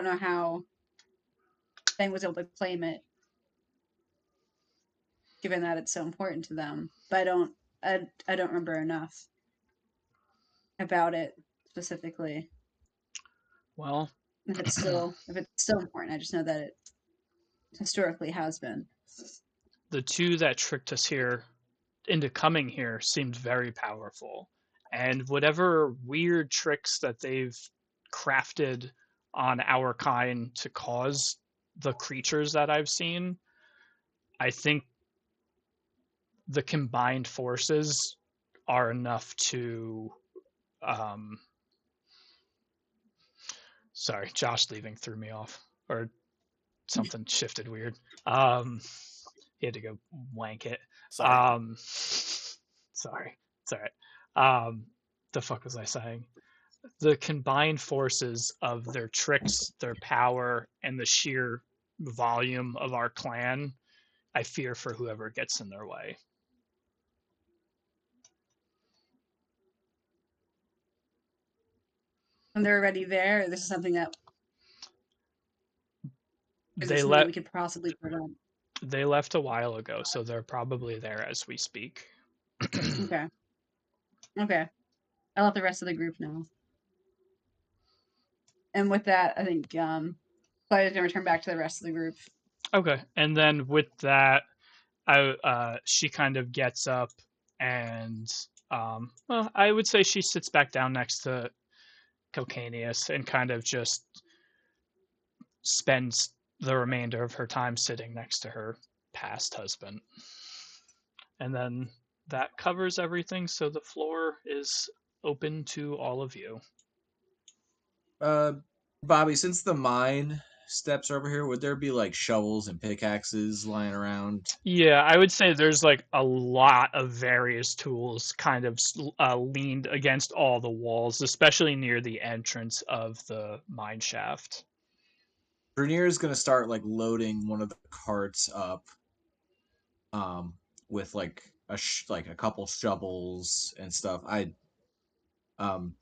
[SPEAKER 3] know how Fang was able to claim it, given that it's so important to them. But I don't remember enough about it specifically.
[SPEAKER 1] Well,
[SPEAKER 3] If it's still important, I just know that it historically has been.
[SPEAKER 1] the two that tricked us here into coming here seemed very powerful. And whatever weird tricks that they've crafted on our kind to cause the creatures that I've seen, I think the combined forces are enough to um sorry, Josh leaving threw me off, or something shifted weird. He had to go wank it.
[SPEAKER 2] Sorry.
[SPEAKER 1] Sorry, it's all right. The fuck was I saying? The combined forces of their tricks, their power, and the sheer volume of our clan, I fear for whoever gets in their way.
[SPEAKER 3] And they're already there. This is something that
[SPEAKER 1] They
[SPEAKER 3] something that
[SPEAKER 1] let
[SPEAKER 3] we could possibly prevent.
[SPEAKER 1] they left a while ago, so they're probably there as we speak.
[SPEAKER 3] Okay. Okay. I'll let the rest of the group know. And with that, I think Claudia's gonna return back to the rest of the group.
[SPEAKER 1] Okay, and then with that, she kind of gets up and well, I would say she sits back down next to Cocaneus and kind of just spends the remainder of her time sitting next to her past husband. And then that covers everything, so the floor is open to all of you.
[SPEAKER 5] Bobby, since the mine steps are over here, would there be like shovels and pickaxes lying around?
[SPEAKER 1] Yeah, I would say there's like a lot of various tools kind of leaned against all the walls, especially near the entrance of the mine shaft.
[SPEAKER 5] Bernier is gonna start like loading one of the carts up, with like like a couple shovels and stuff. Um,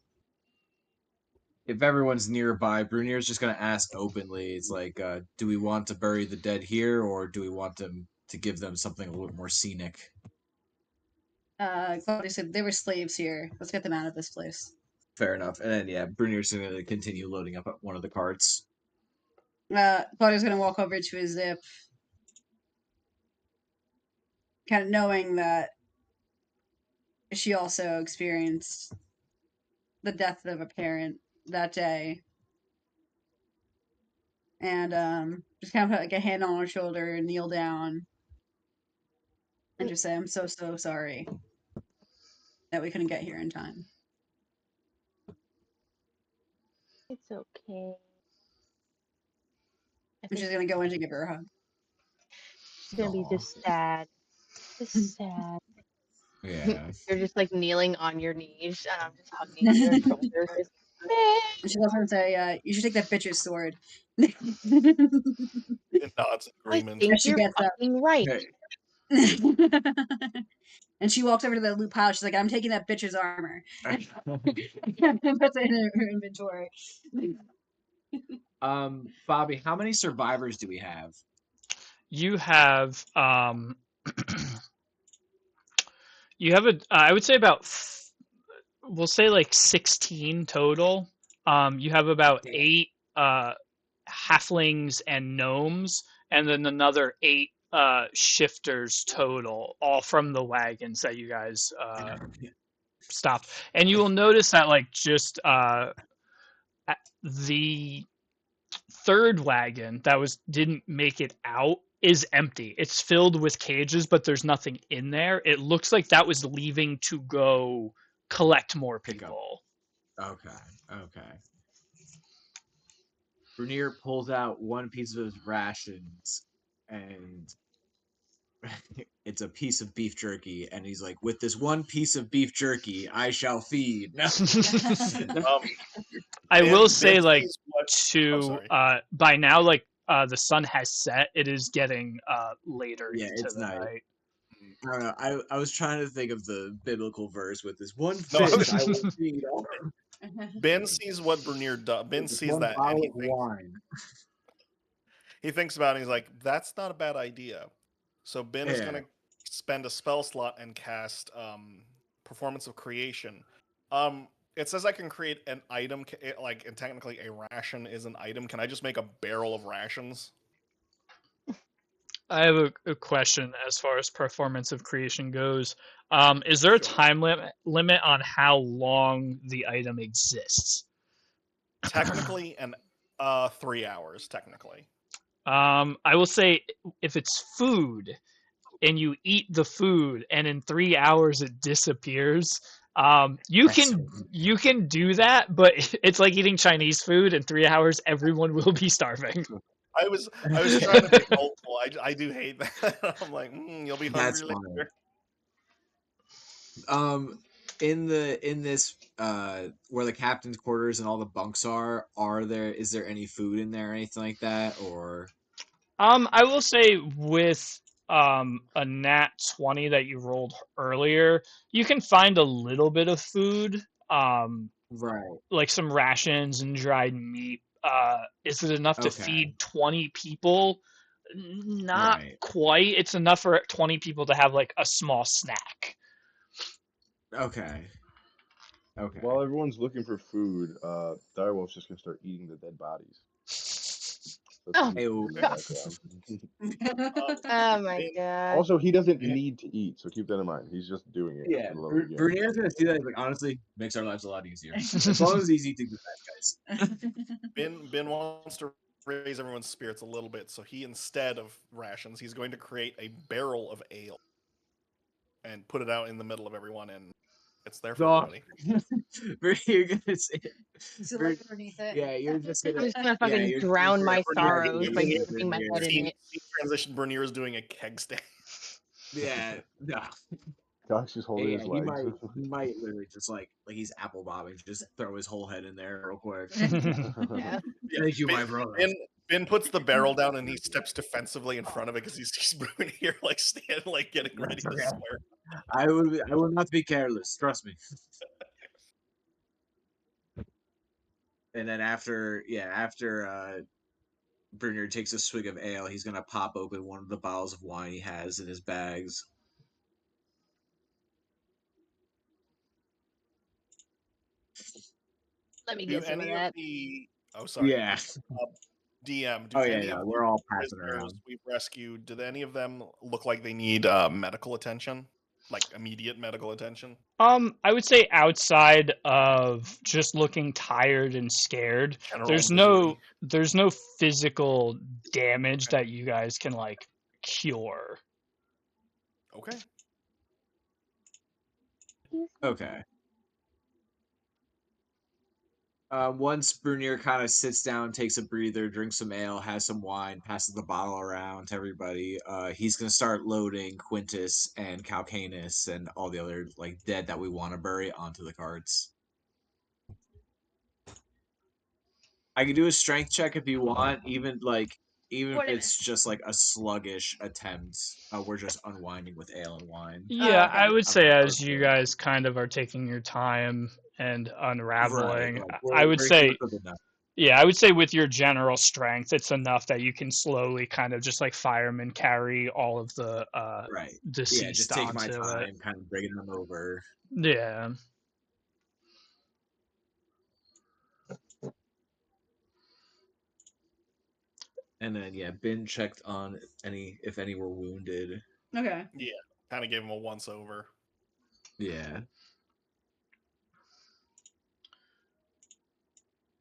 [SPEAKER 5] if everyone's nearby, Brunier's just gonna ask openly. It's like, do we want to bury the dead here, or do we want them to give them something a little more scenic?
[SPEAKER 3] Claudia said they were slaves here. Let's get them out of this place.
[SPEAKER 5] Fair enough. And then yeah, Brunier's gonna continue loading up one of the carts.
[SPEAKER 3] Claudia's gonna walk over to his zip, kind of knowing that she also experienced the death of a parent that day, and just kind of put like a hand on her shoulder and kneel down and just say, "I'm so sorry that we couldn't get here in time."
[SPEAKER 4] It's okay. I
[SPEAKER 3] And
[SPEAKER 4] think
[SPEAKER 3] she's gonna go in to give her a hug.
[SPEAKER 4] she's gonna be just sad. Just sad.
[SPEAKER 5] Yeah.
[SPEAKER 4] You're just like kneeling on your knees, and I'm just hugging your shoulders. Just,
[SPEAKER 3] And she goes over and say, "You should take that bitch's sword."
[SPEAKER 2] It nods
[SPEAKER 4] I
[SPEAKER 2] agreement.
[SPEAKER 4] think
[SPEAKER 3] she
[SPEAKER 4] you're
[SPEAKER 3] gets up.
[SPEAKER 4] fucking right.
[SPEAKER 3] And she walks over to the loot pile. She's like, "I'm taking that bitch's armor." And puts it in her inventory.
[SPEAKER 5] Bobby, how many survivors do we have?
[SPEAKER 1] You have you have I would say about we'll say like 16 total. You have about 8 halflings and gnomes, and then another 8 shifters total, all from the wagons that you guys stopped. And you will notice that like just the third wagon that didn't make it out is empty. It's filled with cages, but there's nothing in there. It looks like that was leaving to go collect more people.
[SPEAKER 5] Okay. Bernier pulls out one piece of his rations, and it's a piece of beef jerky, and he's like, "With this one piece of beef jerky, I shall feed."
[SPEAKER 1] I
[SPEAKER 2] Ben-
[SPEAKER 1] will say,
[SPEAKER 2] Ben
[SPEAKER 1] like,
[SPEAKER 2] sees what-
[SPEAKER 1] to
[SPEAKER 2] sorry.
[SPEAKER 1] by now, like, the sun has set. It is getting later
[SPEAKER 5] Yeah,
[SPEAKER 1] into
[SPEAKER 5] it's
[SPEAKER 1] the
[SPEAKER 5] night.
[SPEAKER 1] night.
[SPEAKER 5] I don't know. I was trying to think of the biblical verse with this one
[SPEAKER 2] No,
[SPEAKER 5] fish I will feed.
[SPEAKER 2] Ben sees what Bernier does. Ben
[SPEAKER 5] With
[SPEAKER 2] sees
[SPEAKER 5] one
[SPEAKER 2] that and
[SPEAKER 5] bottle of wine.
[SPEAKER 2] he thinks about it and he's like, that's not a bad idea. So Ben is
[SPEAKER 5] Yeah.
[SPEAKER 2] going to spend a spell slot and cast Performance of Creation. It says I can create an item, and technically a ration is an item. Can I just make a barrel of rations?
[SPEAKER 1] I have a question as far as performance of creation goes. Is there a
[SPEAKER 2] Sure.
[SPEAKER 1] time limit on how long the item exists?
[SPEAKER 2] Technically, and 3 hours. Technically,
[SPEAKER 1] I will say if it's food and you eat the food and in 3 hours it disappears, you
[SPEAKER 5] That's
[SPEAKER 1] can do that, but it's like eating Chinese food. In 3 hours, everyone will be starving.
[SPEAKER 2] I was trying to be hopeful. I do hate that. I'm like, you'll be
[SPEAKER 5] That's
[SPEAKER 2] hungry
[SPEAKER 5] fine.
[SPEAKER 2] later.
[SPEAKER 5] In this where the captain's quarters and all the bunks is there any food in there or anything like that, or
[SPEAKER 1] I will say with a nat 20 that you rolled earlier, you can find a little bit of food,
[SPEAKER 5] right?
[SPEAKER 1] like some rations and dried meat. Is it enough to
[SPEAKER 5] Okay,
[SPEAKER 1] feed 20 people? Not
[SPEAKER 5] right.
[SPEAKER 1] quite. It's enough for 20 people to have like a small snack.
[SPEAKER 5] Okay. Okay.
[SPEAKER 6] While everyone's looking for food, Direwolf's just gonna start eating the dead bodies. That's what
[SPEAKER 4] Oh,
[SPEAKER 6] he's doing in the
[SPEAKER 5] God.
[SPEAKER 6] background.
[SPEAKER 4] oh my
[SPEAKER 2] Ben,
[SPEAKER 4] god.
[SPEAKER 6] Also, he doesn't need to eat, so keep that in mind. He's just doing it
[SPEAKER 5] Yeah,
[SPEAKER 6] for the love of the game.
[SPEAKER 5] Brunier's gonna see that. He's like, honestly, makes our lives a lot easier. As long as he's eating the bad guys.
[SPEAKER 2] Ben wants to raise everyone's spirits a little bit, so he, instead of rations, he's going to create a barrel of ale and put it out in the middle of everyone, and it's there for
[SPEAKER 5] Dog.
[SPEAKER 2] everybody.
[SPEAKER 5] You're gonna say,
[SPEAKER 3] So
[SPEAKER 5] Bru-
[SPEAKER 3] like underneath it.
[SPEAKER 5] yeah, you're just
[SPEAKER 4] I'm
[SPEAKER 5] gonna,
[SPEAKER 4] just gonna
[SPEAKER 5] yeah,
[SPEAKER 4] fucking
[SPEAKER 5] you're
[SPEAKER 4] drown my
[SPEAKER 2] Brunier-
[SPEAKER 4] sorrows by
[SPEAKER 2] Brunier-
[SPEAKER 4] dipping my head in
[SPEAKER 2] Scene
[SPEAKER 4] it.
[SPEAKER 2] transition. Bernier is doing a keg stand.
[SPEAKER 5] yeah, no.
[SPEAKER 6] Gosh, he's holding
[SPEAKER 5] Yeah,
[SPEAKER 6] his
[SPEAKER 5] he
[SPEAKER 6] legs.
[SPEAKER 5] might literally just like he's apple bobbing, just throw his whole head in there real quick.
[SPEAKER 4] Yeah.
[SPEAKER 5] Thank you, my
[SPEAKER 2] Ben,
[SPEAKER 5] brother.
[SPEAKER 2] ben puts the barrel down and he steps defensively in front of it because he's Brunier like standing, like getting ready to
[SPEAKER 5] Okay.
[SPEAKER 2] swear.
[SPEAKER 5] I will not be careless. Trust me. And then after Brunier takes a swig of ale, he's gonna pop open one of the bottles of wine he has in his bags.
[SPEAKER 4] Let me
[SPEAKER 2] Do
[SPEAKER 4] get some of
[SPEAKER 2] any
[SPEAKER 4] that.
[SPEAKER 2] of the sorry,
[SPEAKER 5] Yeah.
[SPEAKER 2] DM? Do
[SPEAKER 5] Oh
[SPEAKER 2] any
[SPEAKER 5] yeah,
[SPEAKER 2] of
[SPEAKER 5] we're
[SPEAKER 2] the
[SPEAKER 5] all passing
[SPEAKER 2] prisoners
[SPEAKER 5] around.
[SPEAKER 2] we've rescued? Do any of them look like they need medical attention, like immediate medical attention?
[SPEAKER 1] I would say outside of just looking tired and scared,
[SPEAKER 2] General
[SPEAKER 1] there's
[SPEAKER 2] misery.
[SPEAKER 1] no physical damage that you guys can like cure.
[SPEAKER 2] Okay.
[SPEAKER 5] Okay. Once Brunier kind of sits down, takes a breather, drinks some ale, has some wine, passes the bottle around to everybody, he's gonna start loading Quintus and Calcanus and all the other like dead that we want to bury onto the carts. I can do a strength check if you want, even if it's just like a sluggish attempt. We're just unwinding with ale and wine.
[SPEAKER 1] Yeah,
[SPEAKER 3] okay.
[SPEAKER 1] I would
[SPEAKER 5] I'm
[SPEAKER 1] say
[SPEAKER 5] gonna
[SPEAKER 1] as
[SPEAKER 5] post
[SPEAKER 1] you
[SPEAKER 5] it.
[SPEAKER 1] guys kind of are taking your time and
[SPEAKER 5] Right,
[SPEAKER 1] unraveling,
[SPEAKER 5] like
[SPEAKER 1] I would
[SPEAKER 5] we're
[SPEAKER 1] say,
[SPEAKER 5] close enough.
[SPEAKER 1] yeah, I would say with your general strength, it's enough that you can slowly kind of just like firemen carry all of the
[SPEAKER 5] Right. Yeah,
[SPEAKER 1] deceased
[SPEAKER 5] just take my
[SPEAKER 1] onto it.
[SPEAKER 5] time, kind of bringing them over.
[SPEAKER 1] Yeah.
[SPEAKER 5] And then Ben checked on if any were wounded.
[SPEAKER 3] Okay.
[SPEAKER 2] Yeah. Kind of gave him a once over.
[SPEAKER 5] Yeah.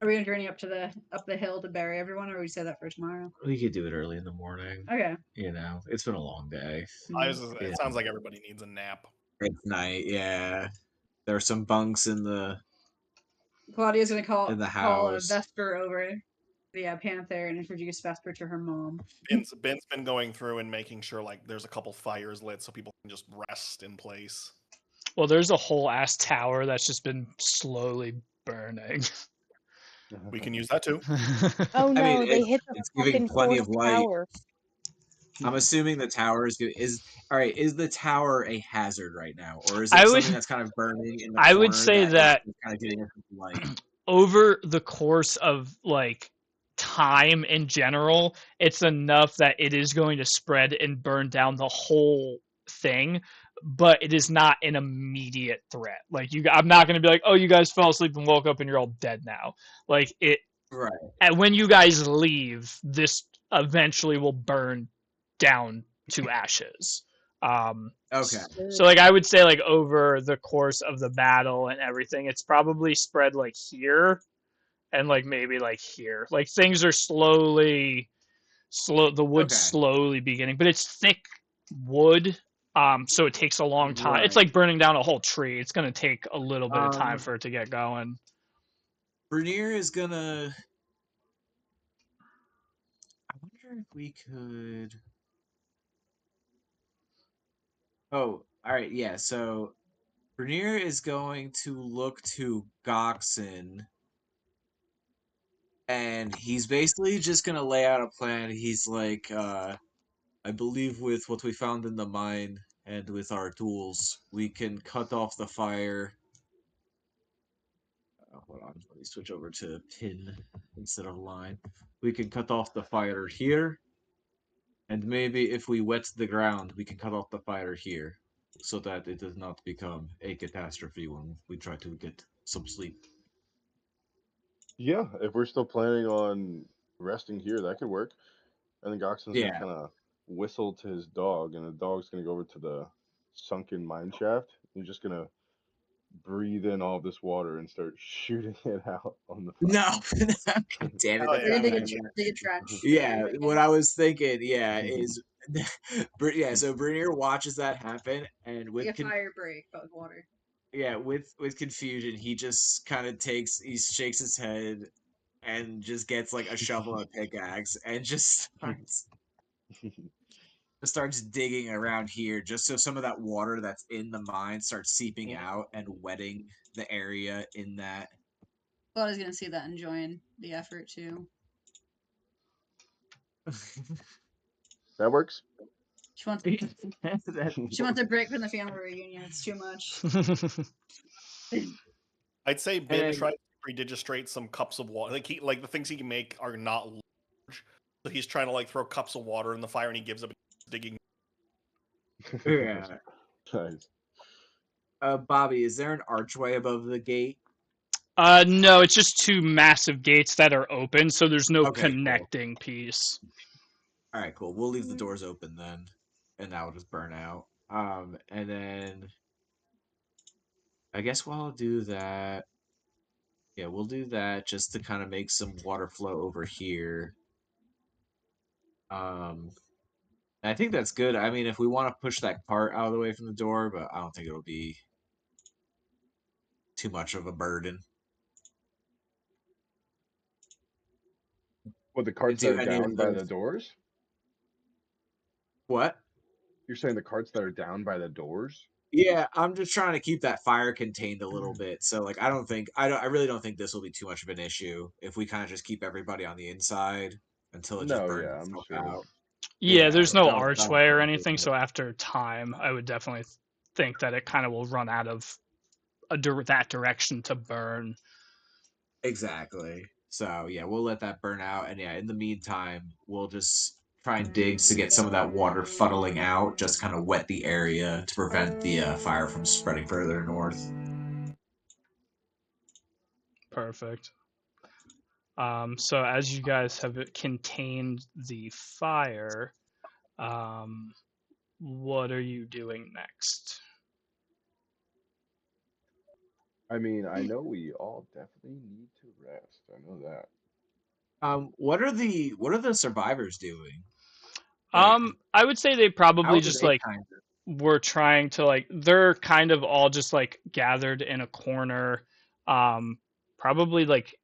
[SPEAKER 3] Are we gonna journey up the hill to bury everyone, or we say that for tomorrow?
[SPEAKER 5] We could do it early in the morning.
[SPEAKER 3] Okay.
[SPEAKER 5] It's been a long day.
[SPEAKER 2] It sounds like everybody needs a nap.
[SPEAKER 5] It's night, yeah. There are some bunks in the
[SPEAKER 3] Claudia's gonna call
[SPEAKER 5] in the
[SPEAKER 3] call
[SPEAKER 5] house.
[SPEAKER 3] Vesper over, the Panther, and introduce Vesper to her mom.
[SPEAKER 2] Ben's been going through and making sure like there's a couple fires lit so people can just rest in place.
[SPEAKER 1] Well, there's a whole ass tower that's just been slowly burning.
[SPEAKER 2] We can use that too.
[SPEAKER 4] Oh no,
[SPEAKER 5] I mean,
[SPEAKER 4] they hit the
[SPEAKER 5] it's giving
[SPEAKER 4] fucking
[SPEAKER 5] plenty
[SPEAKER 4] fourth
[SPEAKER 5] of light.
[SPEAKER 4] tower.
[SPEAKER 5] I'm assuming the tower is good. All right? Is the tower a hazard right now, or is
[SPEAKER 1] I
[SPEAKER 5] it
[SPEAKER 1] would-
[SPEAKER 5] something that's kind of burning in the
[SPEAKER 1] I would
[SPEAKER 5] corner
[SPEAKER 1] say that
[SPEAKER 5] is kind of getting us some light?
[SPEAKER 1] over the course of like time in general, it's enough that it is going to spread and burn down the whole thing, but it is not an immediate threat. Like I'm not going to be like, oh, you guys fell asleep and woke up and you're all dead now. Like it,
[SPEAKER 5] Right.
[SPEAKER 1] and when you guys leave, this eventually will burn down to ashes.
[SPEAKER 5] Okay.
[SPEAKER 1] So like I would say like over the course of the battle and everything, it's probably spread like here and like maybe like here. Like things are the wood's
[SPEAKER 5] Okay.
[SPEAKER 1] slowly beginning, but it's thick wood. So it takes a long time. It's
[SPEAKER 5] Right.
[SPEAKER 1] like burning down a whole tree. It's gonna take a little bit of time
[SPEAKER 5] Um,
[SPEAKER 1] for it to get going.
[SPEAKER 5] Bernier is gonna. I wonder if we could. Oh, all right. Yeah. So Bernier is going to look to Goxon, and he's basically just gonna lay out a plan. He's like, I believe with what we found in the mine and with our tools, we can cut off the fire. Hold on, let me switch over to pin instead of line. We can cut off the fire here, and maybe if we wet the ground, we can cut off the fire here, so that it does not become a catastrophe when we try to get some sleep.
[SPEAKER 6] Yeah, if we're still planning on resting here, that could work. And then Goxon's gonna
[SPEAKER 5] Yeah.
[SPEAKER 6] kind of whistle to his dog, and the dog's gonna go over to the sunken mine shaft. He's just gonna breathe in all this water and start shooting it out on the fire.
[SPEAKER 5] No, God damn it!
[SPEAKER 2] Hell
[SPEAKER 5] That's
[SPEAKER 3] We're
[SPEAKER 2] yeah.
[SPEAKER 3] gonna
[SPEAKER 5] not
[SPEAKER 3] dig
[SPEAKER 5] what
[SPEAKER 3] a,
[SPEAKER 5] I meant.
[SPEAKER 3] dig a trench.
[SPEAKER 5] Yeah,
[SPEAKER 3] Okay.
[SPEAKER 5] what I was thinking, yeah, is yeah. So Bernier watches that happen, and
[SPEAKER 3] Like a fire break, but with water.
[SPEAKER 5] yeah, with confusion, he just kind of he shakes his head and just gets like a shovel and a pickaxe and just starts digging around here, just so some of that water that's in the mine starts seeping out and wetting the area in that.
[SPEAKER 3] Claudia's gonna see that and join the effort too.
[SPEAKER 6] That works.
[SPEAKER 3] She wants
[SPEAKER 5] That-
[SPEAKER 3] she wants a break from the family reunion. It's too much.
[SPEAKER 2] I'd say
[SPEAKER 5] And
[SPEAKER 2] Ben
[SPEAKER 5] then-
[SPEAKER 2] tried to predigistrate some cups of water. Like the things he can make are not large, so he's trying to like throw cups of water in the fire, and he gives up digging.
[SPEAKER 5] yeah.
[SPEAKER 6] Nice.
[SPEAKER 5] Bobby, is there an archway above the gate?
[SPEAKER 1] No, it's just two massive gates that are open, so there's no
[SPEAKER 5] Okay, cool.
[SPEAKER 1] connecting piece.
[SPEAKER 5] All right, cool. We'll leave the doors open then, and that will just burn out. And then I guess we'll do that. Yeah, we'll do that just to kind of make some water flow over here. I think that's good. I mean, if we want to push that cart out of the way from the door, but I don't think it'll be too much of a burden.
[SPEAKER 6] What, the carts that
[SPEAKER 5] Do
[SPEAKER 6] are
[SPEAKER 5] any
[SPEAKER 6] down
[SPEAKER 5] of
[SPEAKER 6] by
[SPEAKER 5] the
[SPEAKER 6] the doors?
[SPEAKER 5] what?
[SPEAKER 6] You're saying the carts that are down by the doors?
[SPEAKER 5] Yeah, I'm just trying to keep that fire contained a little bit. So like I really don't think this will be too much of an issue if we kind of just keep everybody on the inside until it just
[SPEAKER 6] No,
[SPEAKER 5] burns
[SPEAKER 6] yeah, I'm
[SPEAKER 5] itself
[SPEAKER 6] sure.
[SPEAKER 5] out.
[SPEAKER 1] Yeah, there's no
[SPEAKER 5] That'll
[SPEAKER 1] archway or
[SPEAKER 5] help with
[SPEAKER 1] anything,
[SPEAKER 5] it.
[SPEAKER 1] so after time, I would definitely think that it kind of will run out of that direction to burn.
[SPEAKER 5] Exactly. So yeah, we'll let that burn out, and yeah, in the meantime, we'll just try and dig to get some of that water funneling out, just kind of wet the area to prevent the fire from spreading further north.
[SPEAKER 1] Perfect. So as you guys have contained the fire, what are you doing next?
[SPEAKER 6] I mean, I know we all definitely need to rest. I know that.
[SPEAKER 5] What are the survivors doing? Like,
[SPEAKER 1] I would say they
[SPEAKER 5] how
[SPEAKER 1] probably
[SPEAKER 5] do
[SPEAKER 1] just
[SPEAKER 5] they
[SPEAKER 1] like
[SPEAKER 5] kind of?
[SPEAKER 1] were trying to like they're kind of all just like gathered in a corner, probably like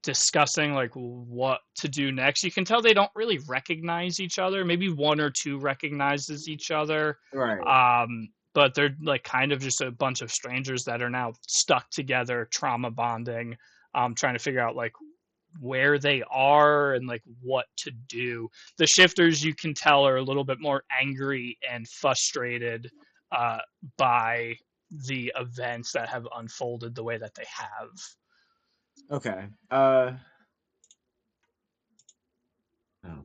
[SPEAKER 1] discussing like what to do next. You can tell they don't really recognize each other. Maybe one or two recognizes each other.
[SPEAKER 5] Right.
[SPEAKER 1] But they're like kind of just a bunch of strangers that are now stuck together, trauma bonding, trying to figure out like where they are and like what to do. The shifters, you can tell, are a little bit more angry and frustrated uh, by the events that have unfolded the way that they have.
[SPEAKER 5] Okay. Oh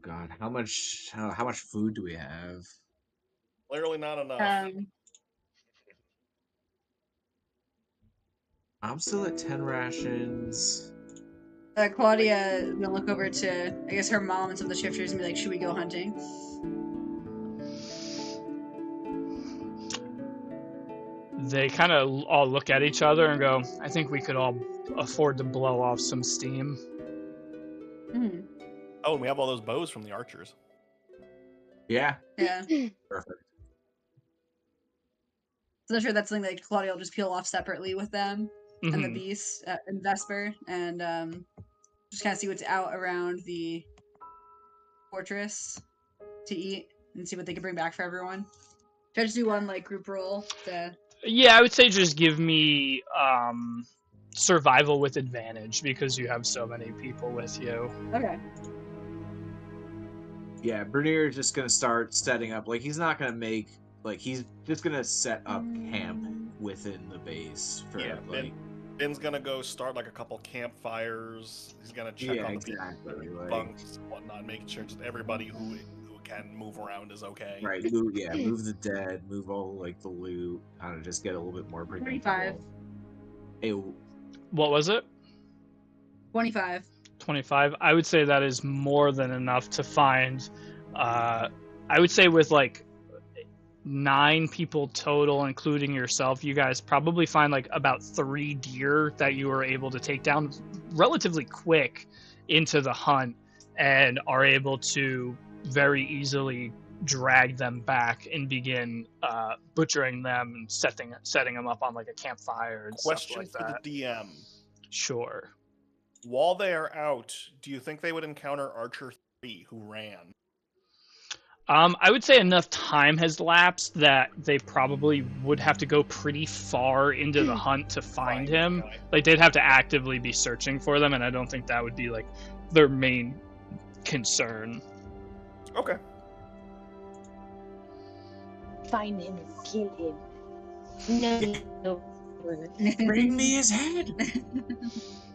[SPEAKER 5] God, how much food do we have?
[SPEAKER 2] Clearly not enough.
[SPEAKER 5] I'm still at 10 rations.
[SPEAKER 3] Claudia will look over to, I guess, her mom and some of the shifters and be like, should we go hunting?
[SPEAKER 1] they kind of all look at each other and go, I think we could all afford to blow off some steam.
[SPEAKER 3] Hmm.
[SPEAKER 2] Oh, and we have all those bows from the archers.
[SPEAKER 5] Yeah.
[SPEAKER 3] Yeah.
[SPEAKER 5] Perfect.
[SPEAKER 3] So I'm sure that's something that Claudia will just peel off separately with them and the
[SPEAKER 1] Mhm.
[SPEAKER 3] beast and Vesper, and just kind of see what's out around the fortress to eat and see what they can bring back for everyone. Should I just do one like group roll to?
[SPEAKER 1] Yeah, I would say just give me survival with advantage because you have so many people with you.
[SPEAKER 3] Okay.
[SPEAKER 5] Yeah, Bernier is just gonna start setting up. Like he's not gonna make like he's just gonna set up camp within the base for
[SPEAKER 2] Yeah,
[SPEAKER 5] like.
[SPEAKER 2] Ben's gonna go start like a couple campfires. He's gonna check
[SPEAKER 5] Yeah,
[SPEAKER 2] on the people,
[SPEAKER 5] exactly. Like,
[SPEAKER 2] bunks, whatnot, making sure just everybody who can move around is okay.
[SPEAKER 5] right, move the dead, move all like the loot, kind of just get a little bit more
[SPEAKER 3] 25.
[SPEAKER 5] Hey,
[SPEAKER 1] What was it?
[SPEAKER 3] 25.
[SPEAKER 1] 25. I would say that is more than enough to find. I would say with like 9 people total, including yourself, you guys probably find like about 3 deer that you were able to take down relatively quick into the hunt and are able to very easily drag them back and begin butchering them and setting them up on like a campfire and
[SPEAKER 2] Question
[SPEAKER 1] stuff like
[SPEAKER 2] for
[SPEAKER 1] that.
[SPEAKER 2] the DM.
[SPEAKER 1] Sure.
[SPEAKER 2] While they are out, do you think they would encounter Archer 3 who ran?
[SPEAKER 1] I would say enough time has lapsed that they probably would have to go pretty far into the hunt to find him.
[SPEAKER 2] Okay.
[SPEAKER 1] Like they'd have to actively be searching for them, and I don't think that would be like their main concern.
[SPEAKER 2] Okay.
[SPEAKER 4] Find him and kill him. No.
[SPEAKER 5] bring me his head.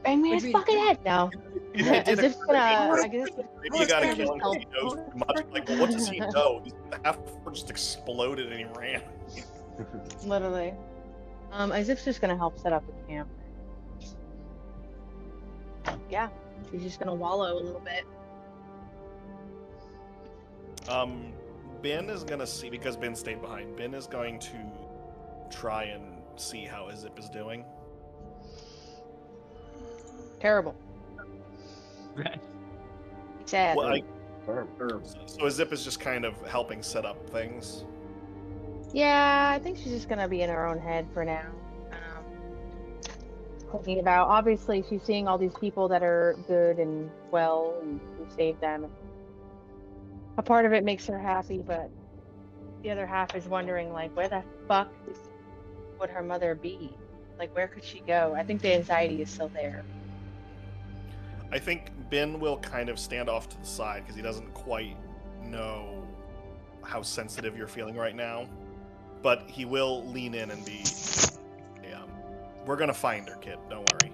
[SPEAKER 4] Bring me
[SPEAKER 3] Which
[SPEAKER 4] his
[SPEAKER 3] means-
[SPEAKER 4] fucking head now.
[SPEAKER 2] It
[SPEAKER 4] As
[SPEAKER 2] did
[SPEAKER 4] if
[SPEAKER 2] occur to me,
[SPEAKER 4] I guess
[SPEAKER 2] maybe you gotta
[SPEAKER 4] Well,
[SPEAKER 2] kill him because he
[SPEAKER 4] help.
[SPEAKER 2] knows too much. Like, what does he know? Half just exploded and he ran.
[SPEAKER 4] literally. As if just gonna help set up a camp. Yeah, she's just gonna wallow a little bit.
[SPEAKER 2] Ben is gonna see, because Ben stayed behind, Ben is going to try and see how Azip is doing.
[SPEAKER 4] Terrible. Sad.
[SPEAKER 2] Well,
[SPEAKER 6] Terrible.
[SPEAKER 2] so Azip is just kind of helping set up things.
[SPEAKER 4] Yeah, I think she's just gonna be in her own head for now. Thinking about, obviously, she's seeing all these people that are good and well, and who saved them. A part of it makes her happy, but the other half is wondering, like, where the fuck would her mother be? Like, where could she go? I think the anxiety is still there.
[SPEAKER 2] I think Ben will kind of stand off to the side because he doesn't quite know how sensitive you're feeling right now. But he will lean in and be, we're gonna find her, kid. Don't worry.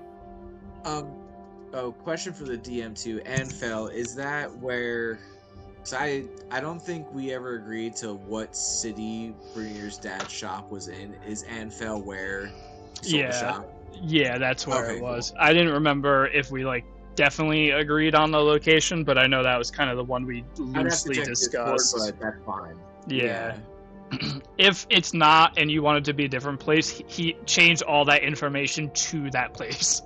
[SPEAKER 5] Oh, question for the DM too. Anfel, is that where? Cause I don't think we ever agreed to what city Bernier's dad's shop was in. Is Anfel where he sold the shop?
[SPEAKER 1] Yeah, that's where
[SPEAKER 5] Okay,
[SPEAKER 1] it was.
[SPEAKER 5] cool.
[SPEAKER 1] I didn't remember if we like definitely agreed on the location, but I know that was kind of the one we
[SPEAKER 5] I'd have to
[SPEAKER 1] loosely
[SPEAKER 5] check Discord,
[SPEAKER 1] discussed.
[SPEAKER 5] but that's fine.
[SPEAKER 1] Yeah. If it's not and you want it to be a different place, he changed all that information to that place.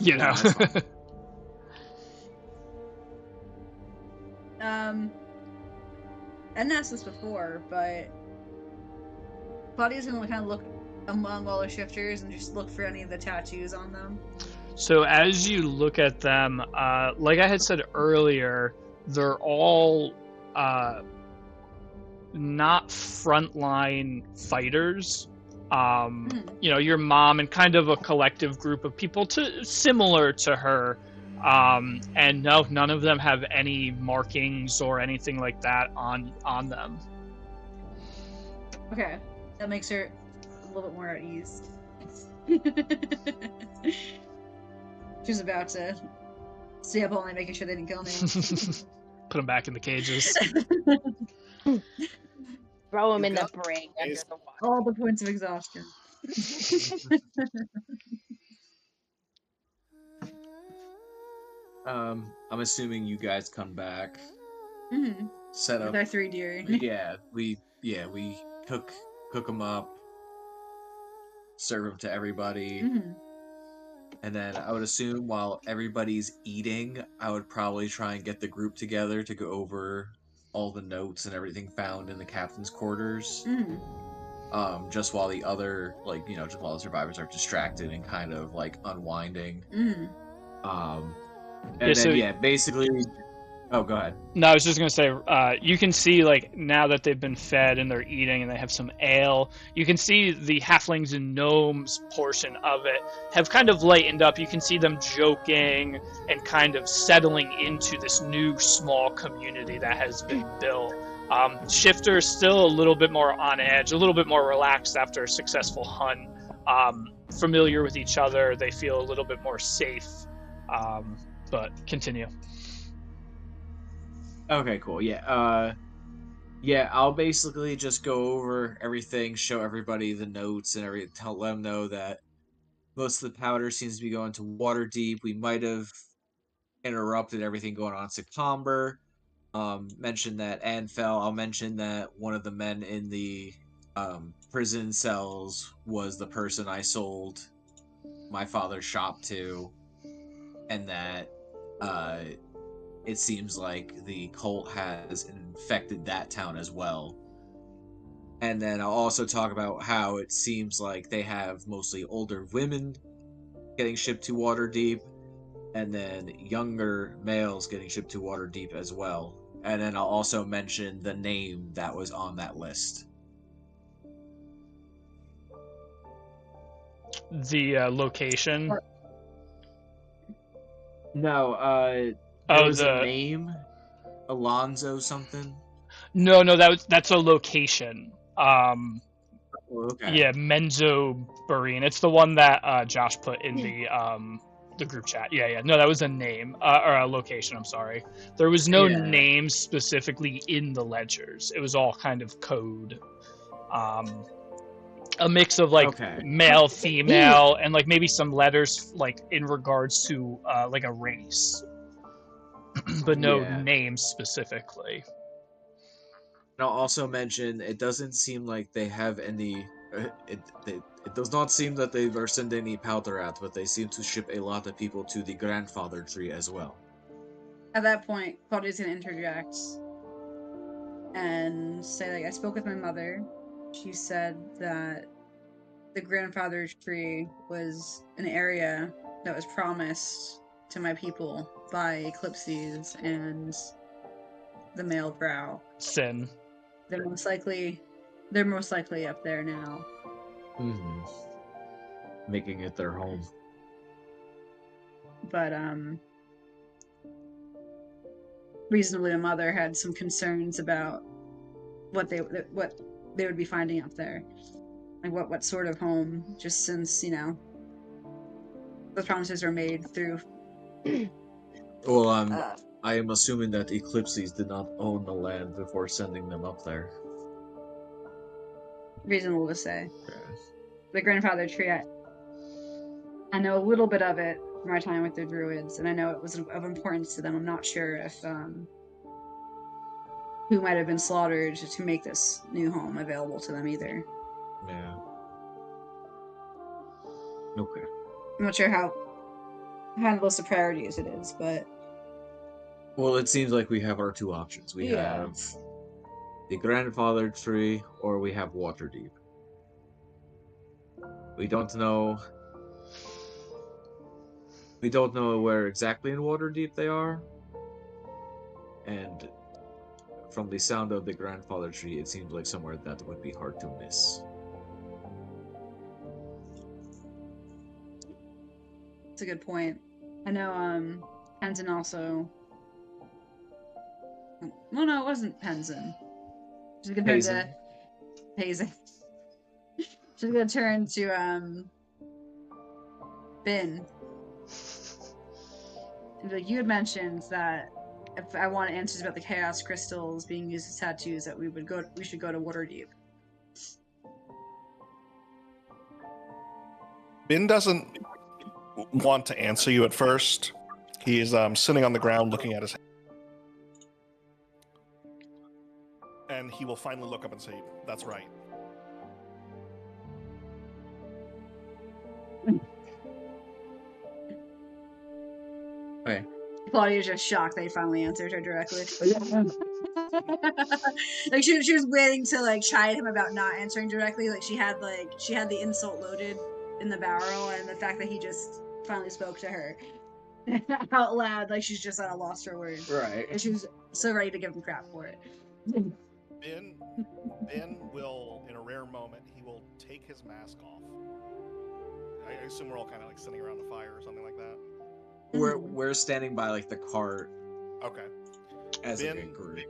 [SPEAKER 1] You know.
[SPEAKER 5] that's fine.
[SPEAKER 3] I didn't ask this before, but Claudia's gonna kind of look among all the shifters and just look for any of the tattoos on them.
[SPEAKER 1] So as you look at them, like I had said earlier, they're all not frontline fighters. You know, your mom and kind of a collective group of people similar to her. And no, none of them have any markings or anything like that on them.
[SPEAKER 3] Okay, that makes her a little bit more at ease. She's about to stay up all night making sure they didn't kill me.
[SPEAKER 1] Put them back in the cages.
[SPEAKER 4] Throw him
[SPEAKER 2] You
[SPEAKER 4] in the
[SPEAKER 2] got
[SPEAKER 4] brig under the water.
[SPEAKER 3] All the points of exhaustion.
[SPEAKER 5] I'm assuming you guys come back,
[SPEAKER 3] Mm-hmm.
[SPEAKER 5] set
[SPEAKER 3] With
[SPEAKER 5] up.
[SPEAKER 3] our 3 deer.
[SPEAKER 5] we cook them up, serve them to everybody.
[SPEAKER 3] Mhm.
[SPEAKER 5] And then I would assume while everybody's eating, I would probably try and get the group together to go over all the notes and everything found in the captain's quarters.
[SPEAKER 3] Mhm.
[SPEAKER 5] Just while the other, like, just while the survivors are distracted and kind of like unwinding.
[SPEAKER 3] Mhm.
[SPEAKER 5] Um,
[SPEAKER 1] Yeah,
[SPEAKER 5] and then,
[SPEAKER 1] so
[SPEAKER 5] basically, oh, go ahead.
[SPEAKER 1] no, I was just gonna say, you can see like now that they've been fed and they're eating and they have some ale, you can see the halflings and gnomes portion of it have kind of lightened up. You can see them joking and kind of settling into this new small community that has been built. Shifter is still a little bit more on edge, a little bit more relaxed after a successful hunt. Familiar with each other, they feel a little bit more safe. But continue.
[SPEAKER 5] Okay, cool. I'll basically just go over everything, show everybody the notes, and let them know that most of the powder seems to be going to Waterdeep. We might have interrupted everything going on at Secomber. Mention that Anfell. I'll mention that one of the men in the prison cells was the person I sold my father's shop to, and that uh, it seems like the cult has infected that town as well. And then I'll also talk about how it seems like they have mostly older women getting shipped to Waterdeep, and then younger males getting shipped to Waterdeep as well. And then I'll also mention the name that was on that list.
[SPEAKER 1] The location.
[SPEAKER 5] No, there
[SPEAKER 1] Oh,
[SPEAKER 5] was a
[SPEAKER 1] the
[SPEAKER 5] name, Alonzo something.
[SPEAKER 1] no, that's a location.
[SPEAKER 5] Oh, okay.
[SPEAKER 1] Yeah, Menzo Burine. It's the one that Josh put in the group chat. Yeah. No, that was a name or a location. I'm sorry. There was no
[SPEAKER 5] Yeah.
[SPEAKER 1] name specifically in the ledgers. It was all kind of code. A mix of like
[SPEAKER 5] Okay.
[SPEAKER 1] male, female, and like maybe some letters like in regards to like a race, but no
[SPEAKER 5] Yeah.
[SPEAKER 1] names specifically.
[SPEAKER 5] And I'll also mention it doesn't seem like they have any. It does not seem that they are sending any powder out, but they seem to ship a lot of people to the grandfather tree as well.
[SPEAKER 3] At that point, Claudia's gonna interject and say, like, I spoke with my mother. She said that the grandfather tree was an area that was promised to my people by Eclipses and the male brow.
[SPEAKER 1] Sin.
[SPEAKER 3] They're most likely up there now.
[SPEAKER 5] Mm-hmm. Making it their home.
[SPEAKER 3] But reasonably, my mother had some concerns about what they would be finding up there, like what sort of home. Just since the promises are made through.
[SPEAKER 5] Well, I am assuming that Eclipses did not own the land before sending them up there.
[SPEAKER 3] Reasonable to say.
[SPEAKER 5] Okay.
[SPEAKER 3] The grandfather tree, I know a little bit of it from my time with the druids, and I know it was of importance to them. I'm not sure if who might have been slaughtered to make this new home available to them either.
[SPEAKER 5] Yeah. Okay.
[SPEAKER 3] I'm not sure how high on the list of priorities it is, but
[SPEAKER 5] Well, it seems like we have our two options. We have the grandfather tree, or we have Waterdeep. We don't know. We don't know where exactly in Waterdeep they are, and from the sound of the grandfather tree, it seems like somewhere that would be hard to miss.
[SPEAKER 3] it's a good point. I know Penzin also. Well, no, it wasn't Penzin. She's gonna turn to Hazen. She's gonna turn to Bin. Like, you had mentioned that if I want answers about the chaos crystals being used as tattoos, that we should go to Waterdeep.
[SPEAKER 2] Bin doesn't want to answer you at first. He's sitting on the ground looking at his hand. And he will finally look up and say, "That's right."
[SPEAKER 3] Claudia's just shocked they finally answered her directly. Like she was waiting to like chide him about not answering directly. Like she had the insult loaded in the barrel, and the fact that he just finally spoke to her out loud, like she's just at a loss for words.
[SPEAKER 5] Right.
[SPEAKER 3] And she was so ready to give him crap for it.
[SPEAKER 2] Ben will, in a rare moment, he will take his mask off. I assume we're all kind of like sitting around a fire or something like that.
[SPEAKER 5] We're standing by like the cart
[SPEAKER 2] Okay.
[SPEAKER 5] as
[SPEAKER 2] Ben-
[SPEAKER 5] a big group.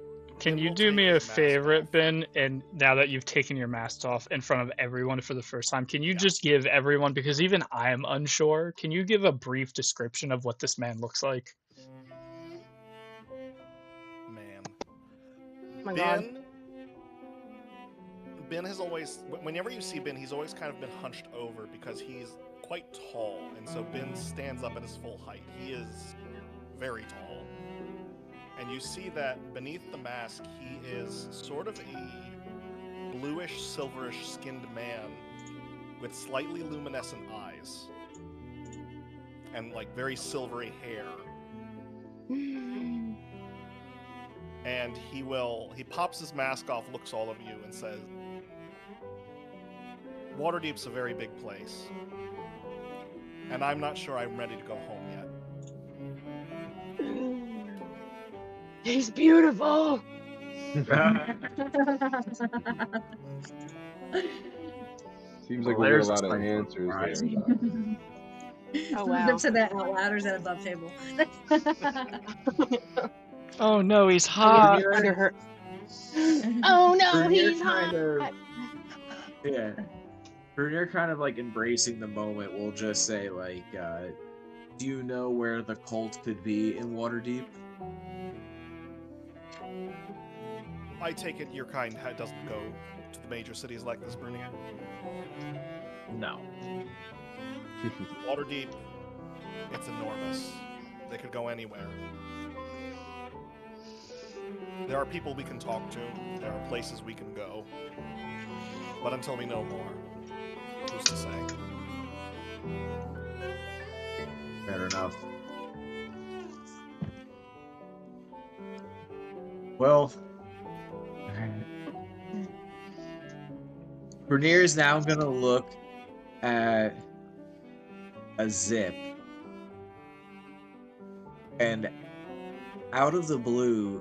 [SPEAKER 1] Can
[SPEAKER 2] Ben
[SPEAKER 1] you
[SPEAKER 2] will
[SPEAKER 1] do
[SPEAKER 2] take
[SPEAKER 1] me a
[SPEAKER 2] his mask
[SPEAKER 1] favor,
[SPEAKER 2] off.
[SPEAKER 1] Ben? And now that you've taken your mask off in front of everyone for the first time, can you
[SPEAKER 2] Yeah.
[SPEAKER 1] just give everyone, because even I am unsure, can you give a brief description of what this man looks like?
[SPEAKER 2] Man.
[SPEAKER 4] Oh my god.
[SPEAKER 2] Ben has always, whenever you see Ben, he's always kind of been hunched over because he's quite tall, and so Ben stands up at his full height. He is very tall. And you see that beneath the mask, he is sort of a bluish, silverish skinned man with slightly luminescent eyes and like very silvery hair. And he pops his mask off, looks all of you, and says, Waterdeep's a very big place, and I'm not sure I'm ready to go home yet.
[SPEAKER 4] He's beautiful.
[SPEAKER 6] Seems like
[SPEAKER 5] Well,
[SPEAKER 6] we'll get a
[SPEAKER 5] there's a
[SPEAKER 6] lot of
[SPEAKER 5] slight
[SPEAKER 6] answers
[SPEAKER 5] surprise.
[SPEAKER 6] there.
[SPEAKER 4] Oh
[SPEAKER 3] Someone
[SPEAKER 4] wow.
[SPEAKER 3] said that out loud, or is that above table?
[SPEAKER 1] Oh no, he's
[SPEAKER 4] Like
[SPEAKER 1] hot.
[SPEAKER 4] it's under her. Oh no,
[SPEAKER 5] Bernier
[SPEAKER 4] he's
[SPEAKER 5] kind
[SPEAKER 4] hot.
[SPEAKER 5] of, yeah. Bernier kind of like embracing the moment. We'll just say like, do you know where the cult could be in Waterdeep?
[SPEAKER 2] I take it your kind doesn't go to the major cities like this, Bernier.
[SPEAKER 5] No.
[SPEAKER 2] Waterdeep, it's enormous. They could go anywhere. There are people we can talk to. There are places we can go. But until we know more, who's to say?
[SPEAKER 5] Fair enough. Well, Bernier is now gonna look at a zip, and out of the blue,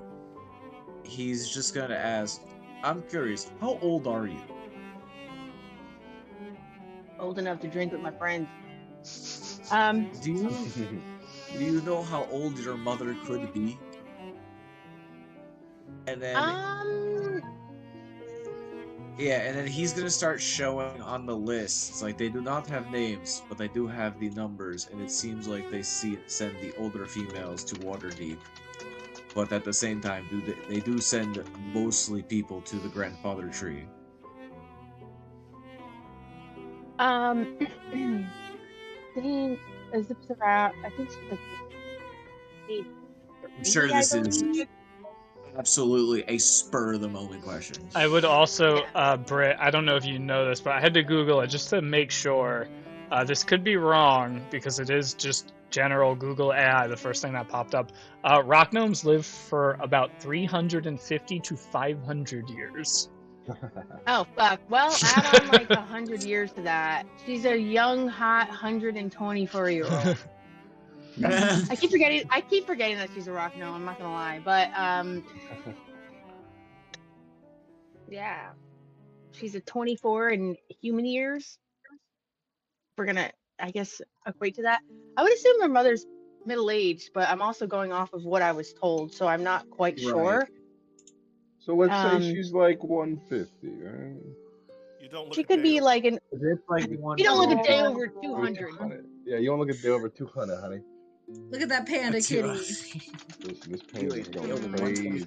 [SPEAKER 5] he's just gonna ask, I'm curious, how old are you?
[SPEAKER 4] Old enough to drink with my friends.
[SPEAKER 5] Do you know how old your mother could be? And then yeah, and then he's gonna start showing on the lists. Like they do not have names, but they do have the numbers, and it seems like they send the older females to Waterdeep. But at the same time, they do send mostly people to the grandfather tree.
[SPEAKER 4] I think a zip's around. I think she's like.
[SPEAKER 5] I'm sure this is absolutely a spur of the moment question.
[SPEAKER 1] I would also, Britt, I don't know if you know this, but I had to Google it just to make sure. This could be wrong because it is just general Google AI, the first thing that popped up. Rock gnomes live for about 350 to 500 years.
[SPEAKER 4] Oh fuck! Well, add on like 100 years to that. She's a young, hot 124-year-old. I keep forgetting that she's a rock gnome. I'm not gonna lie, but yeah, she's a 24 in human years. We're gonna, I guess, equate to that. I would assume her mother's middle-aged, but I'm also going off of what I was told, so I'm not quite sure.
[SPEAKER 6] So let's say she's like 150, right?
[SPEAKER 2] You don't look
[SPEAKER 4] She
[SPEAKER 2] a
[SPEAKER 4] could
[SPEAKER 2] day
[SPEAKER 4] be
[SPEAKER 2] over-
[SPEAKER 4] like an.
[SPEAKER 5] It's like one.
[SPEAKER 4] You don't look a
[SPEAKER 6] Oh,
[SPEAKER 4] day over
[SPEAKER 6] over
[SPEAKER 4] 200.
[SPEAKER 6] 200. Yeah, you don't look a day over 200, honey.
[SPEAKER 3] Look at that panda kitty.
[SPEAKER 6] Listen, this panda's
[SPEAKER 5] ain't
[SPEAKER 6] going
[SPEAKER 5] over
[SPEAKER 6] crazy.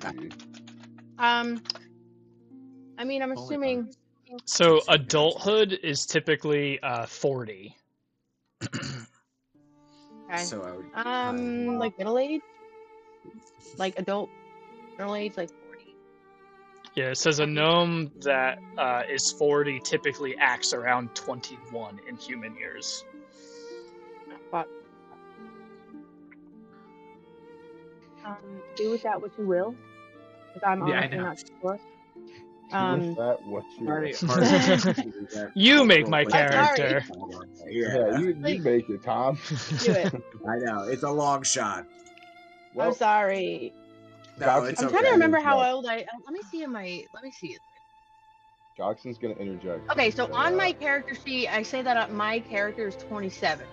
[SPEAKER 4] I mean, I'm assuming.
[SPEAKER 1] So adulthood is typically 40.
[SPEAKER 4] Okay.
[SPEAKER 5] So I would.
[SPEAKER 4] Like middle age, like adult middle age, like 40.
[SPEAKER 1] Yeah, it says a gnome that is 40 typically acts around 21 in human years.
[SPEAKER 4] Fuck. Do with that what you will. Because I'm
[SPEAKER 5] Yeah, I
[SPEAKER 4] honestly
[SPEAKER 5] know.
[SPEAKER 4] not sure.
[SPEAKER 6] With that, what you
[SPEAKER 5] Hard,
[SPEAKER 6] will.
[SPEAKER 5] hard to do that
[SPEAKER 1] You make my
[SPEAKER 5] role-play
[SPEAKER 1] character.
[SPEAKER 5] Yeah,
[SPEAKER 6] Yeah, you
[SPEAKER 4] Like,
[SPEAKER 6] make it, Tom.
[SPEAKER 4] do it.
[SPEAKER 5] I know. It's a long shot.
[SPEAKER 4] I'm sorry.
[SPEAKER 5] No,
[SPEAKER 6] Goxon's
[SPEAKER 5] it's
[SPEAKER 4] I'm
[SPEAKER 5] okay.
[SPEAKER 4] trying to remember how
[SPEAKER 6] interject.
[SPEAKER 4] old I. Let me see in my. Let me see.
[SPEAKER 6] Goxon's gonna interject.
[SPEAKER 4] Okay,
[SPEAKER 6] and
[SPEAKER 4] so
[SPEAKER 6] say,
[SPEAKER 4] on my character sheet, I say that my character is 27.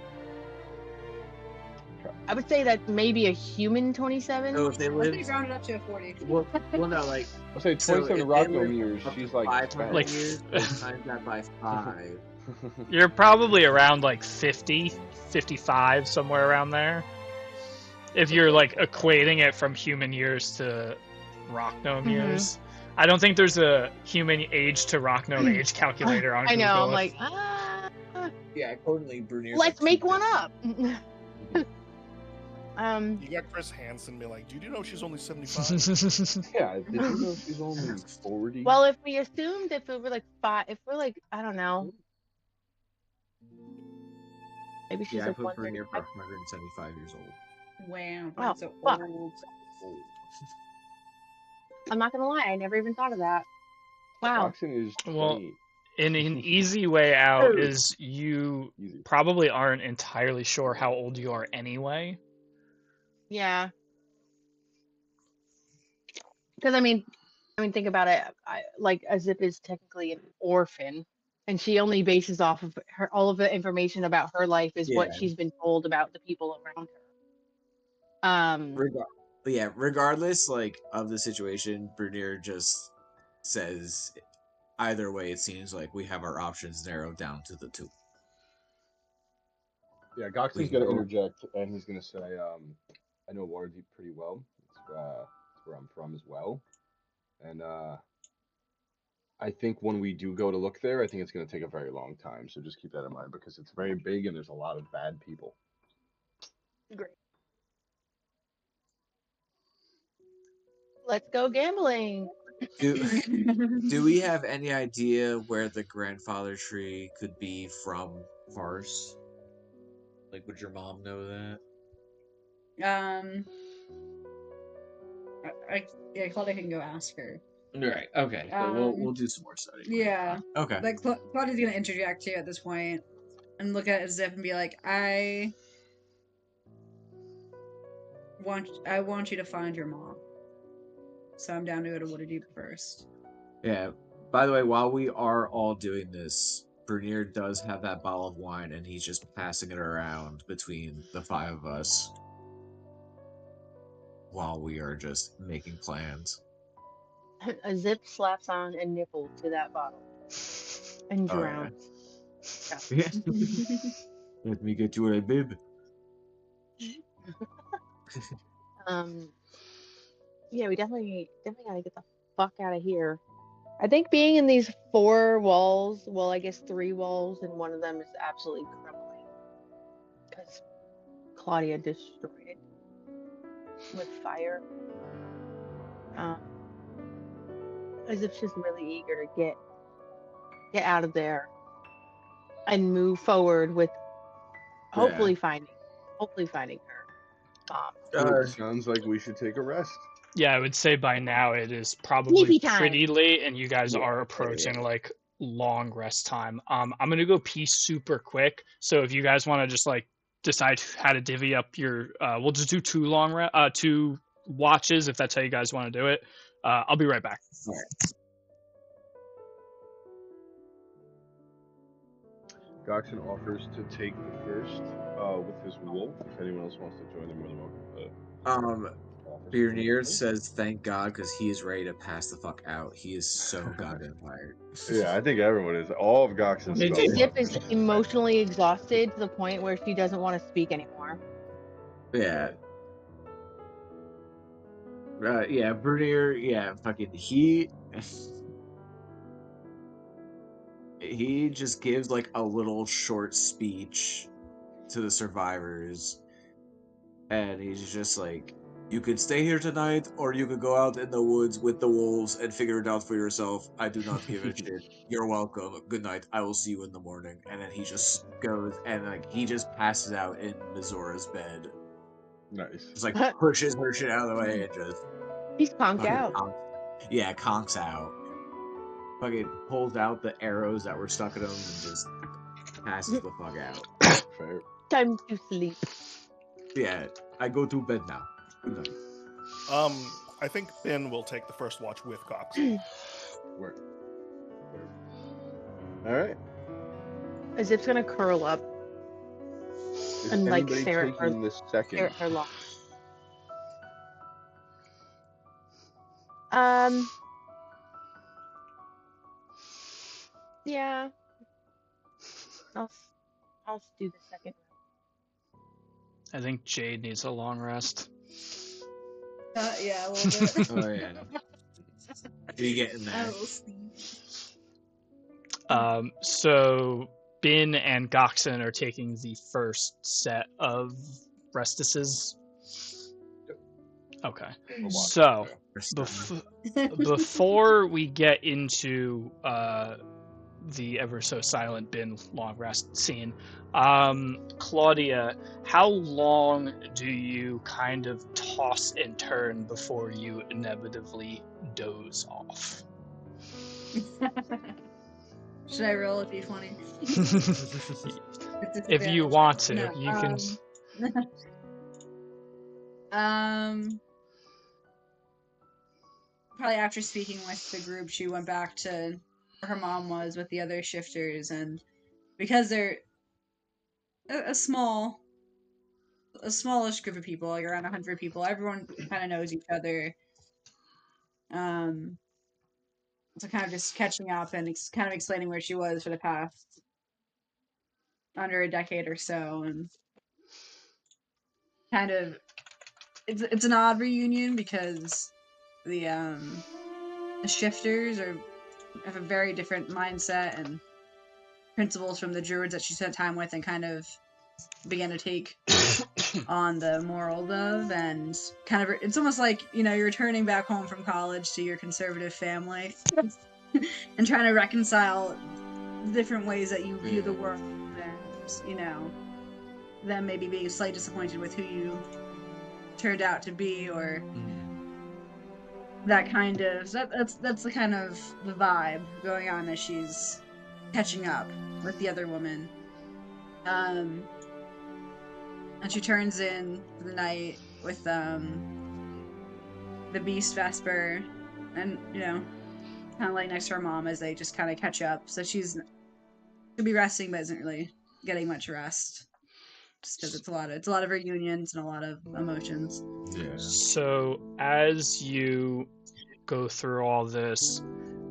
[SPEAKER 6] Okay.
[SPEAKER 4] I would say that's maybe a human 27.
[SPEAKER 5] So if they
[SPEAKER 3] I
[SPEAKER 5] live,
[SPEAKER 3] think rounded up to a 40.
[SPEAKER 5] well, no, like
[SPEAKER 6] I'll say
[SPEAKER 5] so
[SPEAKER 6] 27
[SPEAKER 5] if they
[SPEAKER 6] Rockdome
[SPEAKER 5] live
[SPEAKER 6] years.
[SPEAKER 5] up to
[SPEAKER 6] She's like
[SPEAKER 5] 500
[SPEAKER 1] Like,
[SPEAKER 6] 10.
[SPEAKER 5] years, we'll times that by 5.
[SPEAKER 1] You're probably around like 50, 55, somewhere around there. If you're like equating it from human years to rock gnome years. I don't think there's a human age to rock gnome age calculator on
[SPEAKER 4] I
[SPEAKER 1] Google.
[SPEAKER 4] know. I'm like,
[SPEAKER 5] Yeah, accordingly, Brunier's
[SPEAKER 4] let's
[SPEAKER 5] like
[SPEAKER 4] make one up.
[SPEAKER 2] You got Chris Hansen be like, "Dude, you know she's only 75?"
[SPEAKER 6] Yeah, did you know she's only 40?
[SPEAKER 4] Well, if we assumed if it were like if we're like, I don't know, maybe she's
[SPEAKER 5] Yeah, I
[SPEAKER 4] like
[SPEAKER 5] put Brunier
[SPEAKER 4] 135.
[SPEAKER 5] for 175 years old.
[SPEAKER 3] Wow,
[SPEAKER 4] Wow,
[SPEAKER 3] that's so
[SPEAKER 4] fuck.
[SPEAKER 3] old.
[SPEAKER 4] I'm not gonna lie, I never even thought of that. Wow.
[SPEAKER 6] Goxon is 28.
[SPEAKER 1] Well, an easy way out is you
[SPEAKER 6] Easy.
[SPEAKER 1] probably aren't entirely sure how old you are anyway.
[SPEAKER 4] Yeah. Because I mean, think about it. Like Azip is technically an orphan, and she only bases off of all of the information about her life is what
[SPEAKER 5] Yeah.
[SPEAKER 4] she's been told about the people around her.
[SPEAKER 5] But yeah, regardless like of the situation, Brunier just says either way it seems like we have our options narrowed down to the 2.
[SPEAKER 6] Yeah,
[SPEAKER 5] We
[SPEAKER 6] Goxon's
[SPEAKER 5] can
[SPEAKER 6] gonna
[SPEAKER 5] go-
[SPEAKER 6] interject and he's gonna say, I know Waterdeep pretty well. It's where I'm from as well. And I think when we do go to look there, I think it's gonna take a very long time. So just keep that in mind because it's very big and there's a lot of bad people.
[SPEAKER 4] Great. Let's go gambling.
[SPEAKER 5] Do we have any idea where the grandfather tree could be from Farce? Like, would your mom know that?
[SPEAKER 3] Yeah, Claudia can go ask her.
[SPEAKER 5] Right. Okay. So we'll do some more studying. later
[SPEAKER 3] Yeah.
[SPEAKER 5] on. Okay.
[SPEAKER 3] Like Claudia's gonna interject too at this point and look at Zip and be like, I want you to find your mom. So I'm down to go to Waterdeep first.
[SPEAKER 5] Yeah. By the way, while we are all doing this, Bernier does have that bottle of wine, and he's just passing it around between the 5 of us while we are just making plans.
[SPEAKER 4] Azip slaps on a nipple to that bottle and
[SPEAKER 5] Oh,
[SPEAKER 4] drowns.
[SPEAKER 5] Yeah. Let me get you a bib.
[SPEAKER 4] Yeah, we definitely gotta get the fuck out of here. I think being in these 4 walls, well, I guess 3 walls, and one of them is absolutely crumbling because Claudia destroyed it with fire. As if she's really eager to get out of there and move forward with hopefully finding her mom.
[SPEAKER 6] It sounds like we should take a rest.
[SPEAKER 1] Yeah, I would say by now it is probably
[SPEAKER 4] Sleepy time.
[SPEAKER 1] pretty late, and you guys
[SPEAKER 5] Yeah,
[SPEAKER 1] are approaching like long rest time. I'm gonna go pee super quick. So if you guys want to just like decide how to divvy up your, we'll just do 2 watches if that's how you guys want to do it. I'll be right back.
[SPEAKER 5] All right.
[SPEAKER 6] Goxon offers to take the first with his wolf. If anyone else wants to join, they're more than welcome.
[SPEAKER 5] Bernier says thank God because he is ready to pass the fuck out. He is so goddamn tired.
[SPEAKER 6] Yeah, I think everyone is. All of Goxon's
[SPEAKER 1] Me too.
[SPEAKER 4] Zip is emotionally exhausted to the point where she doesn't want to speak anymore.
[SPEAKER 5] Yeah. Yeah, Bernier, yeah, fucking he just gives like a little short speech to the survivors, and he's just like, you could stay here tonight or you could go out in the woods with the wolves and figure it out for yourself. I do not give a shit. You're welcome. Good night. I will see you in the morning. And then he just goes and like he just passes out in Mizora's bed
[SPEAKER 6] Nice.
[SPEAKER 5] Just like pushes her shit out of the way and just
[SPEAKER 4] He's conked
[SPEAKER 5] fucking
[SPEAKER 4] out.
[SPEAKER 5] conks out. Fucking pulls out the arrows that were stuck in him and just passes the fuck out.
[SPEAKER 6] Fair.
[SPEAKER 4] Time to sleep.
[SPEAKER 5] Yeah, I go to bed now. Good night.
[SPEAKER 2] I think Ben will take the first watch with Cox.
[SPEAKER 6] Work. All right.
[SPEAKER 4] As if it's gonna curl up
[SPEAKER 6] Is
[SPEAKER 4] and like
[SPEAKER 6] anybody
[SPEAKER 4] stare at her,
[SPEAKER 6] taking this
[SPEAKER 4] stare
[SPEAKER 6] second?
[SPEAKER 4] at her locks. Yeah. I'll do the second
[SPEAKER 1] I think Jade needs a long rest.
[SPEAKER 3] Yeah, a little bit.
[SPEAKER 5] Oh yeah. You get in
[SPEAKER 3] A
[SPEAKER 5] there.
[SPEAKER 3] little sleep.
[SPEAKER 1] So Bin and Goxon are taking the first set of restices. Okay.
[SPEAKER 6] Or watch,
[SPEAKER 1] So
[SPEAKER 6] yeah.
[SPEAKER 1] before we get into the ever so silent Bin long rest scene, Claudia, how long do you kind of toss and turn before you inevitably doze off?
[SPEAKER 3] Should I roll a d20?
[SPEAKER 1] If you want to,
[SPEAKER 3] No,
[SPEAKER 1] you can.
[SPEAKER 3] Probably after speaking with the group, she went back to where her mom was with the other shifters, and because they're a smallish group of people, like around 100 people, everyone kind of knows each other. So kind of just catching up and kind of explaining where she was for the past under a decade or so, and kind of it's an odd reunion because the shifters have a very different mindset and principles from the druids that she spent time with and kind of began to take on the morals of, and kind of it's almost like, you know, you're returning back home from college to your conservative family and trying to reconcile different ways that you view the world, and, you know, them maybe being slightly disappointed with who you turned out to be, or that kind of that's the kind of the vibe going on as she's catching up with the other woman. And she turns in for the night with the Beast Vesper, and, you know, kind of laying next to her mom as they just kind of catch up. So she's should be resting, but isn't really getting much rest, just because it's a lot of reunions and a lot of emotions.
[SPEAKER 5] Yeah.
[SPEAKER 1] So as you go through all this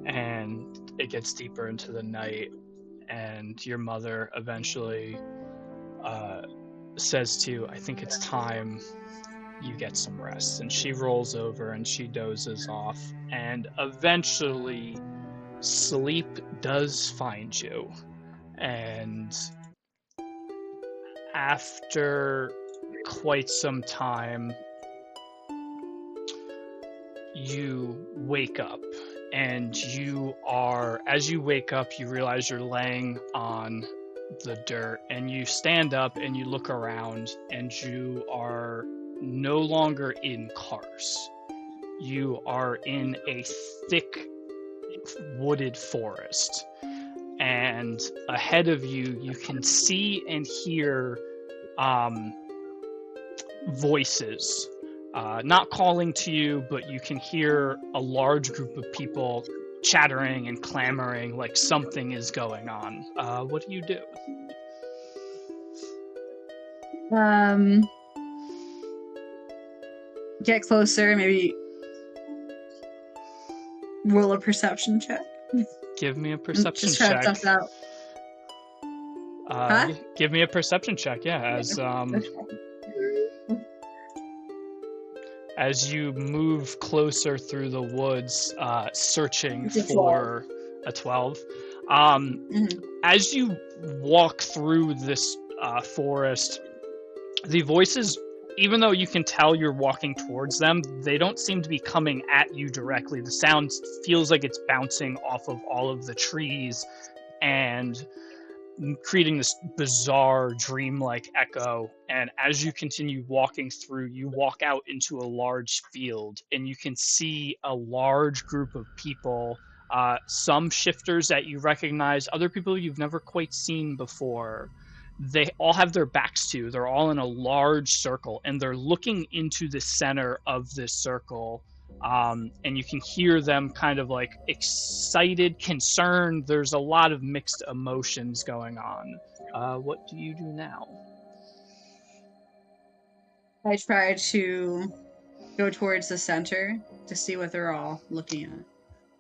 [SPEAKER 1] and it gets deeper into the night, and your mother eventually says to you, I think it's time you get some rest. And she rolls over and she dozes off, and eventually sleep does find you. And after quite some time, you wake up, and as you wake up, you realize you're laying on the dirt, and you stand up and you look around, and you are no longer in cars. You are in a thick wooded forest, and ahead of you, you can see and hear voices. Not calling to you, but you can hear a large group of people chattering and clamoring like something is going on. What do you do?
[SPEAKER 3] Get closer, maybe roll a perception check.
[SPEAKER 1] Give me a perception
[SPEAKER 3] Just try to
[SPEAKER 1] check.
[SPEAKER 3] suss it out. Huh?
[SPEAKER 1] Give me a perception check, yeah, as you move closer through the woods, searching for a 12. As you walk through this forest, the voices, even though you can tell you're walking towards them, they don't seem to be coming at you directly. The sound feels like it's bouncing off of all of the trees, and creating this bizarre dreamlike echo. And as you continue walking through, you walk out into a large field, and you can see a large group of people, some shifters that you recognize, other people you've never quite seen before. They all have their backs to you. They're all in a large circle, and they're looking into the center of this circle. And you can hear them kind of like excited, concerned. There's a lot of mixed emotions going on. What do you do now?
[SPEAKER 3] I try to go towards the center to see what they're all looking at.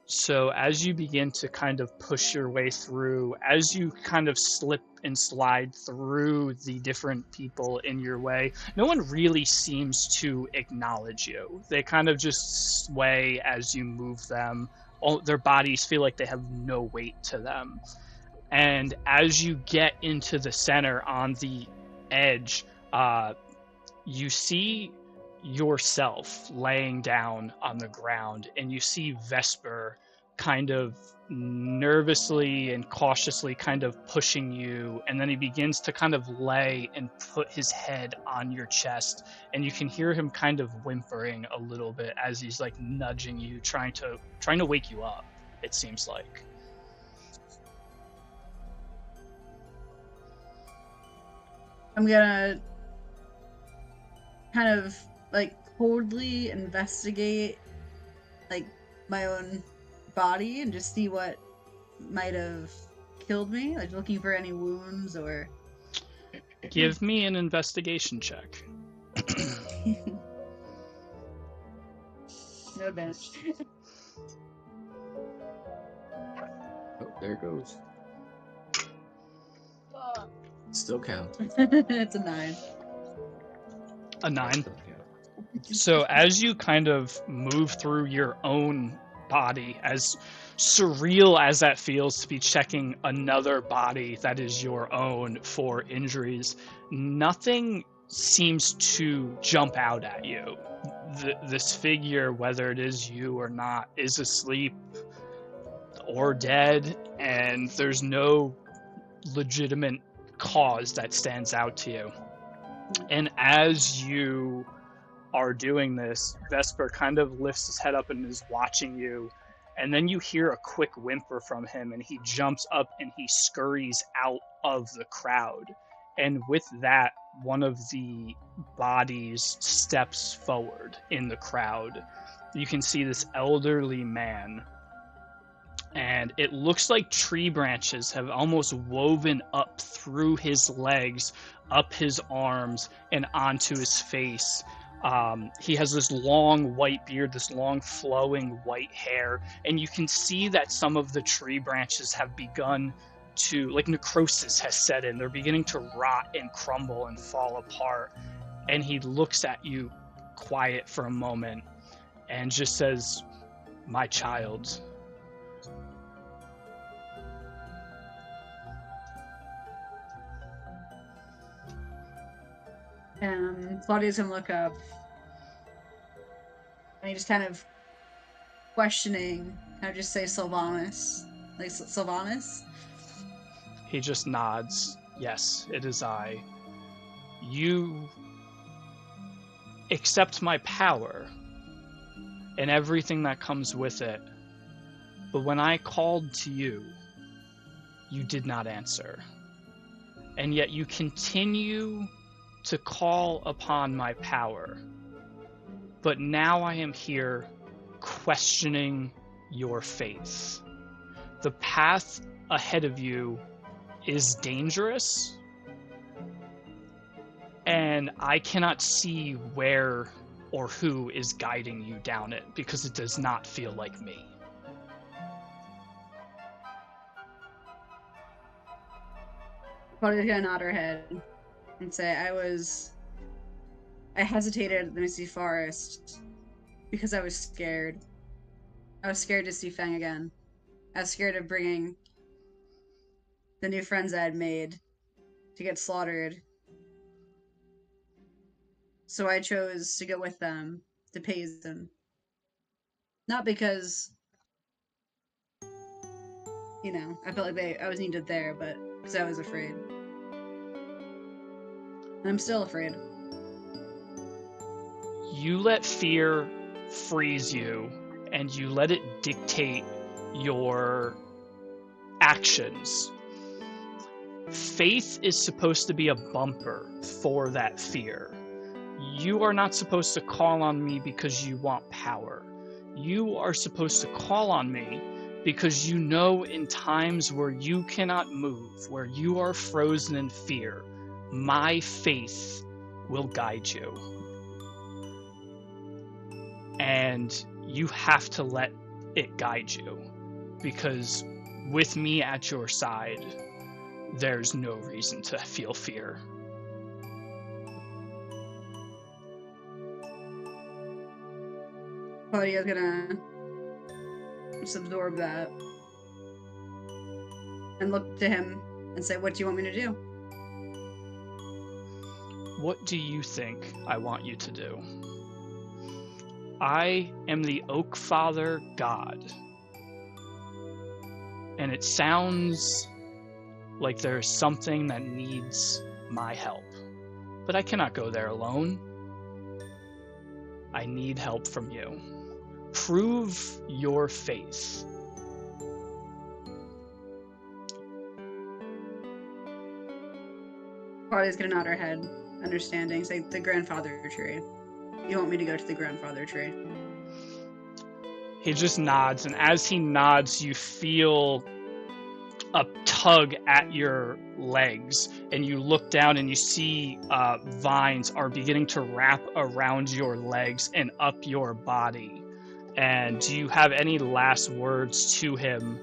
[SPEAKER 1] So as you begin to kind of push your way through, as you kind of slip and slide through the different people in your way, no one really seems to acknowledge you. They kind of just sway as you move them. All, their bodies feel like they have no weight to them. And as you get into the center on the edge, you see yourself laying down on the ground, and you see Vesper kind of nervously and cautiously kind of pushing you, and then he begins to kind of lay and put his head on your chest, and you can hear him kind of whimpering a little bit as he's like nudging you, trying to wake you up, it seems like.
[SPEAKER 3] I'm gonna kind of like coldly investigate like my own body and just see what might have killed me, like looking for any wounds or
[SPEAKER 1] Give me an investigation check.
[SPEAKER 3] no advantage.
[SPEAKER 5] Oh, there it goes. Still count.
[SPEAKER 3] It's a 9.
[SPEAKER 1] A 9.
[SPEAKER 5] Still count.
[SPEAKER 1] So as you kind of move through your own body, as surreal as that feels to be checking another body that is your own for injuries, nothing seems to jump out at you. This figure, whether it is you or not, is asleep or dead, and there's no legitimate cause that stands out to you. And as you are doing this, Vesper kind of lifts his head up and is watching you, and then you hear a quick whimper from him, and he jumps up and he scurries out of the crowd. And with that, one of the bodies steps forward in the crowd. You can see this elderly man, and it looks like tree branches have almost woven up through his legs, up his arms, and onto his face. He has this long white beard, this long flowing white hair, and you can see that some of the tree branches have begun to, like, necrosis has set in. They're beginning to rot and crumble and fall apart. And he looks at you quiet for a moment and just says, "My child."
[SPEAKER 3] Claudia's gonna look up, and he just kind of questioning. I just say Sylvanas, like Sylvanas.
[SPEAKER 1] He just nods. "Yes, it is I. You accept my power and everything that comes with it. But when I called to you, you did not answer. And yet you continue to call upon my power. But now I am here questioning your faith. The path ahead of you is dangerous, and I cannot see where or who is guiding you down it, because it does not feel like me."
[SPEAKER 3] Claudia's gonna nod her head and say, I hesitated in the misty forest because I was scared. I was scared to see Fang again. I was scared of bringing the new friends I had made to get slaughtered. So I chose to go with them to Payson. Not because, I felt like I was needed there, but because I was afraid. And I'm still afraid.
[SPEAKER 1] You let fear freeze you, and you let it dictate your actions. Faith is supposed to be a bumper for that fear. You are not supposed to call on me because you want power. You are supposed to call on me because you know in times where you cannot move, where you are frozen in fear, my faith will guide you. And you have to let it guide you, because with me at your side, there's no reason to feel fear.
[SPEAKER 3] Claudia's gonna just absorb that and look to him and say, "What do you want me to do?"
[SPEAKER 1] What do you think I want you to do? I am the Oak Father God. And it sounds like there's something that needs my help. But I cannot go there alone. I need help from you. Prove your faith.
[SPEAKER 3] Claudia's gonna nod her head, understanding. Say, "The grandfather tree. You want me to go to the grandfather tree?"
[SPEAKER 1] He just nods, and as he nods, you feel a tug at your legs, and you look down and you see vines are beginning to wrap around your legs and up your body. And do you have any last words to him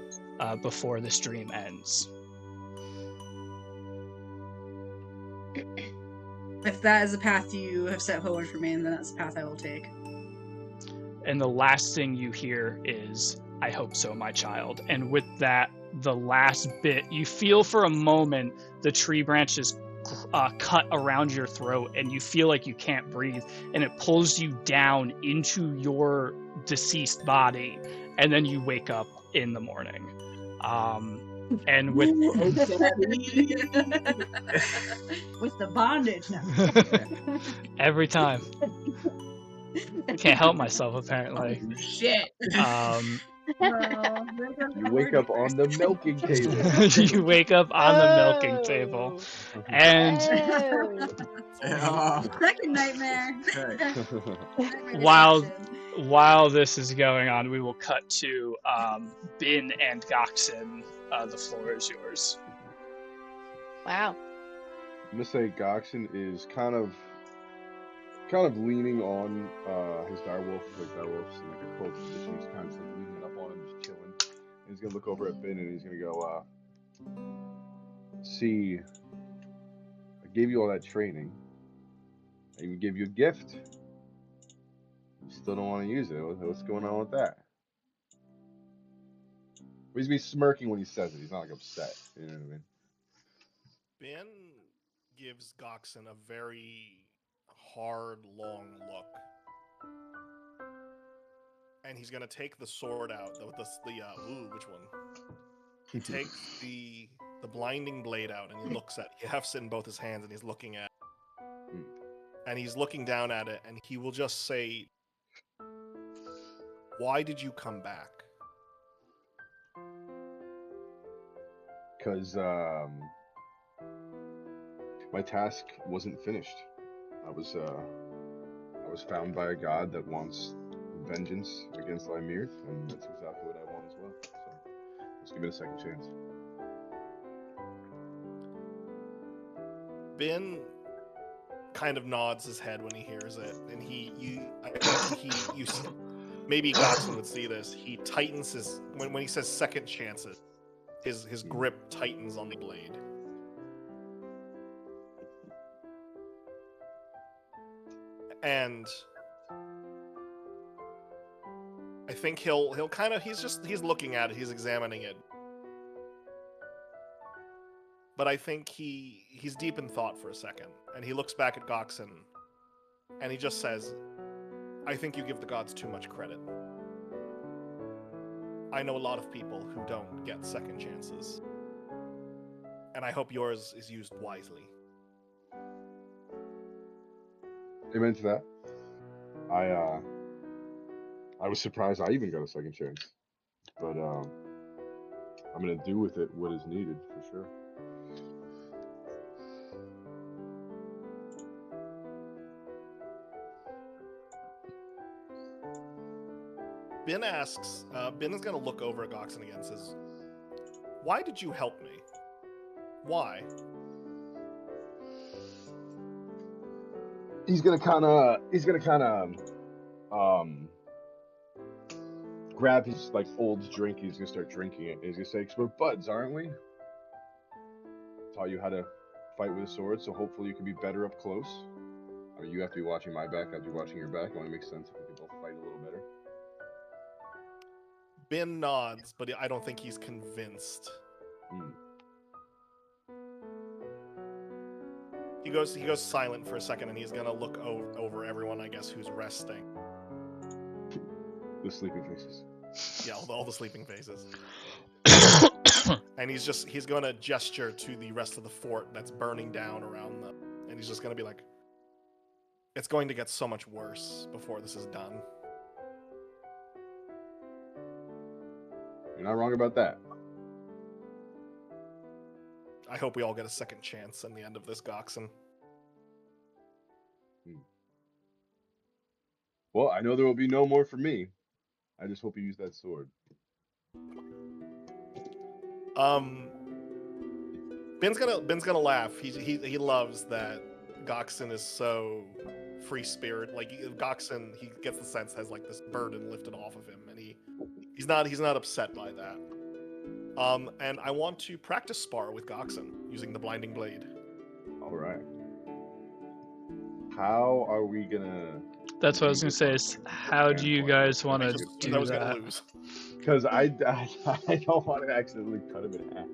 [SPEAKER 1] before the stream ends?
[SPEAKER 3] If that is the path you have set forward for me, then that's the path I will take.
[SPEAKER 1] And the last thing you hear is, "I hope so, my child." And with that, the last bit, you feel for a moment the tree branches cut around your throat, and you feel like you can't breathe, and it pulls you down into your deceased body, and then you wake up in the morning. And with
[SPEAKER 3] With the bondage now.
[SPEAKER 1] every time, I can't help myself apparently.
[SPEAKER 3] Shit. Well,
[SPEAKER 6] You wake up on the milking table.
[SPEAKER 1] You wake up on the milking table, and
[SPEAKER 5] Oh.
[SPEAKER 3] Second nightmare.
[SPEAKER 1] While-
[SPEAKER 3] Deception.
[SPEAKER 1] while this is going on, we will cut to Bin and Goxen. The floor is yours.
[SPEAKER 4] Wow.
[SPEAKER 6] I'm gonna say Goxen is kind of leaning on his direwolf, like direwolf's in like a cold position. He's kind of just like leaning up on him, just chilling. And he's gonna look over at Bin and he's gonna go, "See, I gave you all that training. I even gave you a gift. You still don't want to use it. What's going on with that?" But he's gonna be smirking when he says it. He's not like upset. You know what I mean?
[SPEAKER 2] Ben gives Goxen a very hard, long look. And he's gonna take the sword out. Which one? He takes the blinding blade out and he looks at it. He hefts it in both his hands and he's looking at it. And he's looking down at it and he will just say, "Why did you come back?"
[SPEAKER 6] Because my task wasn't finished. I was found by a god that wants vengeance against Lymirth, and that's exactly what I want as well. So let's give it a second chance.
[SPEAKER 2] Ben kind of nods his head when he hears it, and maybe Goxen would see this. He tightens his when he says second chances, his grip tightens on the blade. And I think he'll kind of he's looking at it, he's examining it. But I think he's deep in thought for a second, and he looks back at Goxen, and he just says, "I think you give the gods too much credit. I know a lot of people who don't get second chances. and I hope yours is used wisely.
[SPEAKER 6] Amen to that. I was surprised I even got a second chance, but I'm gonna do with it what is needed for sure.
[SPEAKER 2] Ben asks, Ben is going to look over at Goxen again and says, "Why did you help me? Why?"
[SPEAKER 6] He's gonna kind of grab his like old drink. He's gonna start drinking it. He's gonna say, "'Cause we're buds, aren't we? Taught you how to fight with a sword, so hopefully you can be better up close. I mean, you have to be watching my back. I have to be watching your back. It only makes sense if we can both fight a little better."
[SPEAKER 2] Ben nods, but I don't think he's convinced. He goes silent for a second, and he's gonna look over everyone, I guess, who's resting.
[SPEAKER 6] The sleeping faces.
[SPEAKER 2] Yeah, all the sleeping faces. And he's gonna gesture to the rest of the fort that's burning down around them, and he's just gonna be like, "It's going to get so much worse before this is done."
[SPEAKER 6] You're not wrong about that.
[SPEAKER 2] I hope we all get a second chance in the end of this, Goxen.
[SPEAKER 6] Well, I know there will be no more for me. I just hope you use that sword.
[SPEAKER 2] Ben's gonna laugh. He loves that Goxen is so free spirit. Like Goxen, he gets the sense has like this burden lifted off of him, and he's not upset by that. And I want to practice spar with Goxen using the blinding blade.
[SPEAKER 6] All right. How are we gonna?
[SPEAKER 1] That's what I was gonna say. Is how do you guys want to do
[SPEAKER 2] I was gonna
[SPEAKER 1] that?
[SPEAKER 2] lose.
[SPEAKER 6] Because I don't want to accidentally cut him in half.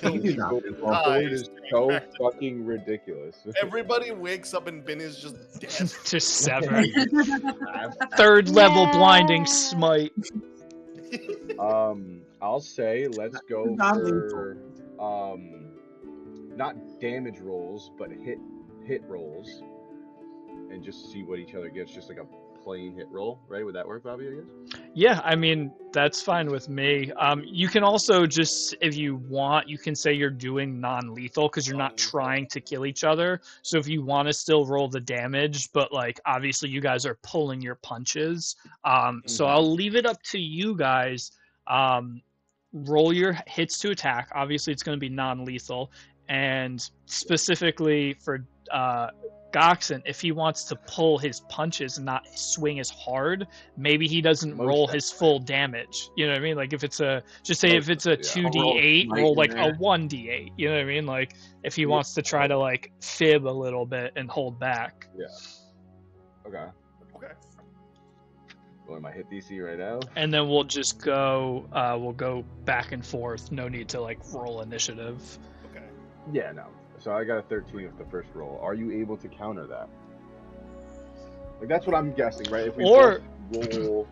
[SPEAKER 2] He's
[SPEAKER 6] The sword is so fucking ridiculous.
[SPEAKER 2] Everybody wakes up and Ben is just dead.
[SPEAKER 1] Just severed. Third level blinding smite.
[SPEAKER 6] I'll say let's go for not damage rolls, but hit rolls, and just see what each other gets. Just like a plain hit roll, right? Would that work, Bobby? I guess.
[SPEAKER 1] Yeah, I mean that's fine with me. You can also just, if you want, you can say you're doing non-lethal because you're not trying to kill each other. So if you want to still roll the damage, but like obviously you guys are pulling your punches. So I'll leave it up to you guys. Roll your hits to attack. Obviously it's going to be non-lethal, and specifically for Goxen, if he wants to pull his punches and not swing as hard, maybe he doesn't roll his full damage. You know what I mean? Like if it's a, just say if it's a 2d8, roll like a 1d8. You know what I mean? Like if he wants to try to like fib a little bit and hold back.
[SPEAKER 6] Yeah. Okay. What am I hit DC right now?
[SPEAKER 1] And then we'll just go. We'll go back and forth. No need to like roll initiative.
[SPEAKER 2] Okay.
[SPEAKER 6] Yeah, no. So I got a 13 with the first roll. Are you able to counter that? Like that's what I'm guessing, right? If we
[SPEAKER 1] Or
[SPEAKER 6] roll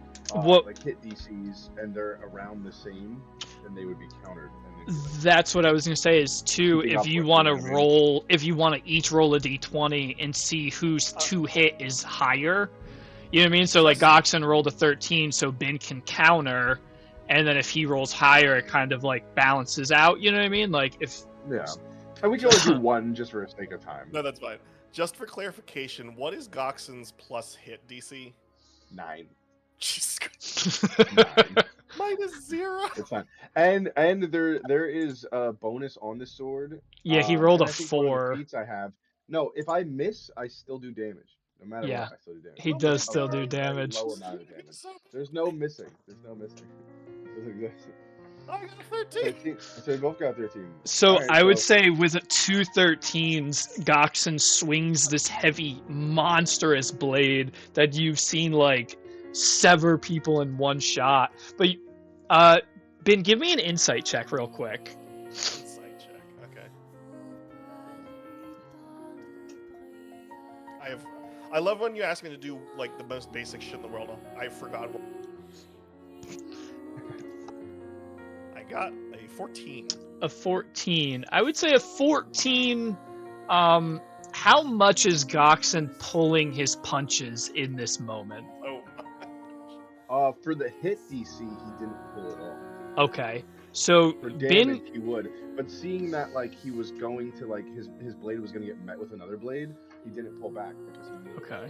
[SPEAKER 6] like hit DCs and they're around the same, then they would be countered. And
[SPEAKER 1] that's what I was gonna say is too. If you want to roll, if you want to each roll a d20 and see whose two hit is higher. You know what I mean? So like Goxen rolled a 13, so Ben can counter, and then if he rolls higher, it kind of like balances out. You know what I mean? Like if
[SPEAKER 6] and we can only do one just for the sake of time.
[SPEAKER 2] No, that's fine. Just for clarification, what is Goxen's plus hit DC?
[SPEAKER 6] 9.
[SPEAKER 2] Jesus
[SPEAKER 6] Christ. 9.
[SPEAKER 2] -0.
[SPEAKER 6] It's fine. And there is a bonus on the sword.
[SPEAKER 1] Yeah, he rolled a 4.
[SPEAKER 6] One of the feats I have. No, if I miss, I still do damage. No matter what, I still do damage.
[SPEAKER 1] He does still do damage.
[SPEAKER 6] Low amount of damage. There's no missing. It doesn't exist.
[SPEAKER 2] I got a 13.
[SPEAKER 6] So we both got 13.
[SPEAKER 1] So right, I would say with 2 13s, Goxen swings this heavy, monstrous blade that you've seen like sever people in one shot. But Ben, give me an insight check real quick.
[SPEAKER 2] Insight check. Okay. I love when you ask me to do like the most basic shit in the world. I forgot what. got a 14.
[SPEAKER 1] A 14. I would say a 14. How much is Goxen pulling his punches in this moment?
[SPEAKER 2] Oh,
[SPEAKER 6] For the hit DC, he didn't pull it off.
[SPEAKER 1] Okay. So
[SPEAKER 6] For
[SPEAKER 1] Bin,
[SPEAKER 6] damage, he would. But seeing that like he was going to like his blade was going to get met with another blade, he didn't pull back because he knew
[SPEAKER 1] Okay.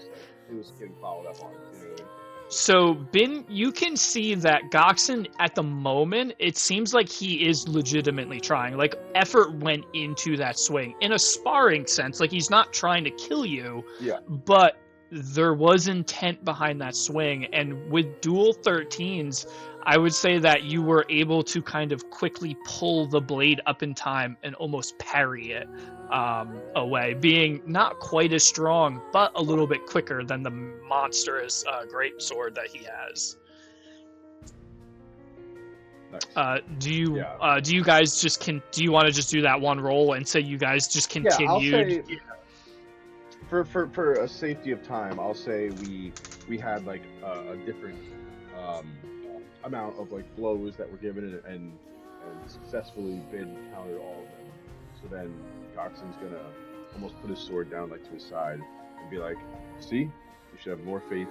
[SPEAKER 6] it was getting followed up on. You know what I mean?
[SPEAKER 1] so Bin, you can see that Goxen at the moment, it seems like he is legitimately trying. Like effort went into that swing in a sparring sense. Like he's not trying to kill you,
[SPEAKER 6] Yeah.
[SPEAKER 1] but there was intent behind that swing. And with dual 13s, I would say that you were able to kind of quickly pull the blade up in time and almost parry it away, being not quite as strong, but a little bit quicker than the monstrous great sword that he has.
[SPEAKER 6] Nice.
[SPEAKER 1] Do you
[SPEAKER 6] Yeah.
[SPEAKER 1] do you guys just do you want to just do that one roll and say you guys just continued?
[SPEAKER 6] Yeah, I'll say for a safety of time, I'll say we had like a different amount of like blows that were given and successfully been countered all of them. So then Goxen's gonna almost put his sword down like to his side and be like, "See, you should have more faith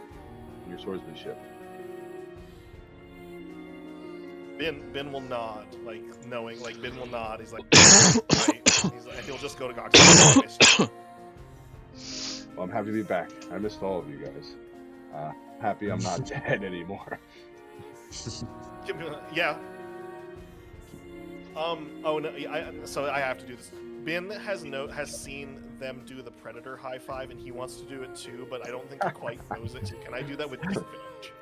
[SPEAKER 6] in your swordsmanship."
[SPEAKER 2] Ben will nod, like knowing, like Ben will nod. He's like, right. And he'll just go to Goxen.
[SPEAKER 6] Well, I'm happy to be back. I missed all of you guys. Happy I'm not dead anymore.
[SPEAKER 2] Yeah. Oh no. So I have to do this. Ben has seen them do the Predator high five, and he wants to do it too, but I don't think he quite knows it. So can I do that with disadvantage?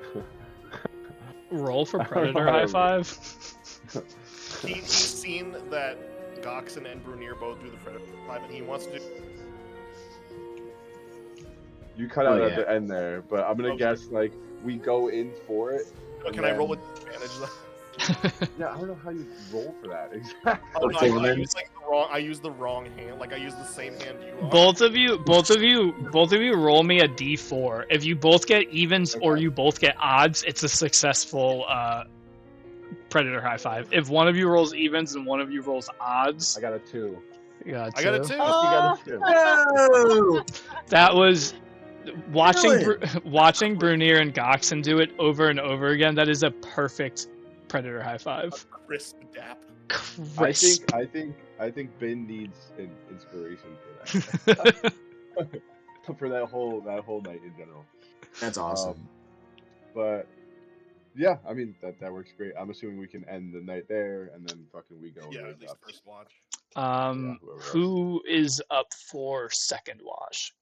[SPEAKER 1] Roll for Predator high five.
[SPEAKER 2] He's seen that Goxen and Brunier both do the Predator high five, and he wants to do.
[SPEAKER 6] You cut out at the end there, but I'm gonna guess like we go in for it.
[SPEAKER 2] Can I roll with disadvantage?
[SPEAKER 6] Yeah, I don't know how you roll for that exactly.
[SPEAKER 2] Oh, no, I used the wrong hand. Like I used the same hand you are.
[SPEAKER 1] Both of you roll me a d4. If you both get evens or you both get odds, it's a successful Predator high five. If one of you rolls evens and one of you rolls odds,
[SPEAKER 6] I got a 2.
[SPEAKER 1] you got
[SPEAKER 2] I got a 2.
[SPEAKER 6] You got a 2.
[SPEAKER 5] No!
[SPEAKER 1] That was watching Brunier and Goxen do it over and over again. That is a perfect Predator high five.
[SPEAKER 2] Crisp dap.
[SPEAKER 1] Crisp.
[SPEAKER 6] I think Ben needs an inspiration for that. For that whole night in general.
[SPEAKER 5] That's awesome.
[SPEAKER 6] But yeah, I mean that works great. I'm assuming we can end the night there and then fucking we go.
[SPEAKER 2] Yeah, at least first watch.
[SPEAKER 1] Who is up for second watch?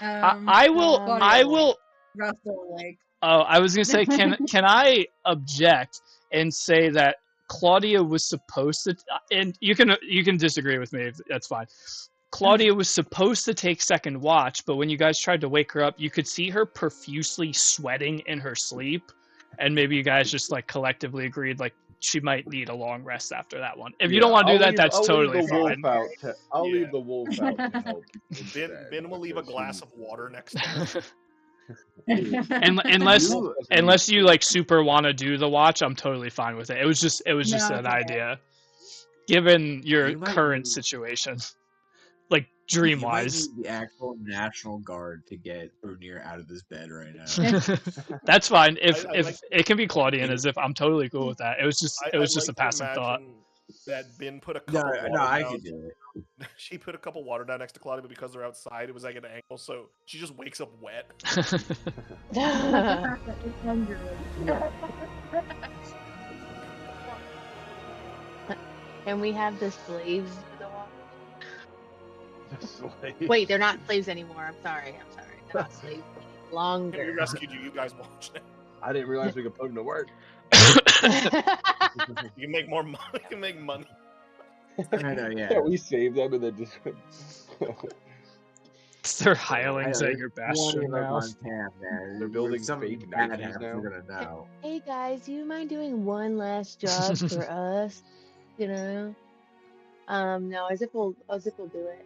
[SPEAKER 1] I will.
[SPEAKER 3] Russell, like.
[SPEAKER 1] Oh, I was gonna say, can I object and say that Claudia was supposed to, and you can disagree with me, that's fine. Claudia was supposed to take second watch, but when you guys tried to wake her up, you could see her profusely sweating in her sleep, and maybe you guys just like collectively agreed like she might need a long rest after that one. If you don't want to do that, that's totally fine.
[SPEAKER 6] I'll leave the wolf out to help.
[SPEAKER 2] Ben will leave a glass of water next to her.
[SPEAKER 1] Unless you like super want to do the watch, I'm totally fine with it. It was just an idea, given your current situation, like dream wise.
[SPEAKER 5] The actual National Guard to get Brunier out of this bed right now.
[SPEAKER 1] That's fine. If it can be Claudian, as if I'm totally cool with that. It was just a passive thought.
[SPEAKER 2] That Ben put a couple.
[SPEAKER 5] I could do it.
[SPEAKER 2] She put a couple water down next to Claudia, but because they're outside, it was like an angle, so she just wakes up wet.
[SPEAKER 4] And we have the slaves for the watch. Wait, they're not slaves anymore. I'm sorry. They're not slaves longer.
[SPEAKER 2] We rescued you. You guys watched it.
[SPEAKER 6] I didn't realize we could put them to work.
[SPEAKER 2] You can make more money. You can make money.
[SPEAKER 5] I know, yeah.
[SPEAKER 6] We saved them and then just.
[SPEAKER 1] They're hirelings at your bastion now.
[SPEAKER 6] They're building fake Nikes now.
[SPEAKER 5] We're gonna know.
[SPEAKER 4] Hey guys, do you mind doing one last job for us? You know. No, as if we'll do it.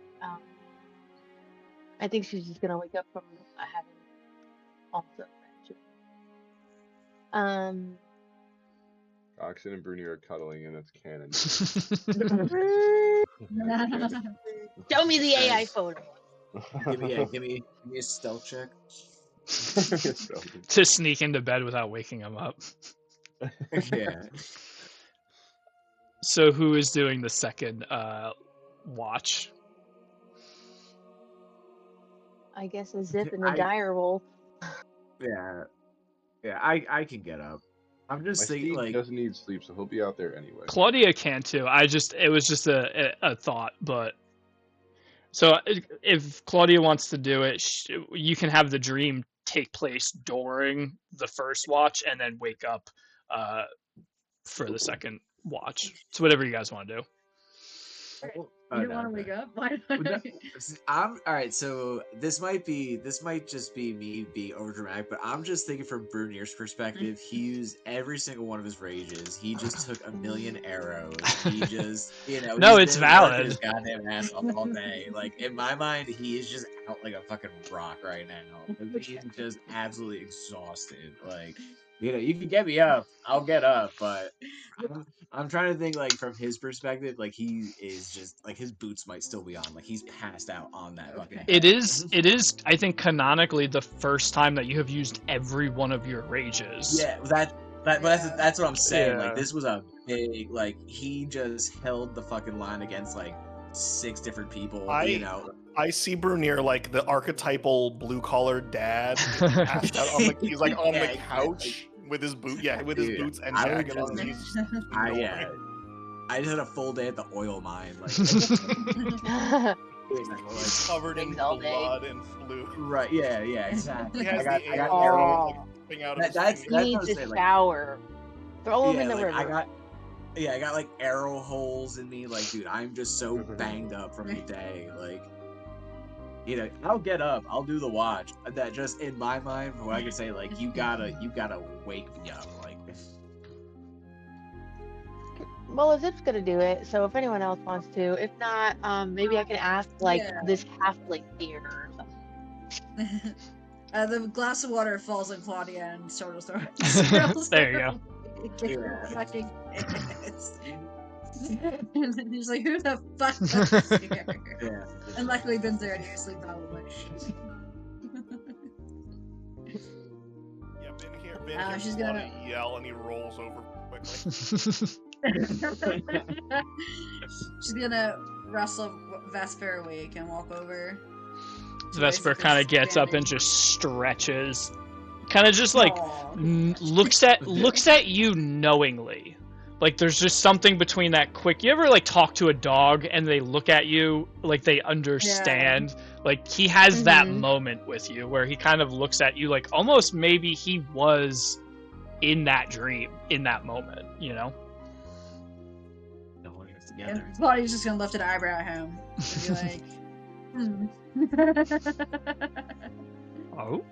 [SPEAKER 4] I think she's just gonna wake up from having also.
[SPEAKER 6] Oxen and Bruni are cuddling, and that's canon.
[SPEAKER 4] Show me the AI
[SPEAKER 5] Guys,
[SPEAKER 4] photo.
[SPEAKER 5] give me a stealth check.
[SPEAKER 1] To sneak into bed without waking him up.
[SPEAKER 5] Yeah.
[SPEAKER 1] So who is doing the second watch?
[SPEAKER 4] I guess a Zip and a
[SPEAKER 5] I
[SPEAKER 4] dire wolf.
[SPEAKER 5] yeah. Yeah, I can get up. I'm
[SPEAKER 6] My
[SPEAKER 5] just thinking
[SPEAKER 6] steed
[SPEAKER 5] like
[SPEAKER 6] doesn't need sleep, so he'll be out there anyway.
[SPEAKER 1] Claudia can too. It was just a thought, but so if Claudia wants to do it, you can have the dream take place during the first watch and then wake up for the second watch. It's whatever you guys want to do.
[SPEAKER 3] You don't want to wake up? Why
[SPEAKER 5] Well,
[SPEAKER 3] not?
[SPEAKER 5] no, I'm all right. So this might just be me being overdramatic, but I'm just thinking from Brunier's perspective. He used every single one of his rages. He just took 1,000,000 arrows. He just,
[SPEAKER 1] No,
[SPEAKER 5] he's
[SPEAKER 1] it's
[SPEAKER 5] been working his
[SPEAKER 1] valid.
[SPEAKER 5] goddamn ass off all day. Like in my mind, he is just out like a fucking rock right now. He's just absolutely exhausted. Like, you can get me up, I'll get up, but I'm trying to think like from his perspective, like he is just like his boots might still be on, like he's passed out on that fucking bed.
[SPEAKER 1] It is I think canonically the first time that you have used every one of your rages.
[SPEAKER 5] Yeah, that's what I'm saying. Like
[SPEAKER 1] Yeah.
[SPEAKER 5] this was a big like he just held the fucking line against like 6 different people.
[SPEAKER 2] I see Brunier like the archetypal blue collar dad, passed out on he's like on the couch with his boots and jacket on. He's
[SPEAKER 5] I just had a full day at the oil mine, like
[SPEAKER 2] covered in blood and flu.
[SPEAKER 5] Right? Yeah, exactly.
[SPEAKER 2] He has
[SPEAKER 5] I
[SPEAKER 2] the
[SPEAKER 5] got
[SPEAKER 2] arrow like out of his
[SPEAKER 5] that's
[SPEAKER 2] finger.
[SPEAKER 4] He needs to shower. Throw him in the river.
[SPEAKER 5] I got like arrow holes in me. Like, dude, I'm just so banged up from the day. Like, I'll get up. I'll do the watch. That just in my mind, what I can say, like, you gotta wake me up. Like,
[SPEAKER 4] Well, Zip's gonna do it. So if anyone else wants to, if not, maybe I can ask this halfling here or something.
[SPEAKER 3] The glass of water falls on Claudia and sort of
[SPEAKER 1] There you go.
[SPEAKER 3] Fucking he's like, who the fuck is here?
[SPEAKER 5] yeah.
[SPEAKER 3] And luckily Ben's there and you're asleep probably.
[SPEAKER 2] Yeah, Ben
[SPEAKER 3] she's
[SPEAKER 2] hears
[SPEAKER 3] gonna
[SPEAKER 2] yell and he rolls over quickly.
[SPEAKER 3] She's gonna wrestle Vesper awake and walk over.
[SPEAKER 1] Vesper kind of gets up and just stretches, kind of just like looks at you knowingly. Like there's just something between that quick. You ever like talk to a dog and they look at you like they understand? Yeah. Like he has that moment with you where he kind of looks at you like almost maybe he was in that dream in that moment,
[SPEAKER 3] And Claudia's just gonna lift an eyebrow at him and be like,
[SPEAKER 1] Oh?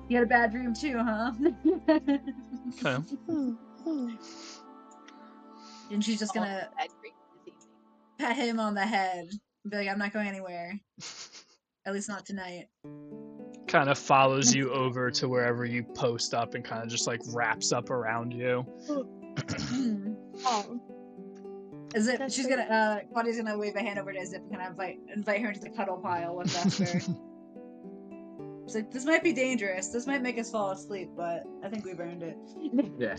[SPEAKER 3] You had a bad dream too, huh?
[SPEAKER 1] Okay.
[SPEAKER 3] And she's just gonna pat him on the head and be like, I'm not going anywhere. At least not tonight.
[SPEAKER 1] Kind of follows you over to wherever you post up and kind of just like wraps up around you.
[SPEAKER 3] She's gonna Claudia's gonna wave a hand over to Zip and kind of invite her into the cuddle pile with Vesper. She's like, this might be dangerous. This might make us fall asleep, but I think we've earned it.
[SPEAKER 5] Yeah.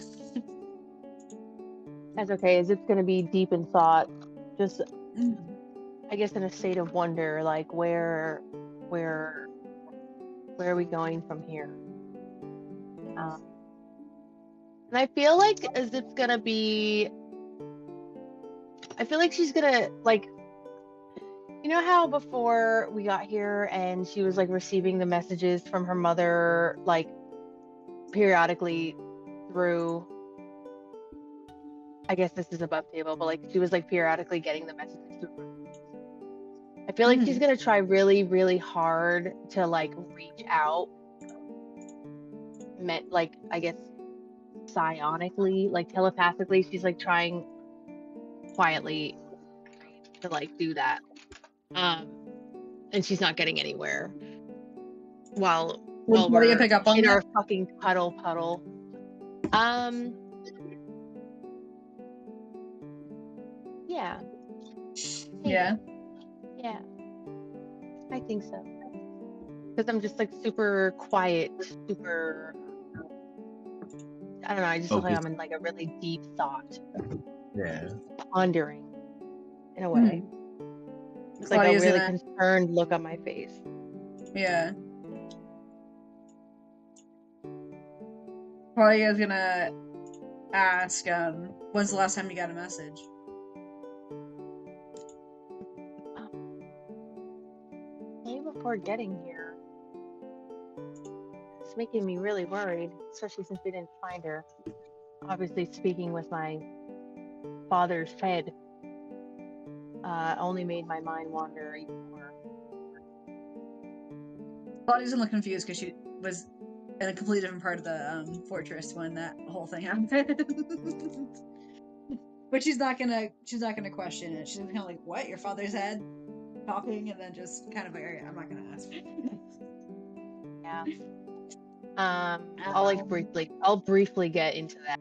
[SPEAKER 4] That's okay. Zip's gonna be deep in thought, just I guess in a state of wonder, like where are we going from here? And I feel like Zip's gonna be. I feel like she's gonna like. You know how before we got here and she was like receiving the messages from her mother like periodically through. I guess this is above table, but like she was like periodically getting the messages through. I feel like she's gonna try really, really hard to like reach out. Like I guess psionically, like telepathically, she's like trying quietly to like do that. And she's not getting anywhere. While we're
[SPEAKER 3] pick up on
[SPEAKER 4] in
[SPEAKER 3] that?
[SPEAKER 4] our fucking puddle. Yeah.
[SPEAKER 3] Yeah.
[SPEAKER 4] Yeah. I think so. Because I'm just like super quiet, super. I don't know. I just feel like I'm
[SPEAKER 5] Focus.
[SPEAKER 4] in like a really deep thought,
[SPEAKER 5] Yeah.
[SPEAKER 4] pondering in a way. It's like a
[SPEAKER 3] Claudia's
[SPEAKER 4] really
[SPEAKER 3] gonna,
[SPEAKER 4] concerned look on my face.
[SPEAKER 3] yeah. Claudia's gonna ask, when's the last time you got a message?
[SPEAKER 4] Day before getting here. It's making me really worried, especially since we didn't find her. Obviously, speaking with my father's head only made my mind wander even more.
[SPEAKER 3] Claudia's a little confused because she was in a completely different part of the fortress when that whole thing happened. But she's not gonna question it. She's gonna kind of like, what? Your father's head talking, and then just kind of like, "Alright, I'm not gonna ask.
[SPEAKER 4] Yeah. I'll briefly get into that.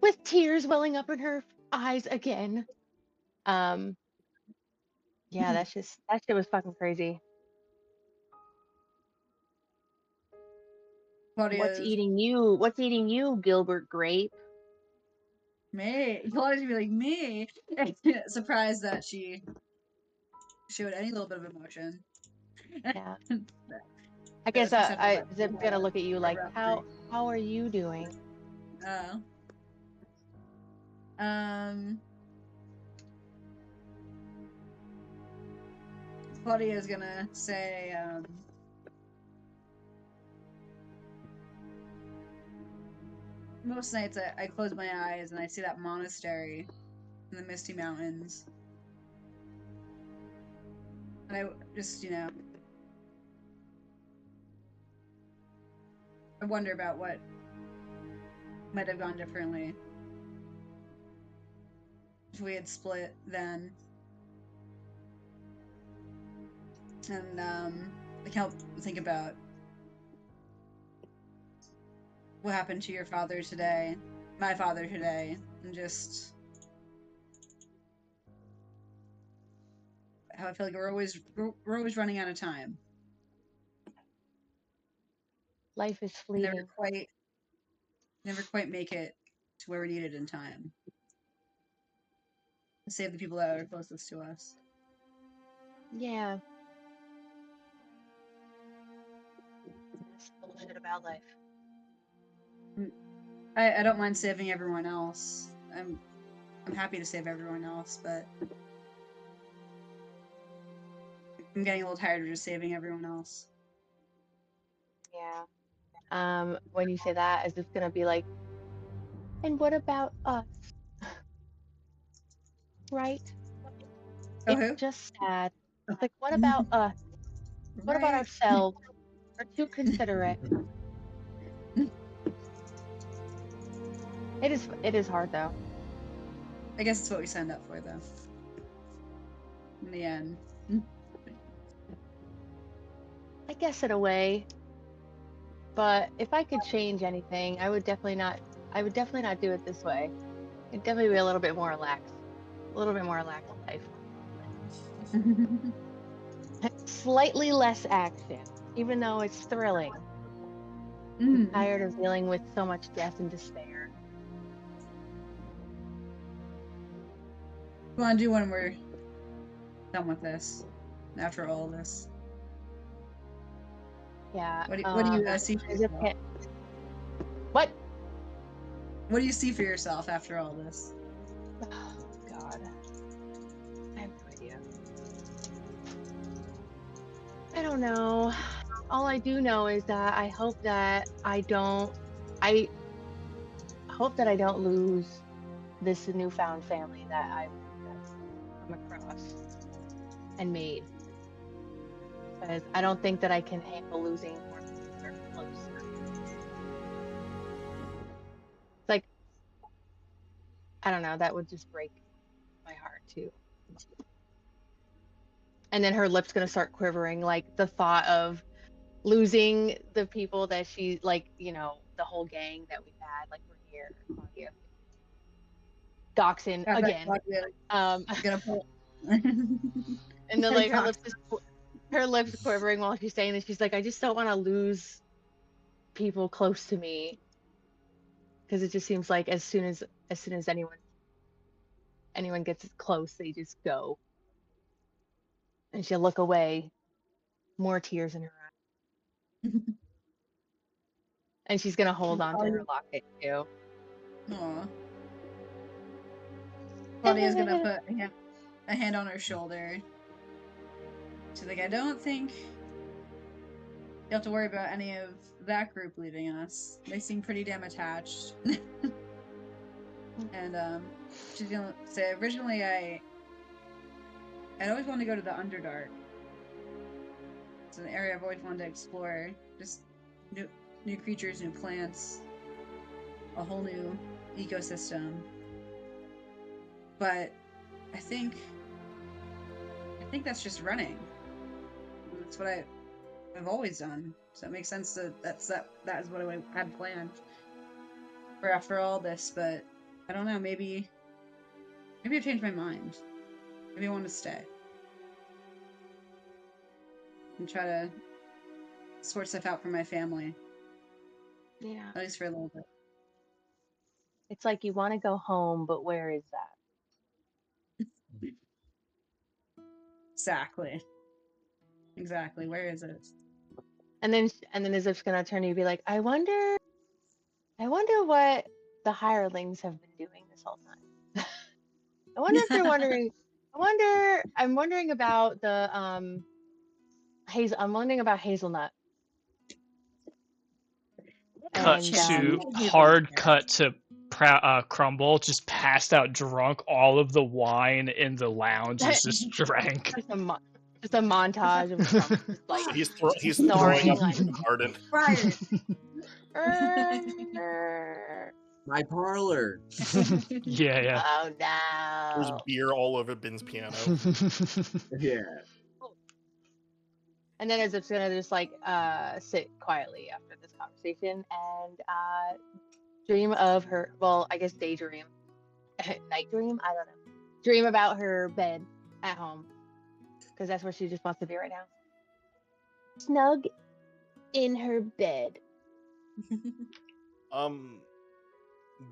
[SPEAKER 4] With tears welling up in her eyes again. Yeah, that shit was fucking crazy. What's
[SPEAKER 3] Claudia's
[SPEAKER 4] eating you? What's eating you, Gilbert Grape?
[SPEAKER 3] me. Claudia's gonna be like me, surprised that she showed any little bit of emotion.
[SPEAKER 4] Yeah. I
[SPEAKER 3] That
[SPEAKER 4] guess
[SPEAKER 3] was perceptible.
[SPEAKER 4] Zip's gonna look at you like,
[SPEAKER 3] Around
[SPEAKER 4] how are you doing?
[SPEAKER 3] Oh. Um. Claudia's gonna say, most nights I close my eyes and I see that monastery in the Misty Mountains. And I just, I wonder about what might have gone differently if we had split then. And I can't think about what happened to your father today, my father today, and just how I feel like we're always running out of time.
[SPEAKER 4] Life is
[SPEAKER 3] And never
[SPEAKER 4] fleeting.
[SPEAKER 3] quite make it to where we need it in time. To save the people that are closest to us.
[SPEAKER 4] Yeah. That's bullshit about life.
[SPEAKER 3] I don't mind saving everyone else. I'm happy to save everyone else, but I'm getting a little tired of just saving everyone else.
[SPEAKER 4] Yeah. When you say that, is it's gonna be like, and what about us? Right?
[SPEAKER 3] Oh,
[SPEAKER 4] It's
[SPEAKER 3] who?
[SPEAKER 4] just sad. It's like, what about us? What about
[SPEAKER 3] Right.
[SPEAKER 4] ourselves? We're too considerate. It is hard though.
[SPEAKER 3] I guess it's what we signed up for, though. In the end.
[SPEAKER 4] I guess in a way. But if I could change anything, I would definitely not do it this way. It'd definitely be a little bit more relaxed. A little bit more relaxed life. Slightly less action, even though it's thrilling. I'm tired of dealing with so much death and despair.
[SPEAKER 3] We want to do when we're done with this. After all this.
[SPEAKER 4] Yeah.
[SPEAKER 3] What do you see for yourself?
[SPEAKER 4] What?
[SPEAKER 3] What do you see for yourself after all this?
[SPEAKER 4] Oh, God. I have no idea. I don't know. All I do know is that I hope that I don't lose this newfound family that I've come across and made. Because I don't think that I can handle losing more people that are close. It's like, I don't know, that would just break my heart too. And then her lips gonna start quivering, like the thought of losing the people that she like, the whole gang that we've had, like Rainier, Claudia. Goxin
[SPEAKER 3] I bet
[SPEAKER 4] again.
[SPEAKER 3] Claudia's gonna pull.
[SPEAKER 4] And then like her lips
[SPEAKER 3] Goxin.
[SPEAKER 4] her lips quivering while she's saying this. She's like, I just don't want to lose people close to me, because it just seems like as soon as anyone gets close, they just go. And she'll look away, more tears in her eyes, and she's gonna hold on to her locket too.
[SPEAKER 3] Aw. Claudia's gonna put a hand on her shoulder. She's like, I don't think you have to worry about any of that group leaving us. They seem pretty damn attached. And she's gonna say, originally I'd always wanted to go to the Underdark. It's an area I've always wanted to explore. Just new creatures, new plants, a whole new ecosystem. But I think that's just running. That's what I've always done. So it makes sense that that is what I had planned for after all this. But I don't know. Maybe I've changed my mind. Maybe I want to stay and try to sort stuff out for my family,
[SPEAKER 4] Yeah.
[SPEAKER 3] at least for a little bit.
[SPEAKER 4] It's like you want to go home, but where is that?
[SPEAKER 3] Exactly. Where is it?
[SPEAKER 4] And then Azif's gonna turn to you and be like, I wonder what the hirelings have been doing this whole time. I wonder if they're wondering. I'm wondering about the I'm wondering about Hazelnut.
[SPEAKER 1] Cut
[SPEAKER 4] And
[SPEAKER 1] to
[SPEAKER 3] Hazelnut.
[SPEAKER 1] hard cut to Crumble, just passed out drunk. All of the wine in the lounge is just drank.
[SPEAKER 4] just a montage of Crumble just like
[SPEAKER 2] He's throwing
[SPEAKER 4] snoring
[SPEAKER 2] up
[SPEAKER 4] like
[SPEAKER 2] in the garden.
[SPEAKER 3] Fire.
[SPEAKER 5] My parlor.
[SPEAKER 1] Yeah,
[SPEAKER 4] Oh
[SPEAKER 2] There's
[SPEAKER 4] no.
[SPEAKER 2] beer all over Ben's piano.
[SPEAKER 5] Yeah.
[SPEAKER 4] And then Azif's gonna just like sit quietly after this conversation and dream of her, well, I guess daydream. Night dream? I don't know. Dream about her bed at home. Because that's where she just wants to be right now. Snug in her bed.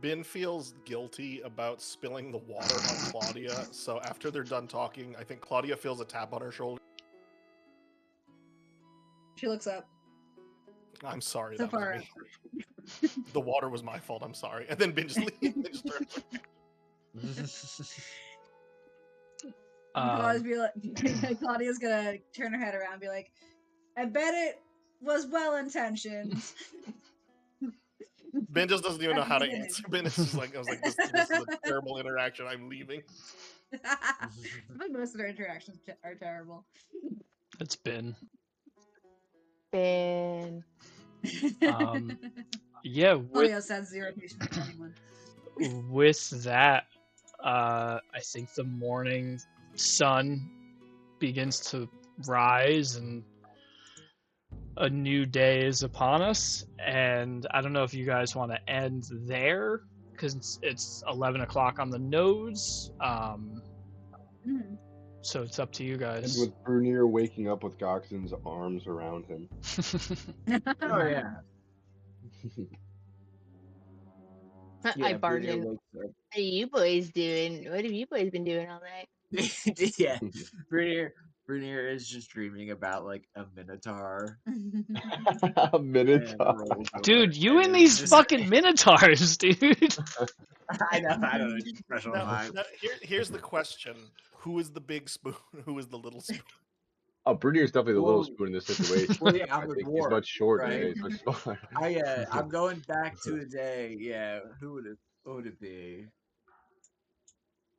[SPEAKER 2] Ben feels guilty about spilling the water on Claudia, so after they're done talking, I think Claudia feels a tap on her shoulder.
[SPEAKER 3] She looks up.
[SPEAKER 2] I'm sorry,
[SPEAKER 3] So
[SPEAKER 2] that was
[SPEAKER 3] far.
[SPEAKER 2] me. The water was my fault, I'm sorry. And then Ben just leaves. They just
[SPEAKER 3] Claudia's gonna turn her head around and be like, I bet it was well intentioned.
[SPEAKER 2] Ben just doesn't even know how to
[SPEAKER 3] Beginning.
[SPEAKER 2] answer. Ben is just like, I was like, this is a terrible interaction. I'm leaving.
[SPEAKER 3] I think most of their interactions are terrible.
[SPEAKER 1] It's been.
[SPEAKER 4] Ben.
[SPEAKER 1] Yeah,
[SPEAKER 3] Claudia has zero patience for anyone.
[SPEAKER 1] with that, I think the morning sun begins to rise and a new day is upon us. And I don't know if you guys want to end there because it's 11 o'clock on the nose.
[SPEAKER 3] Mhm.
[SPEAKER 1] So it's up to you
[SPEAKER 6] And
[SPEAKER 1] guys.
[SPEAKER 6] with Brunier waking up with Goxon's arms around him.
[SPEAKER 5] Oh yeah.
[SPEAKER 4] I barge
[SPEAKER 5] Brunier
[SPEAKER 4] in.
[SPEAKER 5] wakes up.
[SPEAKER 4] What are you boys doing? What have you boys been doing all night?
[SPEAKER 5] Yeah. Brunier is just dreaming about like a minotaur.
[SPEAKER 6] A minute.
[SPEAKER 5] and rolls over,
[SPEAKER 1] Dude, you
[SPEAKER 5] and
[SPEAKER 1] and
[SPEAKER 5] it's
[SPEAKER 1] these
[SPEAKER 5] just-
[SPEAKER 1] fucking minotaurs, dude.
[SPEAKER 5] I don't know. Special
[SPEAKER 2] Now,
[SPEAKER 5] vibe.
[SPEAKER 2] here's the question: who is the big spoon? Who is the little spoon?
[SPEAKER 6] Oh, Brunier's definitely the little
[SPEAKER 5] Well-
[SPEAKER 6] spoon in this situation.
[SPEAKER 5] Well, yeah,
[SPEAKER 6] I
[SPEAKER 5] I'm the
[SPEAKER 6] think he's
[SPEAKER 5] dwarf,
[SPEAKER 6] much shorter.
[SPEAKER 5] right?
[SPEAKER 6] Yeah, he's much smaller.
[SPEAKER 5] I'm going back to the day. Yeah, what would it be?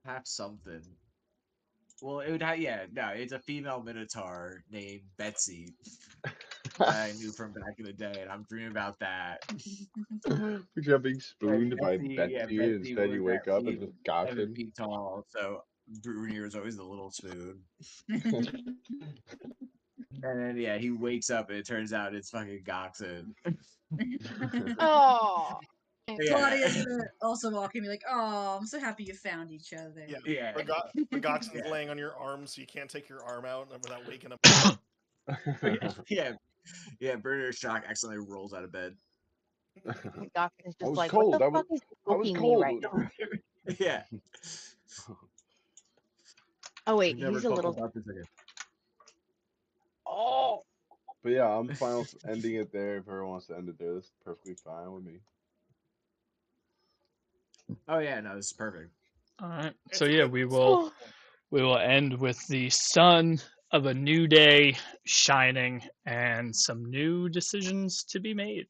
[SPEAKER 5] Have something. Well, it would have. Yeah, no, it's a female minotaur named Betsy that I knew from back in the day, and I'm dreaming about that.
[SPEAKER 6] You're being spooned by
[SPEAKER 5] Betsy,
[SPEAKER 6] Betsy,
[SPEAKER 5] yeah,
[SPEAKER 6] and
[SPEAKER 5] Betsy
[SPEAKER 6] instead
[SPEAKER 5] was
[SPEAKER 6] you wake
[SPEAKER 5] that
[SPEAKER 6] up and
[SPEAKER 5] feet,
[SPEAKER 6] just
[SPEAKER 5] 7
[SPEAKER 6] Goxon.
[SPEAKER 5] feet tall, so Brunier was always the little spoon. And then yeah, he wakes up and it turns out it's fucking Goxon.
[SPEAKER 4] Oh.
[SPEAKER 3] Claudia's gonna also walk in and be like, "Oh, I'm so happy you found each other."
[SPEAKER 2] Yeah.
[SPEAKER 5] Yeah.
[SPEAKER 2] Regoxen's
[SPEAKER 5] Yeah.
[SPEAKER 2] laying on your arm, so you can't take your arm out without waking him.
[SPEAKER 5] Yeah. British Shock accidentally rolls out of bed.
[SPEAKER 4] Doc is
[SPEAKER 6] I
[SPEAKER 4] just
[SPEAKER 6] was
[SPEAKER 4] like,
[SPEAKER 6] cold.
[SPEAKER 4] what the fuck is
[SPEAKER 6] I was
[SPEAKER 4] cooking me
[SPEAKER 6] cold.
[SPEAKER 4] right now?
[SPEAKER 5] Yeah.
[SPEAKER 4] Oh wait,
[SPEAKER 5] We never
[SPEAKER 4] he's a
[SPEAKER 5] talked
[SPEAKER 4] little.
[SPEAKER 5] about this again.
[SPEAKER 4] Oh,
[SPEAKER 6] But yeah, I'm fine with ending it there. If everyone wants to end it there, that's perfectly fine with me.
[SPEAKER 5] Oh yeah, no, this is perfect.
[SPEAKER 1] All right.
[SPEAKER 2] It's
[SPEAKER 1] So
[SPEAKER 2] a
[SPEAKER 1] yeah,
[SPEAKER 2] good
[SPEAKER 1] we will end with the sun of a new day shining and some new decisions to be made.